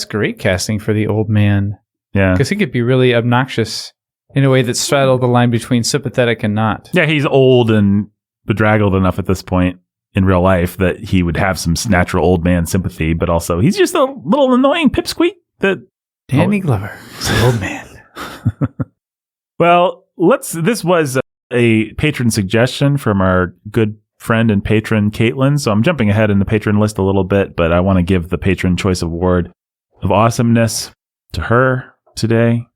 great casting for the old man. Yeah. Because he could be really obnoxious in a way that straddled the line between sympathetic and not. Yeah, he's old and bedraggled enough at this point in real life that he would have some natural old man sympathy, but also he's just a little annoying pipsqueak that... Danny Glover is an old man. Well, this was a patron suggestion from our good friend and patron, Caitlin. So I'm jumping ahead in the patron list a little bit, but I want to give the Patron Choice Award of Awesomeness to her today.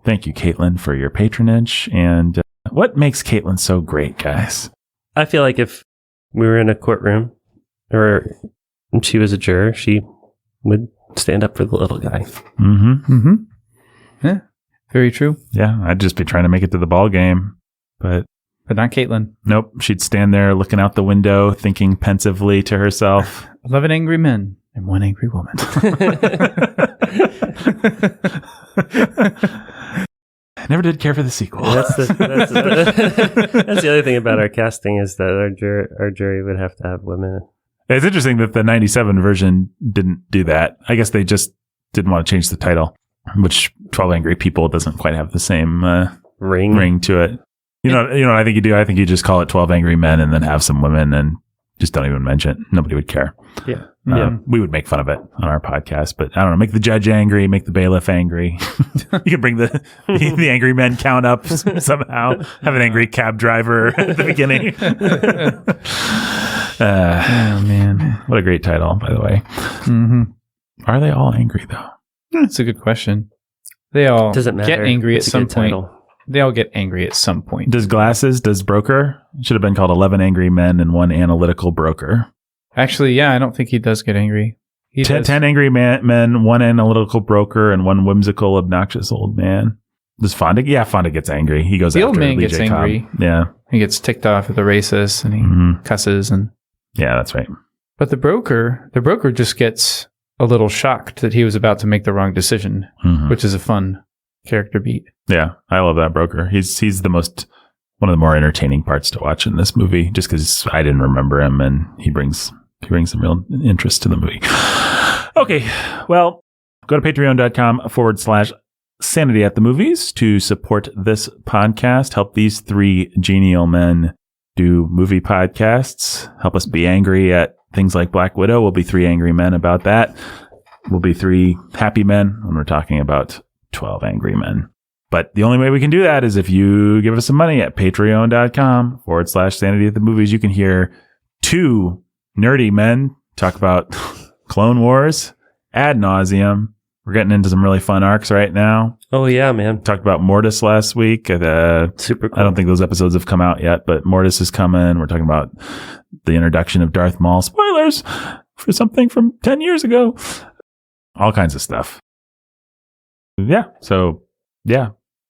Thank you, Caitlin, for your patronage. And what makes Caitlin so great, guys? I feel like if we were in a courtroom or she was a juror, she would stand up for the little guy. Yeah, very true. Yeah, I'd just be trying to make it to the ball game, but not Caitlin. Nope, she'd stand there looking out the window, thinking pensively to herself. 11 angry men and 1 angry woman. I never did care for the sequel. That's the other thing about our casting is that our jury would have to have women. It's interesting that the 97 version didn't do that. I guess they just didn't want to change the title, which 12 Angry People doesn't quite have the same ring to it. You know what I think you do? I think you just call it 12 Angry Men and then have some women and just don't even mention it. Nobody would care. Yeah. We would make fun of it on our podcast, but I don't know, make the judge angry, make the bailiff angry. You can bring the angry men count up somehow. Have an angry cab driver at the beginning. Oh, man. What a great title, by the way. Are they all angry, though? That's a good question. They all Doesn't matter. get angry It's at a some good point. title. They all get angry at some point. Does Broker? It should have been called 11 Angry Men and 1 Analytical Broker. Actually, yeah, I don't think he does get angry. 10 angry men, one analytical broker, and one whimsical, obnoxious old man. Does Fonda? Yeah, Fonda gets angry. He goes the after old man Lee gets J. Cobb. angry. Yeah. He gets ticked off at the racist and he cusses. Yeah, that's right. But the broker just gets a little shocked that he was about to make the wrong decision, which is a fun character beat. Yeah, I love that broker. He's one of the more entertaining parts to watch in this movie, just because I didn't remember him, and he brings some real interest to the movie. Okay, well, go to patreon.com/Sanity at the Movies to support this podcast. Help these three genial men do movie podcasts. Help us be angry at things like Black Widow. We'll be three angry men about that. We'll be three happy men when we're talking about 12 angry men. But the only way we can do that is if you give us some money at patreon.com/Sanity at the Movies. You can hear two nerdy men talk about Clone Wars ad nauseum. We're getting into some really fun arcs right now. Oh, yeah, man. Talked about Mortis last week. Super cool. I don't think those episodes have come out yet, but Mortis is coming. We're talking about the introduction of Darth Maul. Spoilers for something from 10 years ago. All kinds of stuff. Yeah. So, yeah.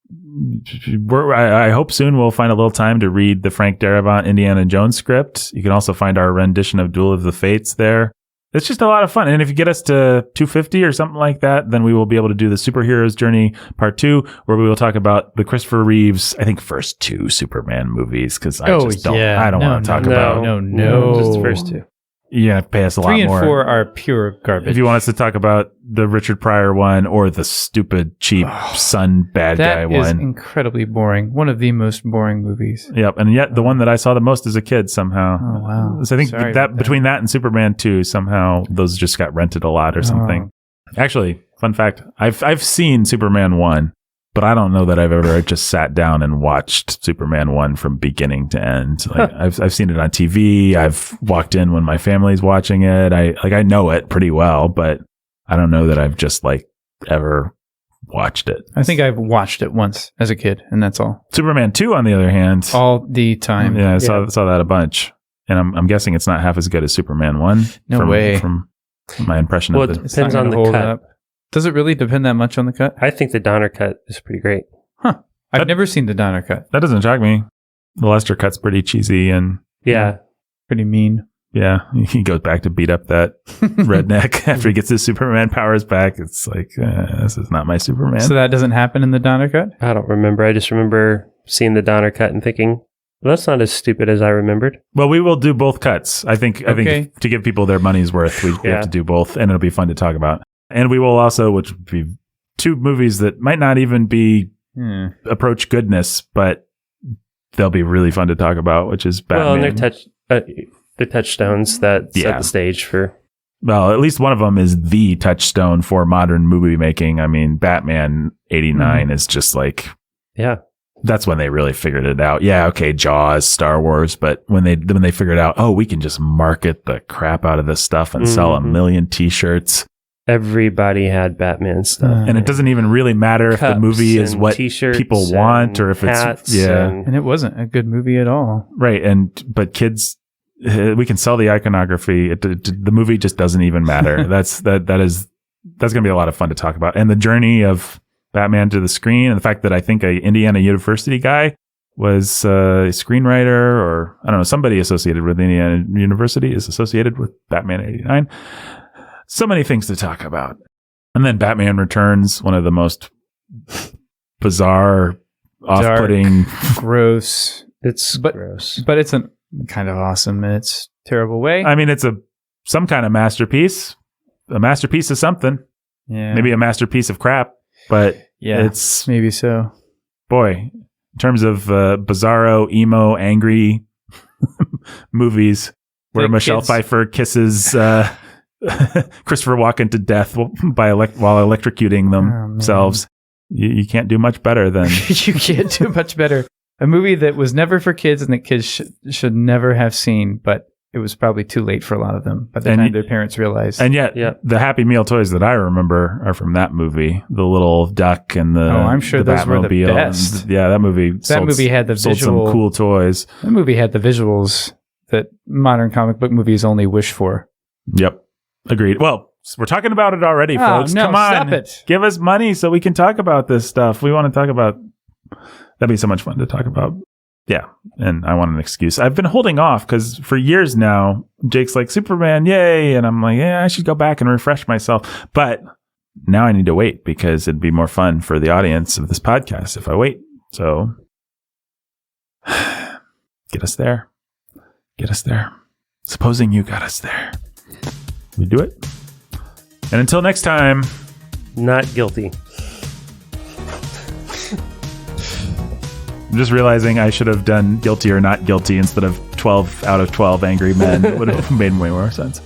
I hope soon we'll find a little time to read the Frank Darabont Indiana Jones script. You can also find our rendition of Duel of the Fates there. It's just a lot of fun. And if you get us to 250 or something like that, then we will be able to do the Superheroes Journey Part 2, where we will talk about the Christopher Reeves, I think, first two Superman movies, because I don't want to talk about... No. Just the first two. You're going to pay us a lot more. 3 and 4 are pure garbage. If you want us to talk about the Richard Pryor one or the stupid, cheap son bad guy one. That is incredibly boring. One of the most boring movies. Yep. And yet the one that I saw the most as a kid somehow. Oh, wow. So I think between that and Superman 2, somehow those just got rented a lot or something. Actually, fun fact, I've seen Superman 1. But I don't know that I've ever just sat down and watched Superman 1 from beginning to end. Like I've seen it on TV. I've walked in when my family's watching it. I know it pretty well, but I don't know that I've just ever watched it. I think I've watched it once as a kid, and that's all. Superman 2, on the other hand, all the time. Yeah, I saw that a bunch, and I'm guessing it's not half as good as Superman 1. No way. From my impression of it. It depends on the cut. Up. Does it really depend that much on the cut? I think the Donner cut is pretty great. Huh. I've never seen the Donner cut. That doesn't shock me. The Lester cut's pretty cheesy and... Yeah. Pretty mean. Yeah. He goes back to beat up that redneck after he gets his Superman powers back. It's like, this is not my Superman. So that doesn't happen in the Donner cut? I don't remember. I just remember seeing the Donner cut and thinking, well, that's not as stupid as I remembered. Well, we will do both cuts. I think to give people their money's worth, we have to do both, and it'll be fun to talk about. And we will also, which would be two movies that might not even be approach goodness, but they'll be really fun to talk about, which is Batman. Well, and they're touchstones that set the stage for... Well, at least one of them is the touchstone for modern movie making. I mean, Batman 89 is just like... Yeah. That's when they really figured it out. Yeah, okay, Jaws, Star Wars, but when they figured out, we can just market the crap out of this stuff and sell 1 million t-shirts. Everybody had Batman stuff. And it doesn't even really matter if the movie is what people want or if it's... Yeah. And it wasn't a good movie at all. Right. But kids, we can sell the iconography. The movie just doesn't even matter. That's going to be a lot of fun to talk about. And the journey of Batman to the screen, and the fact that I think a Indiana University guy was a screenwriter, or I don't know, somebody associated with Indiana University is associated with Batman 89. So many things to talk about. And then Batman Returns, one of the most bizarre, off-putting... gross. It's gross. But it's kind of awesome in its terrible way. I mean, it's some kind of masterpiece. A masterpiece of something. Yeah. Maybe a masterpiece of crap, but it's... Maybe so. Boy, in terms of bizarro, emo, angry movies where Michelle Pfeiffer kisses... Christopher Walken to death while electrocuting themselves. You can't do much better than... You can't do much better. A movie that was never for kids and that kids should never have seen, but it was probably too late for a lot of them by the time their parents realized. And yet, the Happy Meal toys that I remember are from that movie. The little duck and the I'm sure those were the best. That movie had the sold visual... some cool toys. That movie had the visuals that modern comic book movies only wish for. Yep. Agreed. Well, We're talking about it already, folks. No, Come on. stop it. Give us money so we can talk about this stuff. We want to talk about... That'd be so much fun to talk about. Yeah, and I want an excuse. I've been holding off because for years now, Jake's like, Superman, yay! And I'm like, yeah, I should go back and refresh myself. But now I need to wait because it'd be more fun for the audience of this podcast if I wait. So get us there. Get us there. Supposing you got us there. We do it. And until next time, not guilty. I'm just realizing I should have done guilty or not guilty instead of 12 out of 12 angry men. It would have made way more sense.